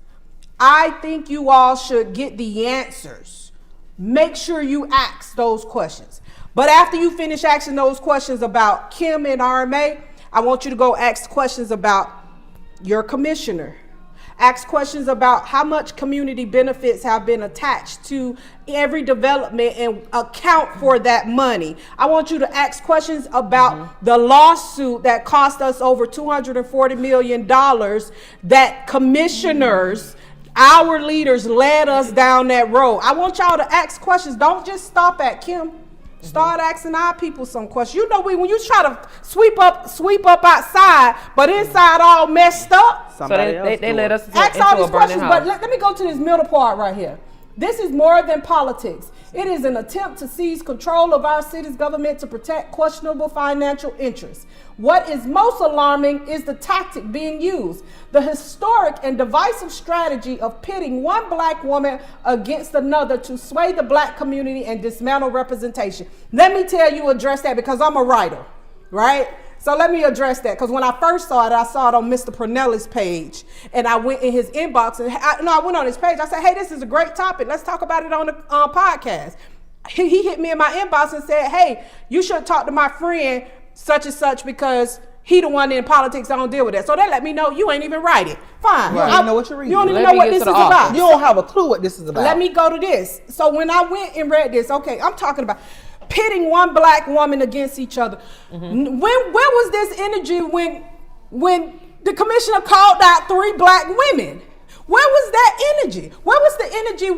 Speaker 4: I think you all should get the answers. Make sure you ask those questions. But after you finish asking those questions about Kim and RMA, I want you to go ask questions about your commissioner. Ask questions about how much community benefits have been attached to every development and account for that money. I want you to ask questions about the lawsuit that cost us over $240 million that commissioners, our leaders, led us down that road. I want y'all to ask questions. Don't just stop at Kim. Start asking our people some questions. You know, when you try to sweep up outside, but inside all messed up.
Speaker 7: So they let us
Speaker 4: ask all these questions. But let me go to this middle part right here. This is more than politics. It is an attempt to seize control of our city's government to protect questionable financial interests. What is most alarming is the tactic being used, the historic and divisive strategy of pitting one black woman against another to sway the black community and dismantle representation. Let me tell you, address that because I'm a writer, right? So let me address that, because when I first saw it, I saw it on Mr. Pernelli's page, and I went in his inbox, and I went on his page. I said, hey, this is a great topic. Let's talk about it on the podcast. He hit me in my inbox and said, hey, you should talk to my friend such and such because he the one in politics. I don't deal with that. So they let me know you ain't even write it. Fine.
Speaker 2: Right. You don't know what you're reading.
Speaker 4: You don't even know what this is about.
Speaker 2: You don't have a clue what this is about.
Speaker 4: Let me go to this. So when I went and read this, okay, I'm talking about pitting one black woman against each other. Mm-hmm. Where was this energy when the commissioner called out 3 black women? Where was that energy? Where was the energy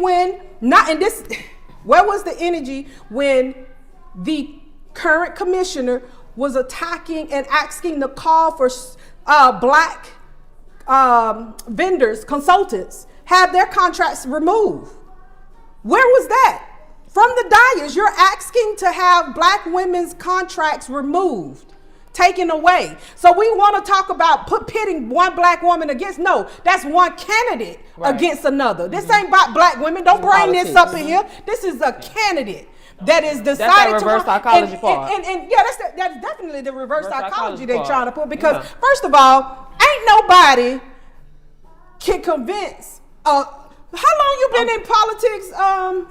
Speaker 4: where was the energy when the current commissioner was attacking and asking the call for black vendors, consultants, have their contracts removed? Where was that? From the dais, you're asking to have black women's contracts removed, taken away. So we want to talk about pitting one black woman against, no, that's one candidate against another. This ain't about black women. Don't bring this up in here. This is a candidate. that is decided
Speaker 7: that reverse
Speaker 4: to run.
Speaker 7: psychology part.
Speaker 4: And yeah, that's definitely the reverse psychology they're
Speaker 7: part.
Speaker 4: trying to put, because first of all, ain't nobody can convince. How long you been in politics?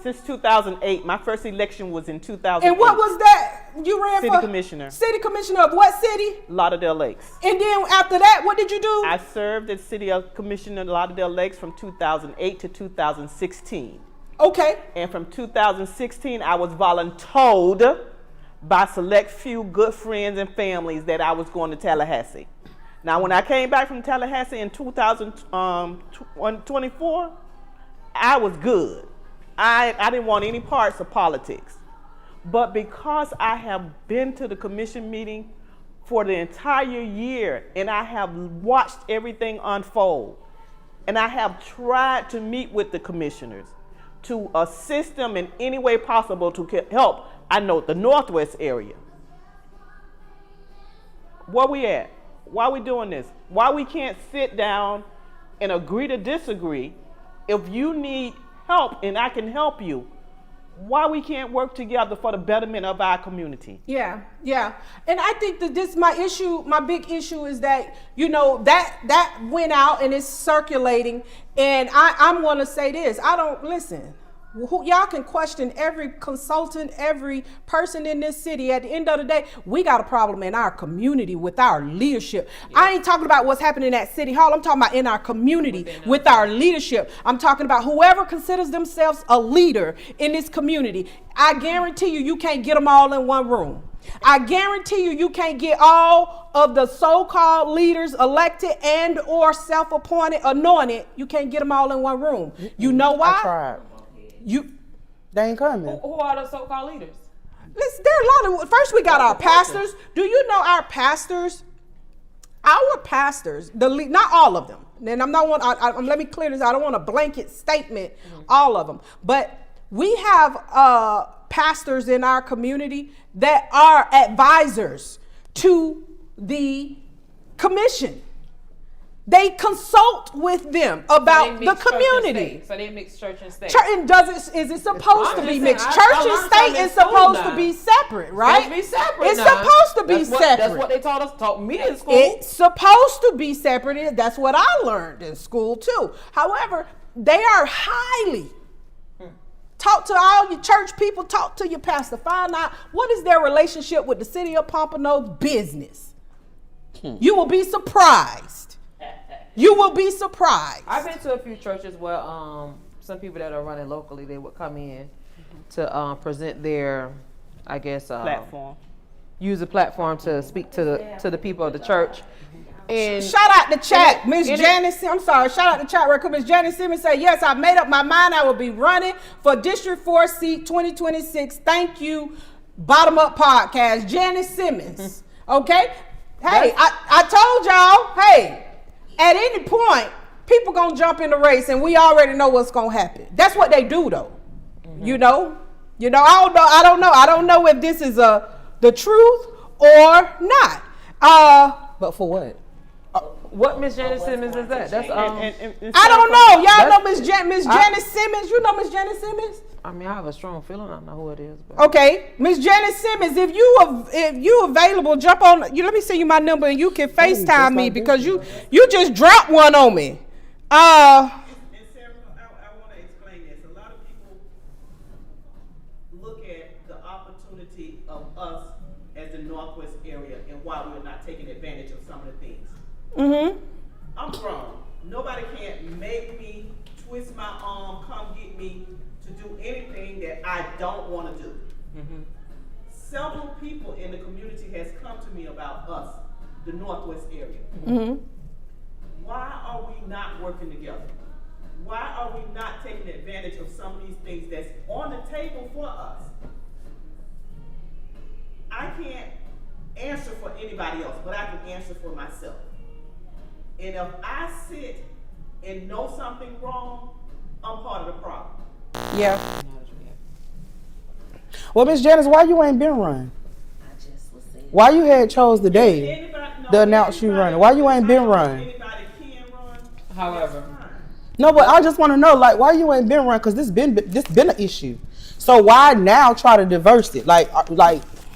Speaker 9: Since 2008. My first election was in 2008.
Speaker 4: And what was that? You ran
Speaker 9: City
Speaker 4: for
Speaker 9: commissioner.
Speaker 4: City commissioner of what city?
Speaker 9: Lauderdale Lakes.
Speaker 4: And then after that, what did you do?
Speaker 9: I served as city commissioner of Lauderdale Lakes from 2008 to 2016.
Speaker 4: Okay.
Speaker 9: And from 2016, I was voluntold by select few good friends and families that I was going to Tallahassee. Now, when I came back from Tallahassee in 2024, I was good. I didn't want any parts of politics. But because I have been to the commission meeting for the entire year and I have watched everything unfold, and I have tried to meet with the commissioners to assist them in any way possible to help, I know, the Northwest area. Where we at? Why are we doing this? Why we can't sit down and agree to disagree? If you need help and I can help you, why we can't work together for the betterment of our community?
Speaker 4: Yeah. And I think that my big issue is that, that went out and it's circulating. And I'm going to say this. Y'all can question every consultant, every person in this city. At the end of the day, we got a problem in our community with our leadership. Yeah. I ain't talking about what's happening at City Hall. I'm talking about in our community with our leadership. I'm talking about whoever considers themselves a leader in this community. I guarantee you can't get them all in one room. I guarantee you can't get all of the so-called leaders elected and or self-appointed, anointed. You can't get them all in one room. You know why?
Speaker 2: I tried. They ain't coming.
Speaker 7: Who are the so-called leaders?
Speaker 4: Listen, there are a lot of. First, we got our pastors. Do you know our pastors? Our pastors, not all of them. And let me clear this. I don't want a blanket statement. All of them, but we have pastors in our community that are advisors to the commission. They consult with them about the community.
Speaker 7: So they mix church and state.
Speaker 4: Is it supposed to be mixed? Church and state is supposed to be separate, right?
Speaker 7: It's separate.
Speaker 4: It's supposed to be separate.
Speaker 7: That's what they taught me in school.
Speaker 4: It's supposed to be separate. That's what I learned in school too. However, they are highly. Talk to all your church people. Talk to your pastor. Find out what is their relationship with the city of Pompano's business. You will be surprised. You will be surprised.
Speaker 7: I've been to a few churches where some people that are running locally, they would come in to present their,
Speaker 9: platform.
Speaker 7: Use a platform to speak to the people of the church. And
Speaker 4: shout out the chat, Miss Janice. I'm sorry. Shout out the chat real quick. Miss Janice Simmons said, "Yes, I made up my mind. I will be running for District 4 seat 2026. Thank you, Bottom Up Podcast." Janice Simmons. Okay. Hey, I told y'all. Hey. At any point, people gonna jump in the race, and we already know what's gonna happen. That's what they do, though. I don't know if this is the truth or not. But for what?
Speaker 7: What Miss Janice Simmons is that? That's
Speaker 4: I don't know. Y'all know Miss Janice Simmons. You know Miss Janice Simmons?
Speaker 7: I mean, I have a strong feeling I know who it is. But.
Speaker 4: Okay, Miss Janice Simmons, if you available, jump on. Let me send you my number and you can FaceTime me because you just dropped one on me.
Speaker 9: I want to explain this. A lot of people look at the opportunity of us as the Northwest area and why we're not taking advantage of some of the things. I'm grown. Nobody can't make me twist my arm, come get me to do anything that I don't want to do. Several people in the community has come to me about us, the Northwest area. Why are we not working together? Why are we not taking advantage of some of these things that's on the table for us? I can't answer for anybody else, but I can answer for myself. And if I sit and know something wrong, I'm part of the problem.
Speaker 2: Yeah. Well, Miss Janice, why you ain't been running? Why you had chose the day to announce you running? Why you ain't been running?
Speaker 7: However.
Speaker 2: No, but I just want to know, like, why you ain't been running? Because this been an issue. So why now try to diverse it? Like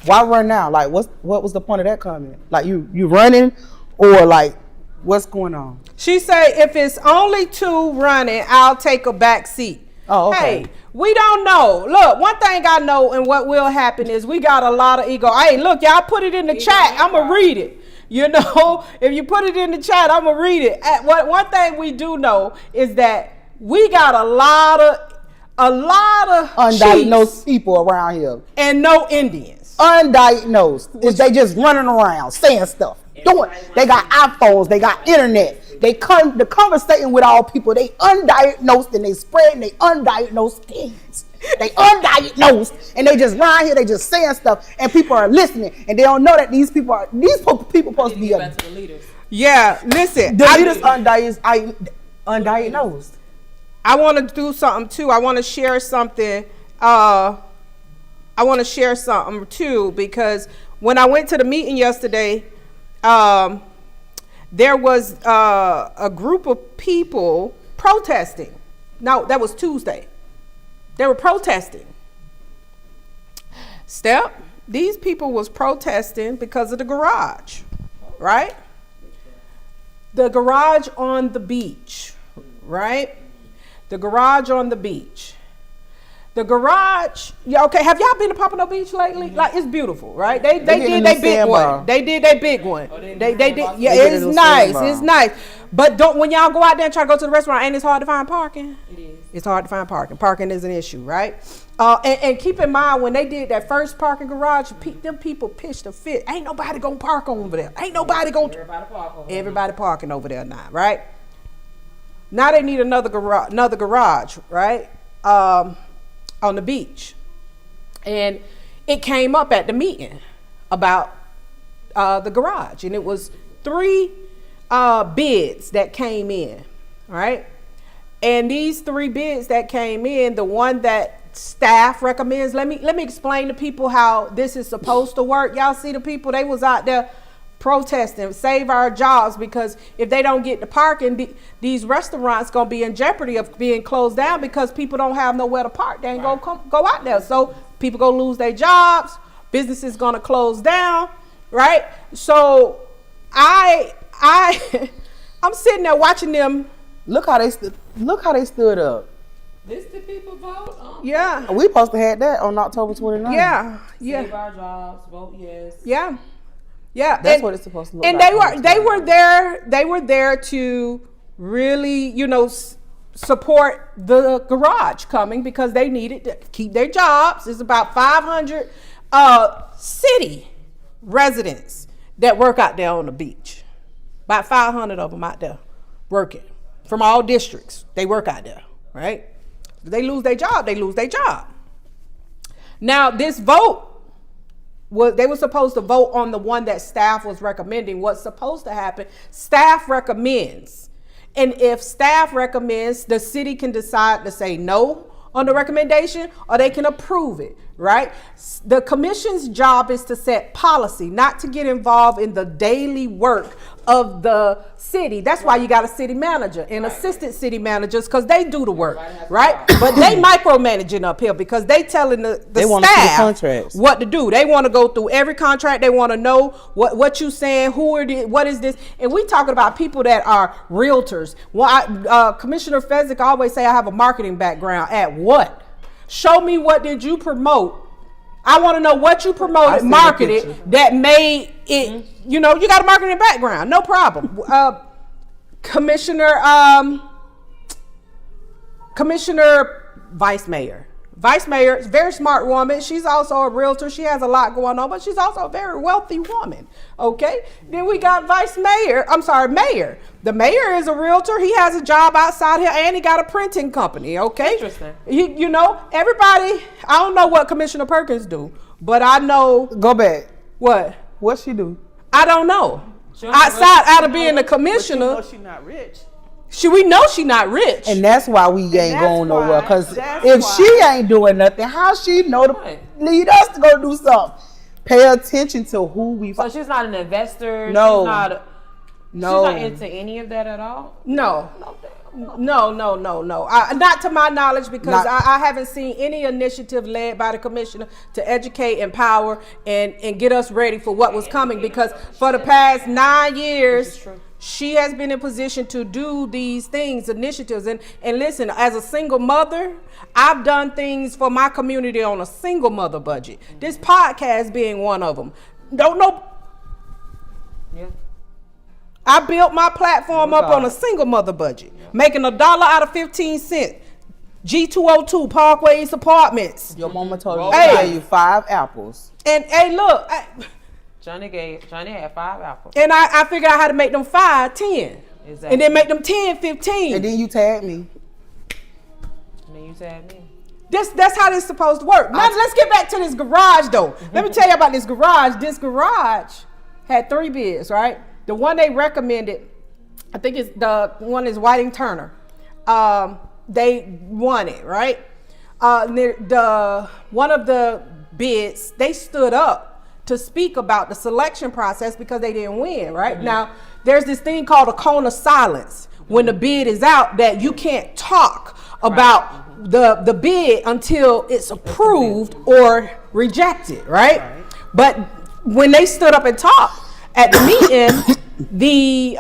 Speaker 2: why run now? Like what was the point of that comment? Like you running, or like what's going on?
Speaker 4: She say if it's only 2 running, I'll take a back seat.
Speaker 2: Oh, okay.
Speaker 4: Hey, we don't know. Look, one thing I know and what will happen is we got a lot of ego. Hey, look, y'all put it in the chat. I'm going to read it. You know, if you put it in the chat, I'm going to read it. One thing we do know is that we got a lot of
Speaker 2: undiagnosed people around here.
Speaker 4: And no Indians.
Speaker 2: Undiagnosed. Is they just running around saying stuff. They got iPhones, they got internet. They come to conversating with all people. They undiagnosed and they spreading they undiagnosed things. They undiagnosed and they just lying here. They just saying stuff and people are listening and they don't know that these people supposed to be
Speaker 7: back to the leaders.
Speaker 4: Yeah, listen.
Speaker 2: The leaders undiagnosed.
Speaker 4: I want to do something too. I want to share something. Too because when I went to the meeting yesterday, there was a group of people protesting. No, that was Tuesday. They were protesting. These people was protesting because of the garage, right? The garage on the beach, right? The garage on the beach. The garage, yeah, okay. Have y'all been to Pompano Beach lately? Mm-hmm. Like, it's beautiful, right? They did their big one. They did their big one. They did. Yeah, it's nice. It's nice. But when y'all go out there and try to go to the restaurant, ain't it hard to find parking? It is. It's hard to find parking. Parking is an issue, right? And keep in mind, when they did that first parking garage, them people pitched a fit. Ain't nobody gonna park over there. Ain't nobody gonna. Everybody parking over there now, right? Now they need another garage, right? On the beach. And it came up at the meeting about the garage. And it was 3 bids that came in, right? And these 3 bids that came in, the one that staff recommends, let me explain to people how this is supposed to work. Y'all see the people, they was out there protesting, save our jobs, because if they don't get the parking, these restaurants gonna be in jeopardy of being closed down because people don't have nowhere to park. They ain't gonna go out there, so people gonna lose their jobs. Businesses gonna close down, right? So I'm sitting there watching them.
Speaker 2: Look how they stood up.
Speaker 7: This the people vote.
Speaker 4: Yeah,
Speaker 2: we supposed to have that on October 29th.
Speaker 4: Yeah.
Speaker 7: Save our jobs. Vote yes.
Speaker 4: Yeah. Yeah,
Speaker 2: that's what it's supposed to look
Speaker 4: like. And they were there to really, support the garage coming because they needed to keep their jobs. There's about 500 city residents that work out there on the beach. About 500 of them out there working from all districts. They work out there, right? If they lose their job, they lose their job. Now, this vote, they were supposed to vote on the one that staff was recommending. What's supposed to happen, staff recommends. And if staff recommends, the city can decide to say no on the recommendation or they can approve it, right? The commission's job is to set policy, not to get involved in the daily work of the city. That's why you got a city manager and assistant city managers, because they do the work, right? But they micromanaging up here because they telling the staff what to do. They want to go through every contract. They want to know what you saying, who are this, what is this, and we talking about people that are realtors. Well, Commissioner Fezzik always say I have a marketing background. At what? Show me what did you promote. I want to know what you promoted, marketed that made it. You got a marketing background, no problem. Commissioner, Vice Mayor is a very smart woman. She's also a realtor. She has a lot going on, but she's also a very wealthy woman. Okay. Then we got Mayor. The mayor is a realtor. He has a job outside here and he got a printing company. Okay.
Speaker 7: Interesting.
Speaker 4: Everybody, I don't know what Commissioner Perkins do, but I know.
Speaker 2: Go back.
Speaker 4: What
Speaker 2: she do?
Speaker 4: I don't know. Out of being the commissioner.
Speaker 9: But she's not rich.
Speaker 4: We know she's not rich.
Speaker 2: And that's why we ain't going nowhere. Because if she ain't doing nothing, how she know to lead us to go do something? Pay attention to who we.
Speaker 7: So she's not an investor.
Speaker 2: No.
Speaker 7: She's not into any of that at all.
Speaker 4: No. No. Not to my knowledge, because I haven't seen any initiative led by the commissioner to educate, empower, and get us ready for what was coming. Because for the past 9 years, she has been in position to do these things, initiatives. And listen, as a single mother, I've done things for my community on a single mother budget. This podcast being one of them. Don't know. Yeah. I built my platform up on a single mother budget, making $1 out of 15 cents. G202 Parkway East Apartments.
Speaker 2: Your mama told you to pay you 5 apples.
Speaker 4: And hey, look,
Speaker 7: Johnny had 5 apples.
Speaker 4: And I figured out how to make them 5, 10. Exactly. And then make them 10, 15.
Speaker 2: And then you tagged me.
Speaker 4: That's how this is supposed to work. Now let's get back to this garage though. Let me tell you about this garage. This garage had 3 bids, right? The one they recommended, I think it's the one is Whiting Turner. They won it, right? One of the bids, they stood up to speak about the selection process because they didn't win, right? Mm-hmm. Now, there's this thing called a cone of silence when the bid is out, that you can't talk about the bid until it's approved or rejected, right? But when they stood up and talked at the meeting, the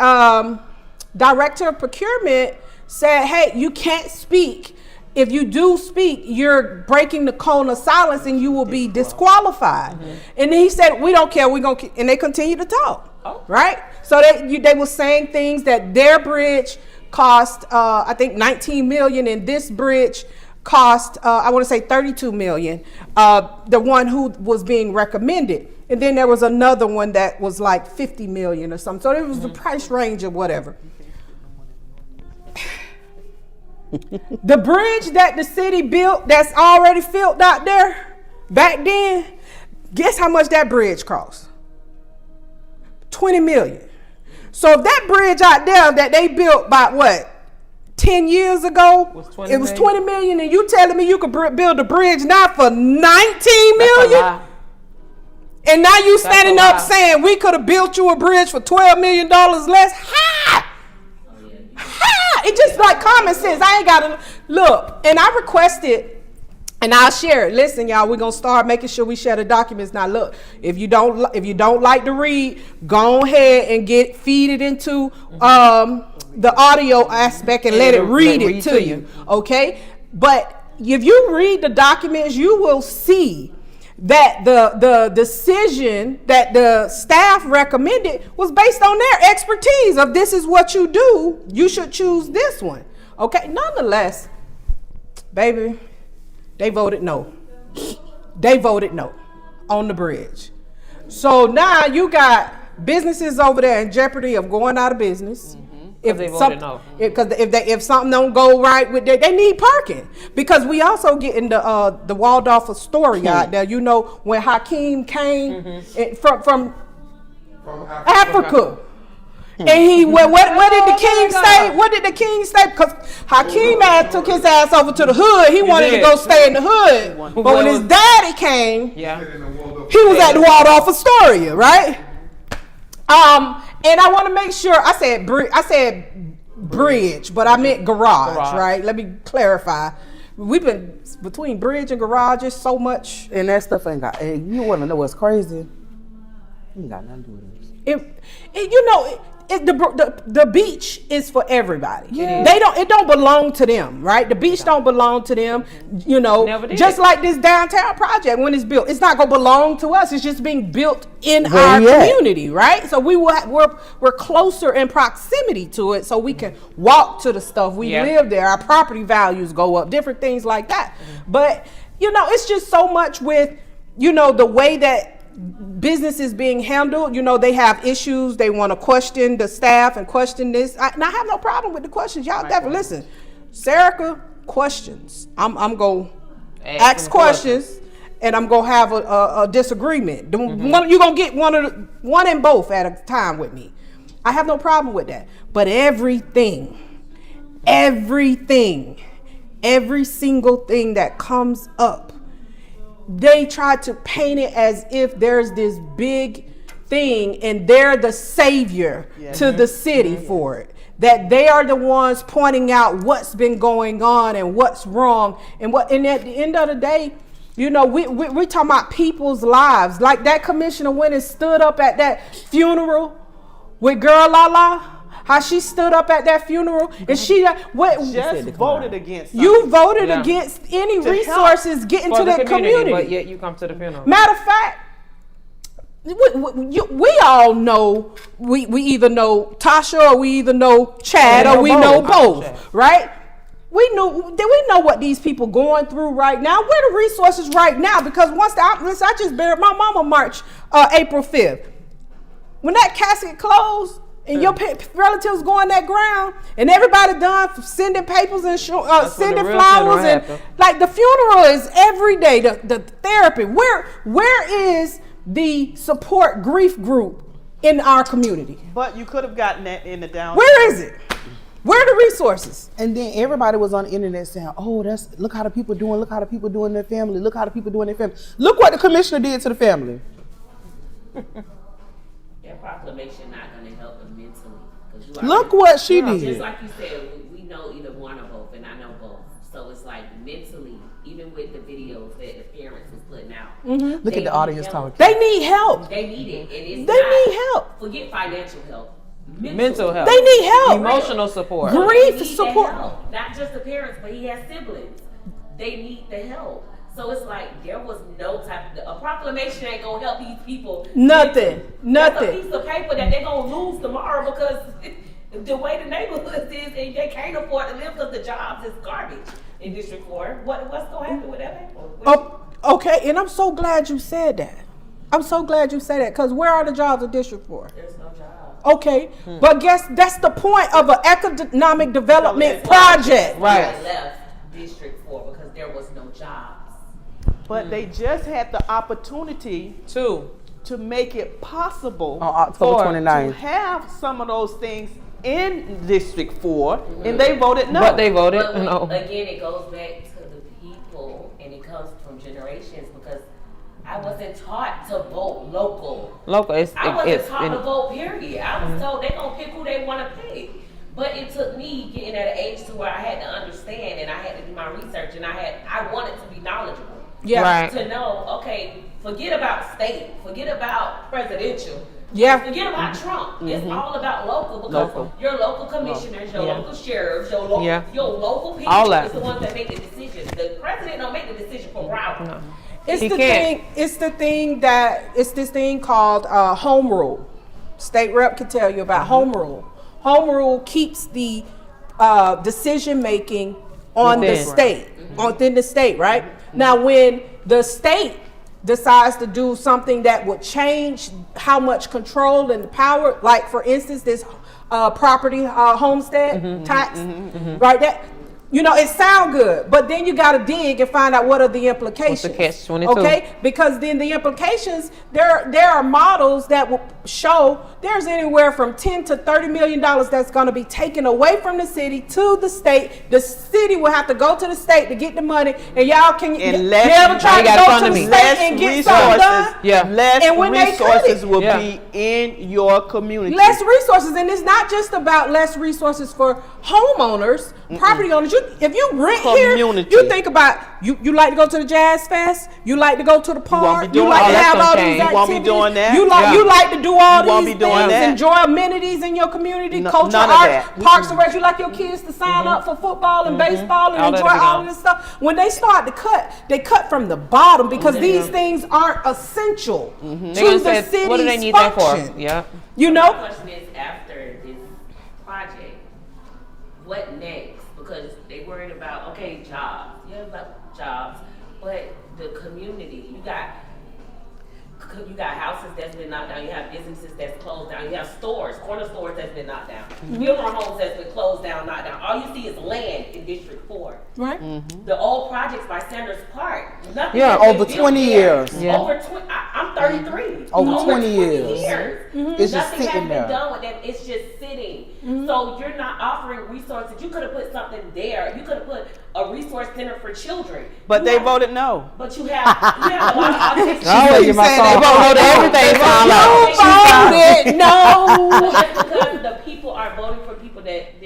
Speaker 4: director of procurement said, hey, you can't speak. If you do speak, you're breaking the cone of silence and you will be disqualified. Mm-hmm. And he said, we don't care. We're gonna, and they continue to talk, right? So they were saying things that their bridge cost, I think 19 million, and this bridge cost, I want to say 32 million, the one who was being recommended. And then there was another one that was like 50 million or something. So it was the price range of whatever. The bridge that the city built that's already filled out there, back then, guess how much that bridge cost? 20 million. So if that bridge out there that they built by what, 10 years ago, it was 20 million, and you telling me you could build a bridge now for 19 million? And now you standing up saying we could have built you a bridge for $12 million less? Ha! Ha! It's just like common sense. I ain't got to look. And I requested, and I'll share it. Listen, y'all, we're gonna start making sure we share the documents. Now, look, if you don't like to read, go ahead and feed it into the audio aspect and let it read it to you. Okay, but if you read the documents, you will see that the decision that the staff recommended was based on their expertise of this is what you do. You should choose this one. Okay, nonetheless, baby, they voted no. They voted no on the bridge. So now you got businesses over there in jeopardy of going out of business. If something don't go right with they need parking, because we also getting the Waldorf Astoria out there. You know, when Hakeem came from Africa, and he where did the king stay? What did the king stay? Because Hakeem took his ass over to the hood. He wanted to go stay in the hood, but when his daddy came, he was at the Waldorf Astoria, right? And I want to make sure I said bridge, but I meant garage, right? Let me clarify. We've been between bridge and garages so much,
Speaker 2: and that stuff ain't got. Hey, you want to know what's crazy? Ain't got nothing to do with this. The beach is for everybody. Yeah. It don't belong to them, right? The beach don't belong to them. You know, just like this downtown project when it's built, it's not gonna belong to us. It's just being built in our community, right? So we're closer in proximity to it, so we can walk to the stuff. We live there. Our property values go up. Different things like that. But it's just so much with the way that business is being handled. They have issues. They want to question the staff and question this. And I have no problem with the questions. Y'all definitely listen. Serica, questions. I'm going to ask questions, and I'm going to have a disagreement. You're going to get one and both at a time with me. I have no problem with that. But everything, every single thing that comes up, they try to paint it as if there's this big thing and they're the savior to the city for it.
Speaker 4: that they are the ones pointing out what's been going on and what's wrong and at the end of the day, you know, we talking about people's lives. Like that commissioner went and stood up at that funeral with Girl Lala. How she stood up at that funeral and she
Speaker 9: voted against something.
Speaker 4: You voted against any resources getting to that community.
Speaker 7: But yet you come to the funeral.
Speaker 4: Matter of fact, we all know, we either know Tasha or we either know Chad or we know both, right? We know what these people going through right now. Where the resources right now? Because I just buried my mama March April 5th. When that casket closed and your relatives go on that ground and everybody done sending papers and sending flowers and like the funeral is every day. The therapy. Where is the support grief group in our community?
Speaker 9: But you could have gotten that in the downtown.
Speaker 4: Where is it? Where are the resources?
Speaker 2: And then everybody was on the internet saying, "Oh, look how the people doing. Look how the people doing their family. Look how the people doing their family. Look what the commissioner did to the family."
Speaker 15: That proclamation not going to help them mentally.
Speaker 2: Look what she did.
Speaker 15: Just like you said, we know either one or both, and I know both. So it's like mentally, even with the videos that the parents was putting out.
Speaker 2: Mm-hmm. Look at the audience talking.
Speaker 4: They need help.
Speaker 15: They need it. And
Speaker 4: they need help.
Speaker 15: Forget financial help.
Speaker 7: Mental help.
Speaker 4: They need help.
Speaker 7: Emotional support.
Speaker 4: Grief support.
Speaker 15: Not just the parents, but he has siblings. They need the help. So it's like there was no type of a proclamation ain't gonna help these people.
Speaker 4: Nothing.
Speaker 15: That's a piece of paper that they're gonna lose tomorrow because the way the neighborhood is and they can't afford to live because the jobs is garbage in District 4. What's gonna happen with that paper?
Speaker 4: Okay, and I'm so glad you said that. Because where are the jobs in District 4?
Speaker 15: There's no job.
Speaker 4: Okay, but guess that's the point of an economic development project.
Speaker 15: Right. I left District 4 because there was no jobs.
Speaker 9: But they just had the opportunity to make it possible
Speaker 2: on October 29th
Speaker 9: to have some of those things in District 4, and they voted no.
Speaker 7: But they voted
Speaker 15: no. Again, it goes back to the people, and it comes from generations because I wasn't taught to vote local. I wasn't taught to vote, period. I was told they're going to pick who they want to pick. But it took me getting at an age to where I had to understand and I had to do my research and I wanted to be knowledgeable.
Speaker 4: Yeah.
Speaker 15: To know, okay, forget about state, forget about presidential.
Speaker 4: Yeah.
Speaker 15: Forget about Trump. It's all about local because your local commissioners, your local sheriffs, your local people is the ones that make the decisions. The president don't make the decision for Broward. No.
Speaker 4: It's this thing called home rule. State rep can tell you about home rule. Home rule keeps the decision making on the state, within the state, right? Now, when the state decides to do something that would change how much control and power, like for instance, this property homestead tax, right? That, you know, it sounds good, but then you got to dig and find out what are the implications.
Speaker 7: What's the catch-22?
Speaker 4: Okay, because then the implications, there are models that will show there's anywhere from $10 to $30 million that's going to be taken away from the city to the state. The city will have to go to the state to get the money, and y'all can never try to go to the state and get something done.
Speaker 9: Less
Speaker 4: and when
Speaker 9: resources will be in your community.
Speaker 4: Less resources, and it's not just about less resources for homeowners, property owners. If you rent here, you think about you like to go to the Jazz Fest, you like to go to the park, you like to have all these activities.
Speaker 9: You won't be doing that.
Speaker 4: You like to do all these things, enjoy amenities in your community, culture, art, parks and rec. You like your kids to sign up for football and baseball and enjoy all of this stuff. When they start to cut, they cut from the bottom because these things aren't essential to the city's
Speaker 7: what do they need
Speaker 4: function.
Speaker 7: that for? Yeah.
Speaker 4: You know?
Speaker 15: The question is, after this project, what next? Because they worried about, okay, jobs. Yeah, about jobs. But the community, you got houses that's been knocked down. You have businesses that's closed down. You have stores, corner stores that's been knocked down. Funeral homes that's been closed down, knocked down. All you see is land in District 4.
Speaker 4: Right.
Speaker 15: The old projects by Sanders Park.
Speaker 2: Over 20 years.
Speaker 15: Over 20. I'm 33.
Speaker 2: Over 20 years.
Speaker 15: Nothing
Speaker 2: It's just sitting
Speaker 15: has been
Speaker 2: there.
Speaker 15: done with that. It's just sitting. So you're not offering resources. You could have put something there. You could have put a resource center for children.
Speaker 9: But they voted no.
Speaker 15: But you have a lot of autistic
Speaker 7: They voted everything.
Speaker 4: You voted no.
Speaker 15: Just because the people are voting for people that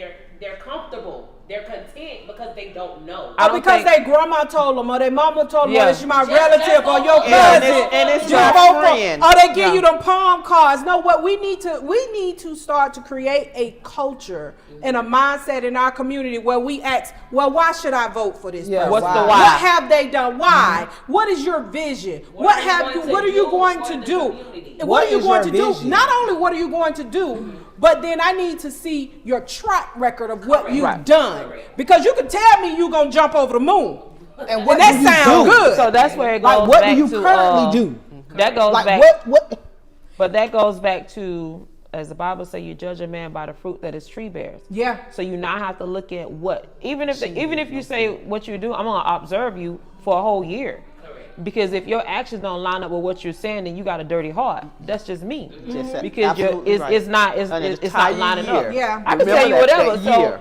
Speaker 4: because their grandma told them, or their mama told them, or this is my
Speaker 9: Just
Speaker 4: relative, or your
Speaker 9: Yeah,
Speaker 4: cousin,
Speaker 9: and it's
Speaker 4: you
Speaker 9: your
Speaker 4: vote for-
Speaker 9: friend.
Speaker 4: or they give you them palm cards. No, what we need to start to create a culture and a mindset in our community where we ask, well, why should I vote for this person?
Speaker 9: What's the why?
Speaker 4: What have they done? Why? What is your vision? What are you going to do? What are you going to do? Not only what are you going to do, but then I need to see your track record of what you've done. Because you can tell me you're going to jump over the moon. And that sounds good.
Speaker 7: So that's where it goes
Speaker 2: Like, what
Speaker 7: back
Speaker 2: do you
Speaker 7: to,
Speaker 2: currently do?
Speaker 7: That goes
Speaker 2: Like,
Speaker 7: back.
Speaker 2: what?
Speaker 7: But that goes back to, as the Bible says, you judge a man by the fruit that his tree bears.
Speaker 4: Yeah.
Speaker 7: So you now have to look at what, even if you say what you do, I'm gonna observe you for a whole year. Because if your actions don't line up with what you're saying, then you got a dirty heart. That's just me. Because it's not lining up.
Speaker 4: Yeah.
Speaker 7: I can tell you whatever. So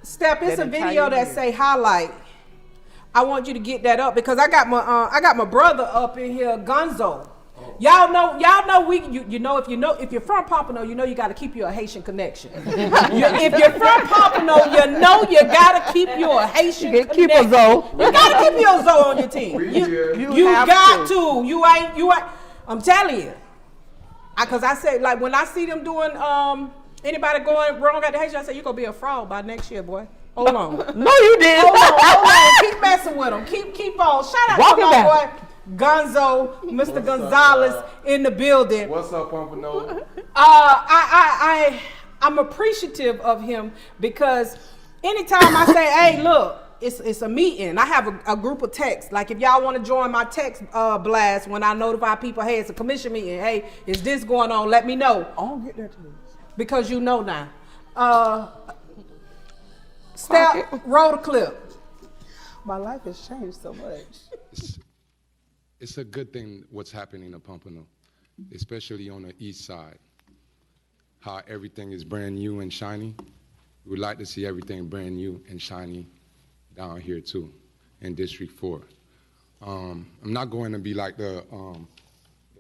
Speaker 4: Steph, it's a video that say highlight. I want you to get that up because I got my brother up in here, Gonzo. Y'all know if you're from Pompano, you know you got to keep you a Haitian connection. If you're from Pompano, you know you got to keep you a Haitian connection.
Speaker 2: Keep a Zoe.
Speaker 4: You got to keep your Zoe on your team. You got to. You ain't. I'm telling you. Because I say, like, when I see them doing anybody going wrong at the Haitian, I say, you're going to be a fraud by next year, boy. Hold on.
Speaker 7: No, you didn't.
Speaker 4: Hold on. Keep messing with them. Keep on. Shout out to my boy Gonzo, Mr. Gonzalez in the building.
Speaker 5: What's up, Pompano?
Speaker 4: I'm appreciative of him because anytime I say, hey, look, it's a meeting. I have a group of texts. Like if y'all want to join my text blast when I notify people, hey, it's a commission meeting. Hey, is this going on? Let me know.
Speaker 2: I don't get that to you.
Speaker 4: Because you know now. Step, roll the clip.
Speaker 2: My life has changed so much.
Speaker 16: It's a good thing what's happening in Pompano, especially on the east side. How everything is brand new and shiny. We would like to see everything brand new and shiny down here too, in District 4. I'm not going to be like the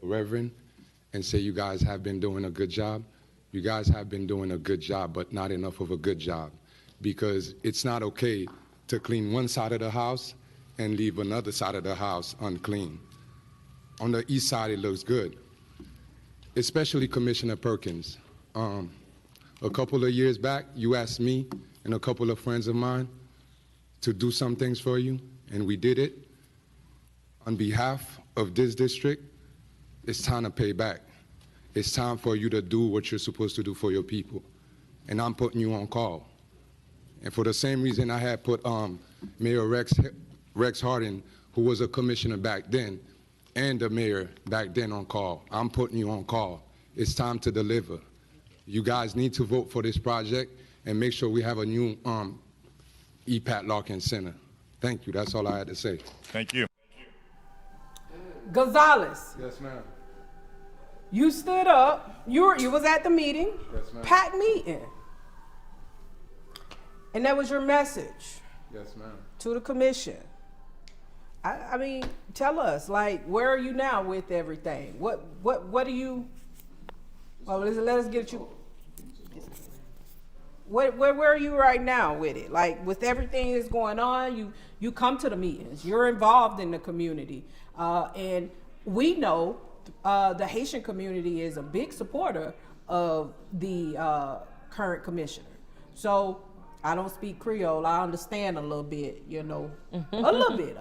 Speaker 16: Reverend and say you guys have been doing a good job. You guys have been doing a good job, but not enough of a good job. Because it's not okay to clean one side of the house and leave another side of the house unclean. On the east side, it looks good, especially Commissioner Perkins. A couple of years back, you asked me and a couple of friends of mine to do some things for you, and we did it. On behalf of this district, it's time to pay back. It's time for you to do what you're supposed to do for your people. And I'm putting you on call. And for the same reason I had put Mayor Rex Harden, who was a commissioner back then, and the mayor back then on call. I'm putting you on call. It's time to deliver. You guys need to vote for this project and make sure we have a new EPAT lock-in center. Thank you. That's all I had to say.
Speaker 5: Thank you.
Speaker 4: Gonzalez.
Speaker 16: Yes, ma'am.
Speaker 4: You stood up. You was at the meeting.
Speaker 16: Yes, ma'am.
Speaker 4: Packed meeting. And that was your message.
Speaker 16: Yes, ma'am.
Speaker 4: To the commission. I mean, tell us, like, where are you now with everything? What do you? Oh, let us get you. Where are you right now with it? Like, with everything that's going on, you come to the meetings. You're involved in the community, and we know the Haitian community is a big supporter of the current commissioner. So. I don't speak Creole. I understand a little bit, you know. A little bit.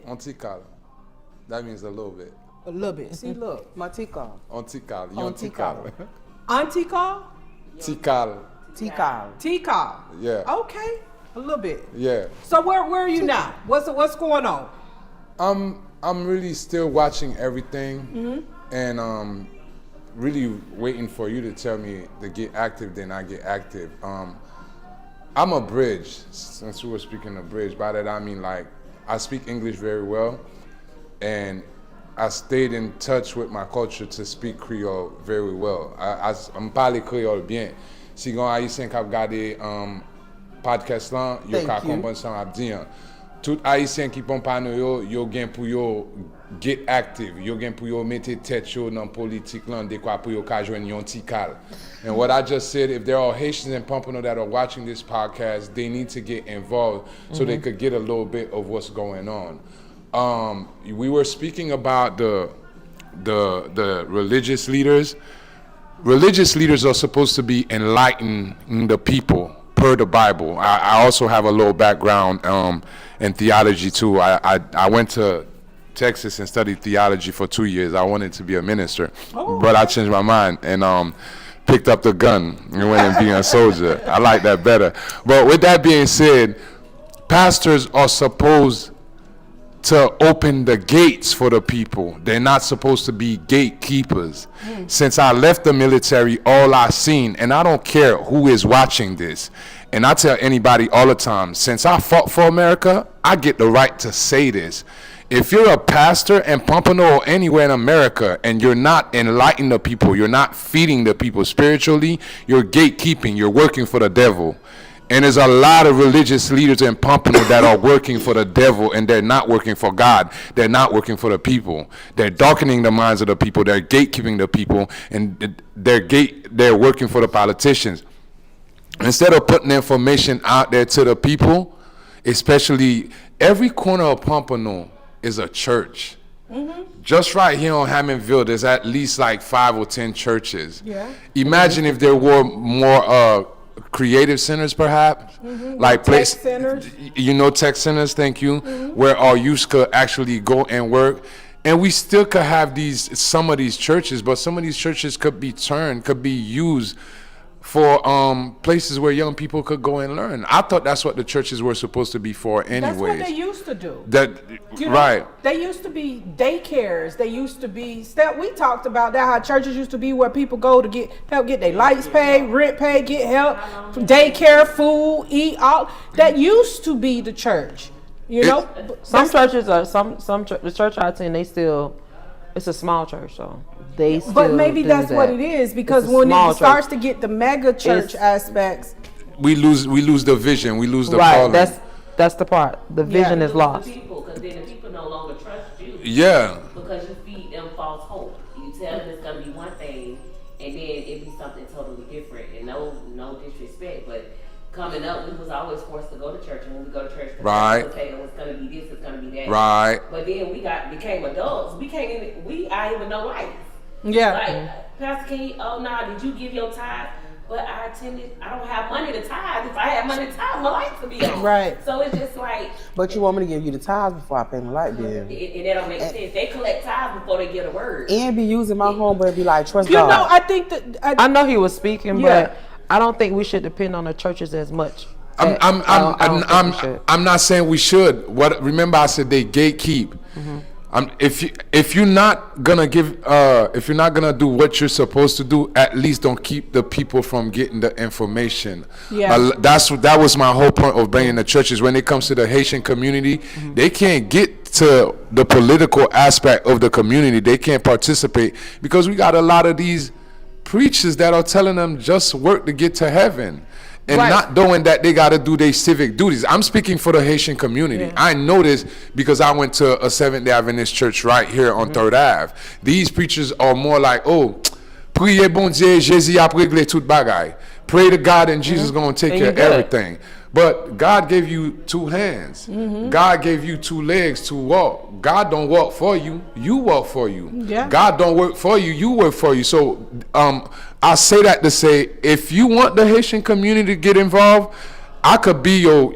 Speaker 17: Antical. That means a little bit.
Speaker 4: A little bit. See, look.
Speaker 2: Matical.
Speaker 17: Antical.
Speaker 2: Antical.
Speaker 4: Antical?
Speaker 17: Tikal.
Speaker 4: Tikal.
Speaker 17: Yeah.
Speaker 4: Okay. A little bit.
Speaker 17: Yeah.
Speaker 4: So where are you now? What's going on?
Speaker 17: I'm really still watching everything and really waiting for you to tell me to get active, then I get active. I'm a bridge, since we were speaking of bridge. By that I mean, like, I speak English very well, and I stayed in touch with my culture to speak Creole very well. I'm parle Creole bien. Si gon haïtien k'ap gade podcast lan, yo ka kompon san ap diyan. tout Haïtien qui Pompano yo gen pou yo get active, yo gen pou yo mette tête yo dans politique là de quoi pour yo ka joindre yon ti kal. And what I just said, if there are Haitians in Pompano that are watching this podcast, they need to get involved so they could get a little bit of what's going on. We were speaking about the religious leaders. Religious leaders are supposed to be enlightening the people per the Bible. I also have a little background in theology too. I went to Texas and studied theology for 2 years. I wanted to be a minister, but I changed my mind and picked up the gun and went and being a soldier. I like that better. But with that being said, pastors are supposed to open the gates for the people. They're not supposed to be gatekeepers. Since I left the military, all I've seen, and I don't care who is watching this, and I tell anybody all the time, since I fought for America, I get the right to say this. If you're a pastor in Pompano or anywhere in America and you're not enlightening the people, you're not feeding the people spiritually, you're gatekeeping, you're working for the devil. And there's a lot of religious leaders in Pompano that are working for the devil, and they're not working for God. They're not working for the people. They're darkening the minds of the people. They're gatekeeping the people, and they're working for the politicians. Instead of putting information out there to the people, especially every corner of Pompano is a church. Just right here on Hammondville, there's at least like 5 or 10 churches. Imagine if there were more creative centers, perhaps, like place centers. Tech centers. Thank you, where our youth could actually go and work, and we still could have some of these churches, but some of these churches could be used for places where young people could go and learn. I thought that's what the churches were supposed to be for anyways.
Speaker 4: That's what they used to do.
Speaker 17: Right.
Speaker 4: They used to be daycares. They used to be we talked about that, how churches used to be where people go to help get their lights paid, rent paid, get help, daycare, food, eat, all that used to be the church.
Speaker 7: Some churches are the church I attend, it's a small church, so they still
Speaker 4: but maybe that's what it is, because when it starts to get the mega church aspects,
Speaker 17: we lose the vision, we lose the
Speaker 7: calling. That's the part. The vision is lost.
Speaker 15: Because then the people no longer trust you.
Speaker 17: Yeah.
Speaker 15: Because you feed them false hope. You tell them it's gonna be one thing, and then it be something totally different. And no disrespect, but coming up, we was always forced to go to church, and when we go to church,
Speaker 17: right,
Speaker 15: say, it's gonna be this, it's gonna be that,
Speaker 17: right.
Speaker 15: But then we became adults. We I even know life.
Speaker 4: Yeah.
Speaker 15: Like, Pastor King, did you give your tithe? But I don't have money to tithe. If I had money to tithe, my lights would be on.
Speaker 2: Right.
Speaker 15: So it's just like.
Speaker 2: But you want me to give you the tithes before I pay my light bill?
Speaker 15: And that don't make sense. They collect tithes before they get a word.
Speaker 2: And be using my home, but be like, trust God.
Speaker 4: I think that.
Speaker 7: I know he was speaking, but I don't think we should depend on the churches as much.
Speaker 17: I'm not saying we should. Remember I said they gatekeep. If you're not gonna do what you're supposed to do, at least don't keep the people from getting the information. That was my whole point of bringing the churches. When it comes to the Haitian community, they can't get to the political aspect of the community. They can't participate because we got a lot of these preachers that are telling them just work to get to heaven. And not knowing that they got to do their civic duties. I'm speaking for the Haitian community. Yeah. I know this because I went to a Seventh-day Adventist church right here on 3rd Ave. These preachers are more like, priez bon Dieu, Jésus a réglé tout bagay. Pray to God and Jesus is going to take care of everything. But God gave you 2 hands. God gave you 2 legs to walk. God don't walk for you. You walk for you. Yeah. God don't work for you. You work for you. So I say that to say, if you want the Haitian community to get involved, I could be your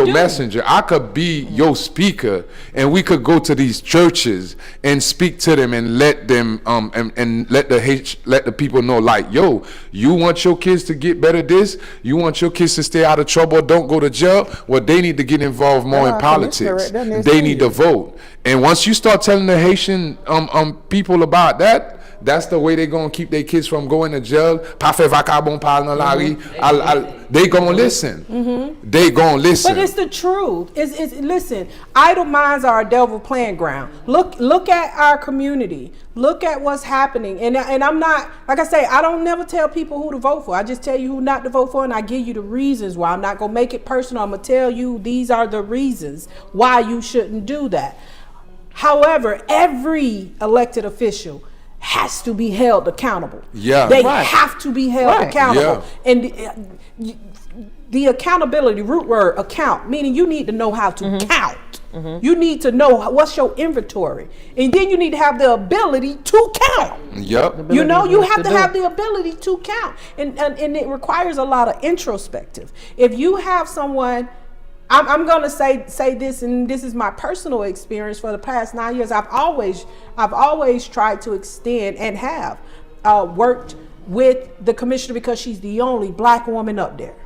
Speaker 17: messenger. I could be your speaker, and we could go to these churches and speak to them and let them and let the people know, like, yo, you want your kids to get better this, you want your kids to stay out of trouble, don't go to jail. Well, they need to get involved more in politics. They need to vote. And once you start telling the Haitian people about that, that's the way they gonna keep their kids from going to jail. Pa fe vagabond parle dans la rue. They gonna listen. They gonna listen.
Speaker 4: But it's the truth. It's listen. Idle minds are a devil playing ground. Look at our community. Look at what's happening. And I'm not, like I say, I don't never tell people who to vote for. I just tell you who not to vote for, and I give you the reasons why. I'm not gonna make it personal. I'm gonna tell you these are the reasons why you shouldn't do that. However, every elected official has to be held accountable.
Speaker 17: Yeah.
Speaker 4: They have to be held accountable.
Speaker 17: Yeah.
Speaker 4: And the accountability, root word, account, meaning you need to know how to count. You need to know what's your inventory. And then you need to have the ability to count.
Speaker 17: Yep.
Speaker 4: You know, you have to have the ability to count. And it requires a lot of introspective. If you have someone, I'm going to say this, and this is my personal experience for the past 9 years. I've always tried to extend and have worked with the commissioner because she's the only black woman up there.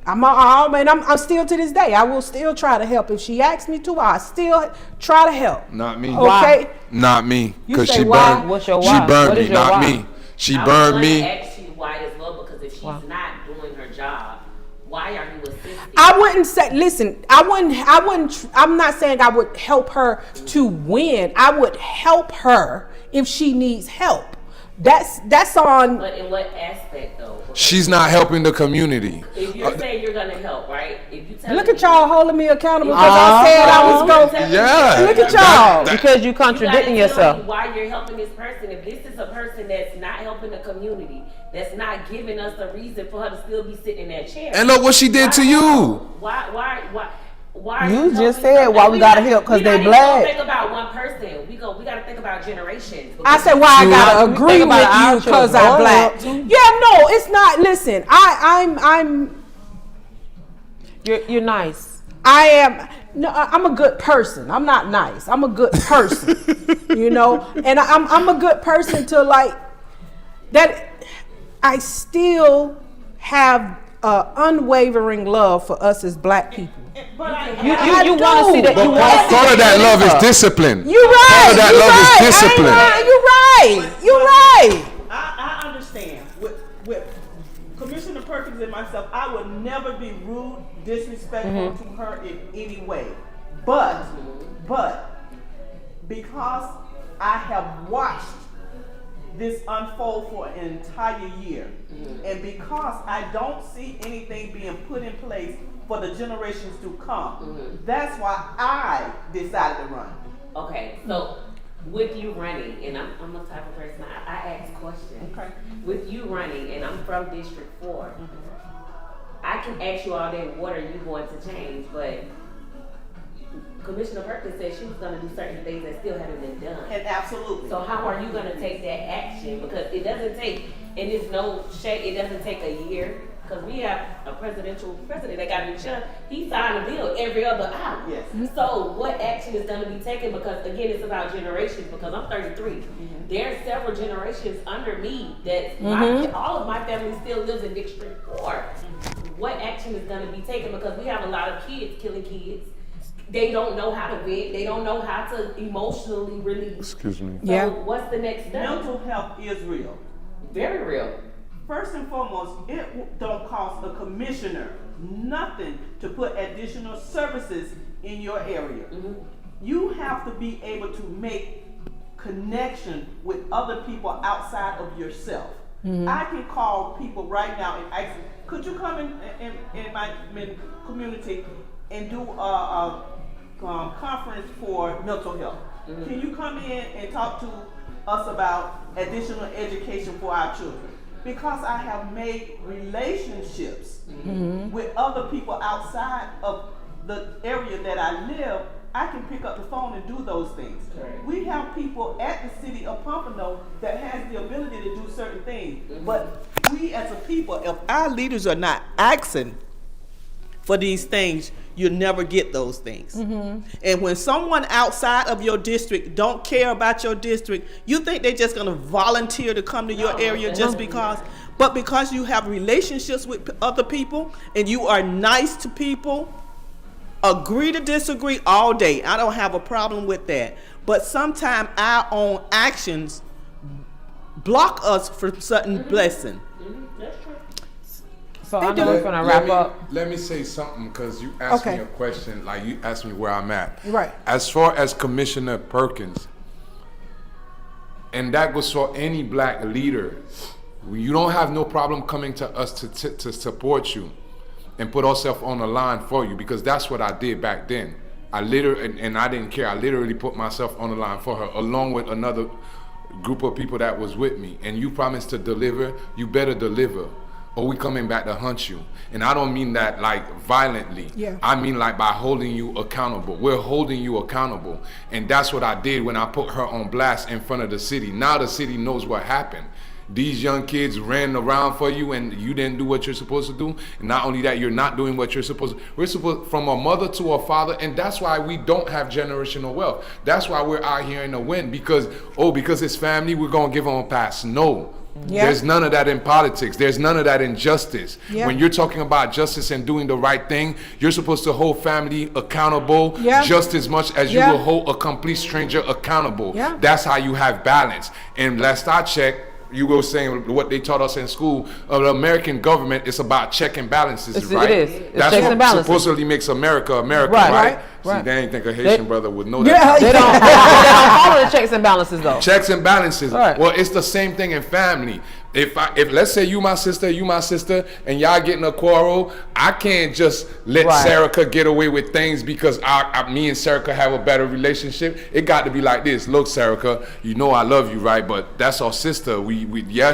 Speaker 4: I'm still to this day. I will still try to help. If she asks me to, I still try to help.
Speaker 17: Not me.
Speaker 4: Okay.
Speaker 17: Why? Not me. Because she burned.
Speaker 7: What's your why?
Speaker 17: She burned
Speaker 7: what
Speaker 17: me.
Speaker 7: Is your
Speaker 17: not
Speaker 7: why?
Speaker 17: me. She burned me.
Speaker 15: I ask you why as well, because if she's not doing her job, why are you assisting?
Speaker 4: I wouldn't say. Listen, I wouldn't. I'm not saying I would help her to win. I would help her if she needs help. That's on.
Speaker 15: But in what aspect though? Because
Speaker 17: She's not helping the community.
Speaker 15: if you're saying you're gonna help, right? If you tell
Speaker 4: Look at y'all holding me accountable because I said I was going.
Speaker 17: Yeah.
Speaker 4: Look at y'all.
Speaker 7: Because you contradicting
Speaker 15: you gotta tell
Speaker 7: yourself.
Speaker 15: me why you're helping this person? If this is a person that's not helping the community, that's not giving us a reason for her to still be sitting in that chair.
Speaker 17: And look what she did to you.
Speaker 15: Why
Speaker 2: You just
Speaker 15: helping
Speaker 2: said
Speaker 15: them?
Speaker 2: why we gotta help because they
Speaker 15: We
Speaker 2: black.
Speaker 15: don't think about one person. We gotta think about generations.
Speaker 4: I said why I gotta agree with you because I'm black. Yeah, no, it's not. Listen, I'm.
Speaker 7: You're nice.
Speaker 4: I am. No, I'm a good person. I'm not nice. I'm a good person. You know, and I'm a good person to like that. I still have unwavering love for us as black people.
Speaker 7: You want to see that.
Speaker 17: But part of that love is discipline.
Speaker 4: You're right.
Speaker 17: Part of that love is discipline.
Speaker 4: You're right.
Speaker 9: I understand. With Commissioner Perkins and myself, I would never be rude, disrespectful to her in any way. But because I have watched this unfold for an entire year, and because I don't see anything being put in place for the generations to come, that's why I decided to run.
Speaker 15: Okay, so with you running, and I'm the type of person I ask questions.
Speaker 9: Okay.
Speaker 15: With you running, and I'm from District 4, I can ask you all day, what are you going to change? But Commissioner Perkins said she was going to do certain things that still haven't been done.
Speaker 9: And absolutely.
Speaker 15: So how are you going to take that action? Because it doesn't take, and there's no shade, it doesn't take a year. Because we have a president that got in charge. He signed a bill every other hour.
Speaker 9: Yes.
Speaker 15: So what action is going to be taken? Because again, it's about generations. Because I'm 33. There's several generations under me that all of my family still lives in District 4. What action is going to be taken? Because we have a lot of kids killing kids. They don't know how to vent. They don't know how to emotionally release.
Speaker 17: Excuse me.
Speaker 15: So what's the next step?
Speaker 9: Mental health is real.
Speaker 15: Very real.
Speaker 9: First and foremost, it don't cost a commissioner nothing to put additional services in your area. You have to be able to make connection with other people outside of yourself. I can call people right now and ask them, could you come in my community and do a conference for mental health? Can you come in and talk to us about additional education for our children? Because I have made relationships with other people outside of the area that I live, I can pick up the phone and do those things. Right. We have people at the city of Pompano that has the ability to do certain things. But we as a people, if our leaders are not asking for these things, you'll never get those things. And when someone outside of your district don't care about your district, you think they're just gonna volunteer to come to your area just because? But because you have relationships with other people and you are nice to people, agree to disagree all day. I don't have a problem with that. But sometimes our own actions block us from certain blessing.
Speaker 7: So I know we're gonna wrap up.
Speaker 17: Let me say something, because you asked me a question, like you asked me where I'm at.
Speaker 2: Right.
Speaker 17: As far as Commissioner Perkins, and that goes for any black leader, you don't have no problem coming to us to support you and put ourselves on the line for you, because that's what I did back then. I literally, and I didn't care, I literally put myself on the line for her, along with another group of people that was with me. And you promised to deliver, you better deliver, or we coming back to hunt you. And I don't mean that like violently.
Speaker 2: Yeah.
Speaker 17: I mean like by holding you accountable. We're holding you accountable. And that's what I did when I put her on blast in front of the city. Now the city knows what happened. These young kids ran around for you and you didn't do what you're supposed to do. And not only that, you're not doing what you're supposed to. We're supposed, from a mother to a father, and that's why we don't have generational wealth. That's why we're out here in the wind, because it's family, we're gonna give them a pass. No.
Speaker 2: Yeah.
Speaker 17: There's none of that in politics. There's none of that in justice.
Speaker 2: Yeah.
Speaker 17: When you're talking about justice and doing the right thing, you're supposed to hold family accountable just as much as you will hold a complete stranger accountable.
Speaker 2: Yeah.
Speaker 17: That's how you have balance. And last I checked, you were saying what they taught us in school, the American government is about check and balances, right?
Speaker 7: It is. It's
Speaker 17: That's
Speaker 7: checks
Speaker 17: what
Speaker 7: and balances.
Speaker 17: supposedly makes America, right?
Speaker 7: Right.
Speaker 17: See, they ain't think a Haitian brother would know that.
Speaker 7: They don't follow the checks and balances though.
Speaker 17: Checks and balances.
Speaker 7: Right.
Speaker 17: Well, it's the same thing in family. If let's say you my sister, and y'all getting a quarrel, I can't just let Serica get away with things because me and Serica have a better relationship. It got to be like this. Look, Serica, you know I love you, right? But that's our sister. We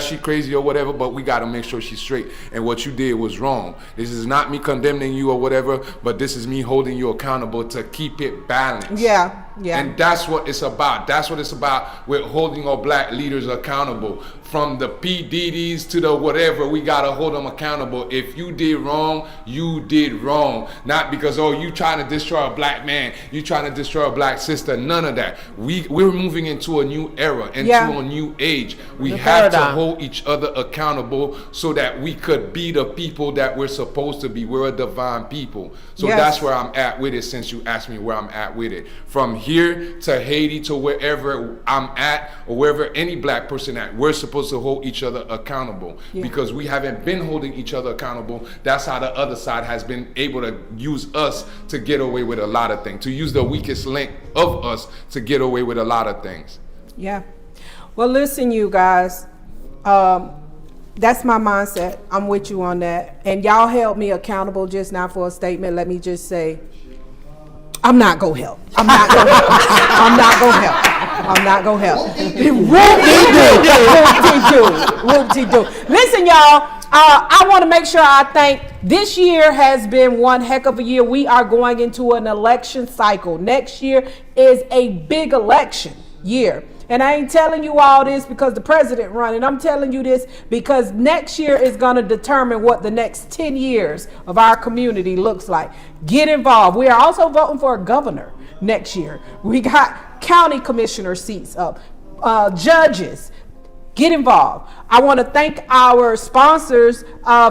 Speaker 17: she crazy or whatever, but we got to make sure she's straight. And what you did was wrong. This is not me condemning you or whatever, but this is me holding you accountable to keep it balanced.
Speaker 2: Yeah.
Speaker 17: And that's what it's about. That's what it's about. We're holding our black leaders accountable. From the P. Diddy's to the whatever, we got to hold them accountable. If you did wrong, you did wrong. Not because, you trying to destroy a black man, you trying to destroy a black sister. None of that. We're moving into a new era, into a new age. We have to hold each other accountable so that we could be the people that we're supposed to be. We're a divine people. So that's where I'm at with it, since you asked me where I'm at with it. From here to Haiti to wherever I'm at, or wherever any black person at, we're supposed to hold each other accountable, because we haven't been holding each other accountable. That's how the other side has been able to use us to get away with a lot of things, to use the weakest link of us to get away with a lot of things.
Speaker 2: Yeah. Well, listen, you guys, that's my mindset. I'm with you on that. And y'all held me accountable just now for a statement. Let me just say, I'm not gonna help. I'm not gonna help. I'm not gonna help. I'm not gonna help. Whoop-de-doo. Listen, y'all, I want to make sure I thank, this year has been one heck of a year. We are going into an election cycle. Next year is a big election year. And I ain't telling you all this because the president running. I'm telling you this because next year is going to determine what the next 10 years of our community looks like. Get involved. We are also voting for a governor next year. We got county commissioner seats up, judges. Get involved. I want to thank our sponsors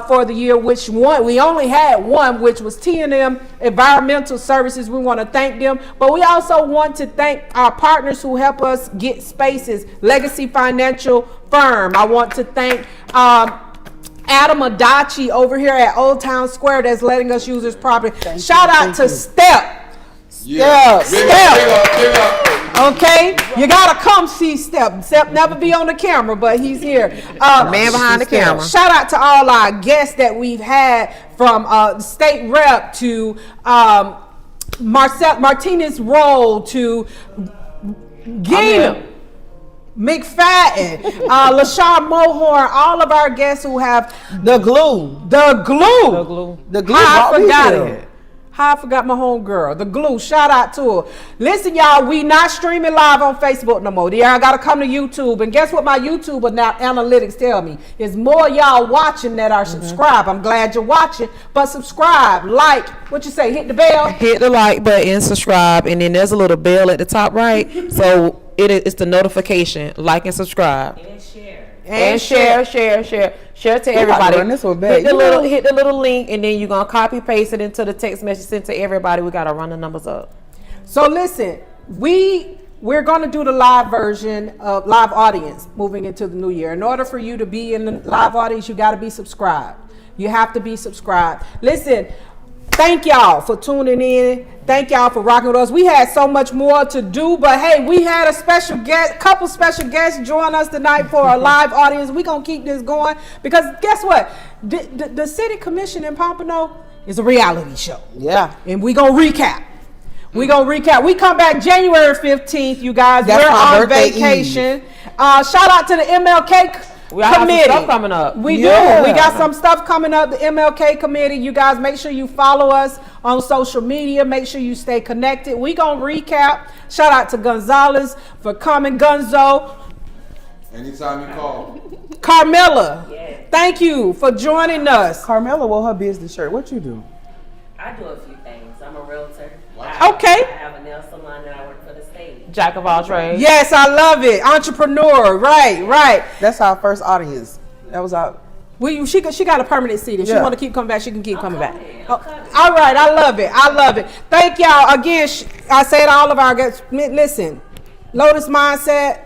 Speaker 2: for the year, which one we only had one, which was T&M Environmental Services. We want to thank them, but we also want to thank our partners who help us get spaces. Legacy Financial Firm. I want to thank Adam Adachi over here at Old Town Square that's letting us use his property. Shout out to Step. Step. Okay, you gotta come see Step. Step never be on the camera, but he's here.
Speaker 7: Man behind the camera.
Speaker 2: Shout out to all our guests that we've had, from state rep to Martinez Roll to Gina McFadden, LaShawn Mohorn, all of our guests who have the glue. I forgot it. I forgot my homegirl, the glue. Shout out to her. Listen, y'all, we not streaming live on Facebook no more. I gotta come to YouTube. And guess what my YouTube analytics tell me? Is more y'all watching that are subscribed. I'm glad you're watching, but subscribe, like, what you say, hit the bell?
Speaker 7: Hit the like button, subscribe, and then there's a little bell at the top right. So it's the notification. Like and subscribe. And share to everybody. Hit the little link, and then you're gonna copy paste it into the text message sent to everybody. We gotta run the numbers up.
Speaker 2: So listen, we
Speaker 4: we're going to do the live version of live audience moving into the new year. In order for you to be in the live audience, you got to be subscribed. You have to be subscribed. Listen, thank y'all for tuning in. Thank y'all for rocking with us. We had so much more to do, but hey, we had a special guest, couple special guests join us tonight for a live audience. We're going to keep this going because guess what? The city commission in Pompano is a reality show.
Speaker 2: Yeah.
Speaker 4: And we're going to recap. We come back January 15th, you guys.
Speaker 2: That's
Speaker 4: we're
Speaker 2: my
Speaker 4: on
Speaker 2: birthday
Speaker 4: vacation. Shout out to the MLK
Speaker 7: We have some
Speaker 4: committee.
Speaker 7: stuff coming up.
Speaker 4: We do. We got some stuff coming up. The MLK committee. You guys make sure you follow us on social media. Make sure you stay connected. We gonna recap. Shout out to Gonzalez for coming. Gonzo.
Speaker 17: Anytime you call.
Speaker 4: Carmela. Yes. Thank you for joining us.
Speaker 2: Carmela wore her business shirt. What you do?
Speaker 15: I do a few things. I'm a realtor.
Speaker 4: Okay.
Speaker 15: I have a nail salon and I work for the state.
Speaker 7: Jack of all trades.
Speaker 4: Yes, I love it. Entrepreneur. Right.
Speaker 2: That's our first audience. That was our.
Speaker 4: She got a permanent seat. If she want to keep coming back, she can keep coming back.
Speaker 15: All
Speaker 4: right, I love it. Thank y'all again. I say to all of our guests, listen, Lotus Mindset.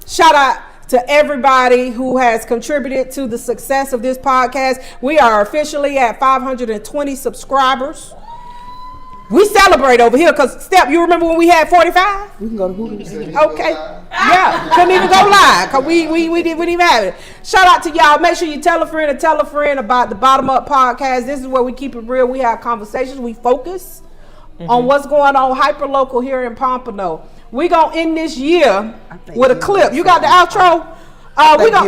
Speaker 4: Shout out to everybody who has contributed to the success of this podcast. We are officially at 520 subscribers. We celebrate over here because, Step, you remember when we had 45?
Speaker 2: We can go to Hooters.
Speaker 4: Okay. Yeah. Couldn't even go live because we didn't even have it. Shout out to y'all. Make sure you tell a friend about the Bottom Up Podcast. This is where we keep it real. We have conversations. We focus on what's going on hyper-local here in Pompano. We going to end this year with a clip. You got the outro?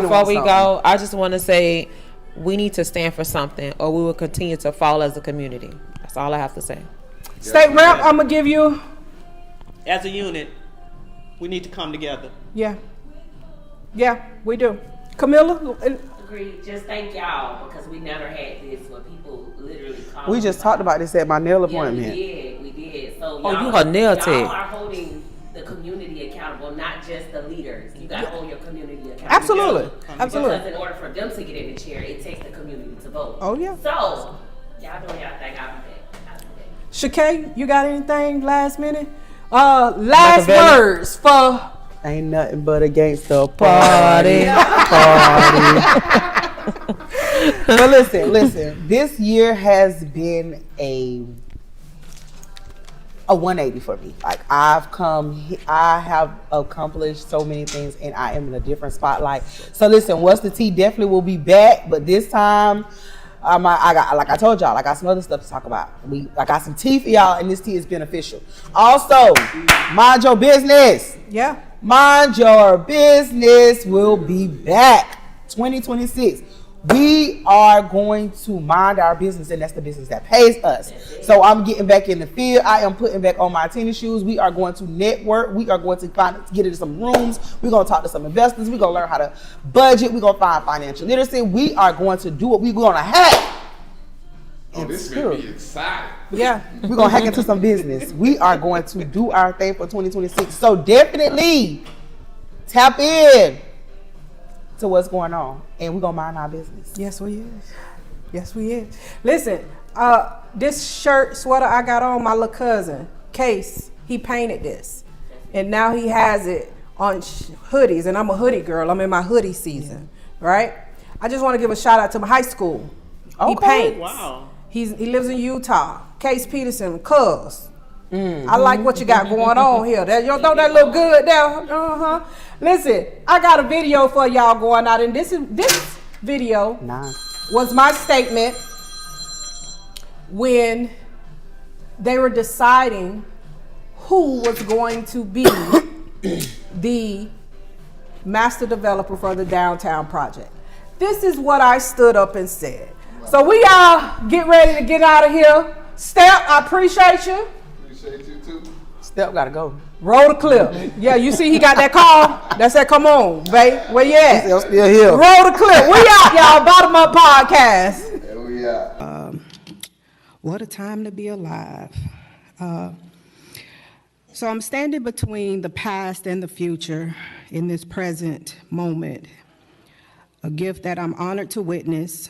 Speaker 7: Before we go, I just want to say we need to stand for something or we will continue to fall as a community. That's all I have to say.
Speaker 4: State rep, I'm going to give you.
Speaker 9: As a unit, we need to come together.
Speaker 4: Yeah, we do. Camilla?
Speaker 15: Agreed. Just thank y'all because we never had this where people literally call.
Speaker 2: We just talked about this at my nail appointment.
Speaker 15: We did. So
Speaker 7: you her nail tech.
Speaker 15: Y'all are holding the community accountable, not just the leaders. You got to hold your community accountable.
Speaker 4: Absolutely.
Speaker 15: Because in order for them to get in the chair, it takes the community to vote.
Speaker 4: Oh, yeah.
Speaker 15: So, y'all doing y'all thing. I'll be back.
Speaker 4: Shakay, you got anything last minute? Last words for.
Speaker 2: Ain't nothing but a gangsta party. But listen. This year has been a 180 for me. Like I have accomplished so many things, and I am in a different spotlight. So listen, What's the Tea definitely will be back, but this time. I got, like I told y'all, I got some other stuff to talk about. I got some tea for y'all, and this tea is beneficial. Also, Mind Your Business.
Speaker 4: Yeah.
Speaker 2: Mind Your Business will be back 2026. We are going to mind our business, and that's the business that pays us. So I'm getting back in the field. I am putting back on my tennis shoes. We are going to network. We are going to get into some rooms. We're going to talk to some investors. We're going to learn how to budget. We're going to find financial literacy. We are going to do what we're going to have.
Speaker 5: Oh, this made me excited.
Speaker 4: Yeah.
Speaker 2: We're going to hack into some business. We are going to do our thing for 2026. So definitely tap in to what's going on, and we're gonna mind our business.
Speaker 4: Yes, we is. Listen, this sweater I got on, my little cousin Case, he painted this, and now he has it on hoodies, and I'm a hoodie girl. I'm in my hoodie season, right? I just want to give a shout out to my high school.
Speaker 2: Okay.
Speaker 4: He paints.
Speaker 9: Wow.
Speaker 4: He lives in Utah. Case Peterson, cuz. I like what you got going on here. Y'all know that look good there? Listen, I got a video for y'all going out, and this video was my statement when they were deciding who was going to be the master developer for the downtown project. This is what I stood up and said. So we all get ready to get out of here. Step, I appreciate you.
Speaker 17: Appreciate you too.
Speaker 2: Step gotta go.
Speaker 4: Roll the clip. Yeah, you see he got that call? That's that, come on, babe. Where you at?
Speaker 2: I'm still here.
Speaker 4: Roll the clip. We out, y'all. Bottom Up Podcast.
Speaker 17: Yeah, we out.
Speaker 1: What a time to be alive. So I'm standing between the past and the future in this present moment. A gift that I'm honored to witness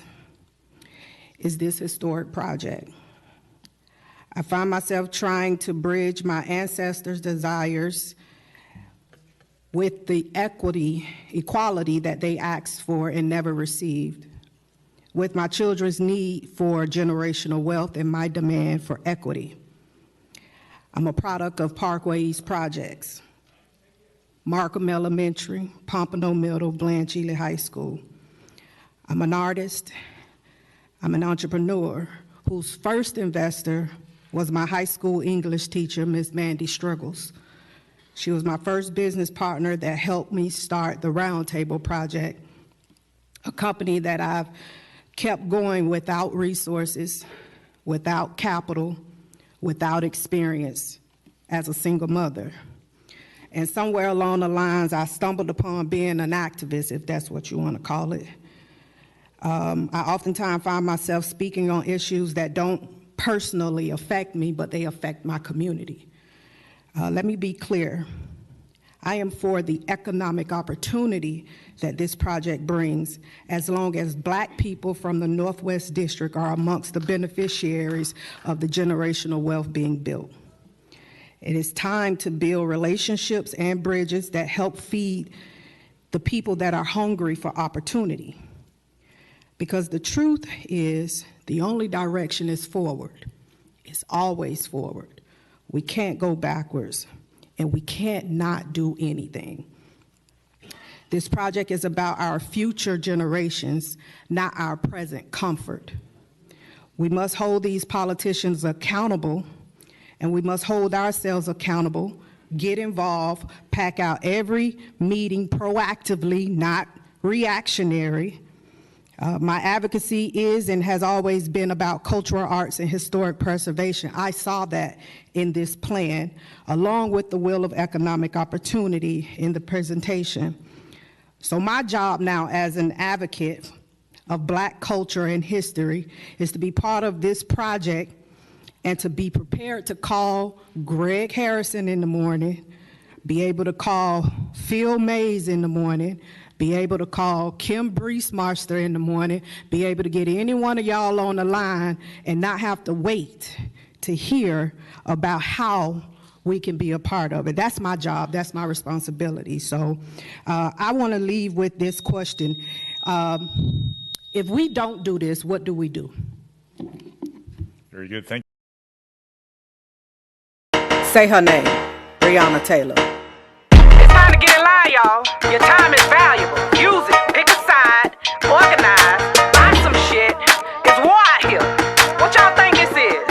Speaker 1: is this historic project. I find myself trying to bridge my ancestors' desires
Speaker 4: with the equality that they asked for and never received, with my children's need for generational wealth and my demand for equity. I'm a product of Parkway East projects, Markham Elementary, Pompano Middle, Blanche Ely High School. I'm an artist, I'm an entrepreneur whose first investor was my high school English teacher, Ms. Mandy Struggles. She was my first business partner that helped me start the Roundtable Project, a company that I've kept going without resources, without capital, without experience as a single mother. And somewhere along the lines, I stumbled upon being an activist, if that's what you want to call it. I oftentimes find myself speaking on issues that don't personally affect me, but they affect my community. Let me be clear. I am for the economic opportunity that this project brings, as long as Black people from the Northwest District are amongst the beneficiaries of the generational wealth being built. It is time to build relationships and bridges that help feed the people that are hungry for opportunity. Because the truth is, the only direction is forward. It's always forward. We can't go backwards, and we can't not do anything. This project is about our future generations, not our present comfort. We must hold these politicians accountable, and we must hold ourselves accountable, get involved, pack out every meeting proactively, not reactionary. My advocacy is and has always been about cultural arts and historic preservation. I saw that in this plan, along with the will of economic opportunity in the presentation. So my job now as an advocate of Black culture and history is to be part of this project and to be prepared to call Greg Harrison in the morning, be able to call Phil Mays in the morning, be able to call Kim Breesmaster in the morning, be able to get any one of y'all on the line and not have to wait to hear about how we can be a part of it. That's my job, that's my responsibility. So I wanna leave with this question. If we don't do this, what do we do?
Speaker 18: Very good, thank
Speaker 1: you. Say her name, Breonna Taylor.
Speaker 19: It's time to get in line, y'all. Your time is valuable. Use it. Pick a side. Organize. Buy some shit. It's war out here. What y'all think this is?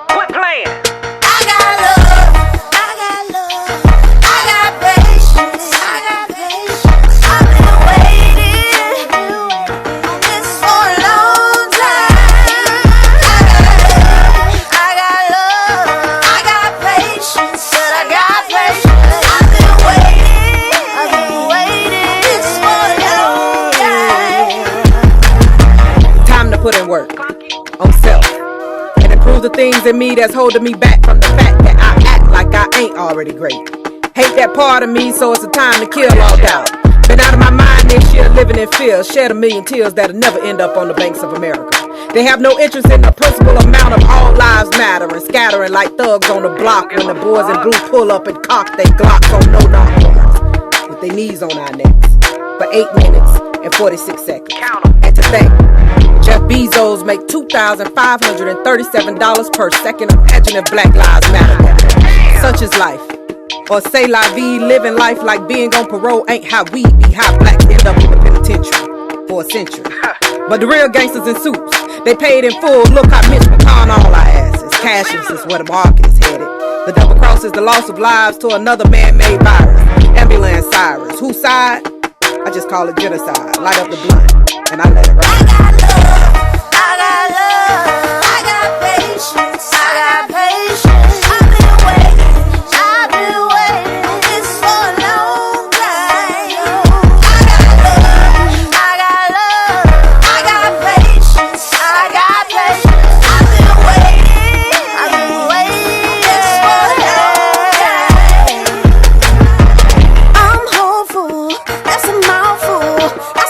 Speaker 19: Quit playing.
Speaker 20: I got love. I got love. I got patience. I got patience. I've been waiting on this for a long time. I got love. I got patience. But I got patience. I've been waiting. I've been waiting. This for a long time.
Speaker 1: Time to put in work on self and improve the things in me that's holding me back from the fact that I act like I ain't already great. Hate that part of me, so it's a time to kill all doubt. Been out of my mind this year, living in fear, shed a million tears that'll never end up on the banks of America. They have no interest in the principal amount of all lives matter and scattering like thugs on the block when the boys in blue pull up and cock they Glocks on no-knock cars with their knees on our necks for 8 minutes and 46 seconds. And to think, Jeff Bezos make $2,537 per second. Imagine if Black Lives Matter that. Such is life. Or say la vie, living life like being on parole ain't how we be, how Blacks end up in the penitentiary for a century. But the real gangsters in suits, they paid in full. Look how Mitch McConnell all our asses. Cashless is where the market is headed. The double cross is the loss of lives to another man-made virus. Ambulance sirens. Whose side? I just call it genocide. Light up the blunt, and I let it ride.
Speaker 20: I got love. I got love. I got patience. I got patience.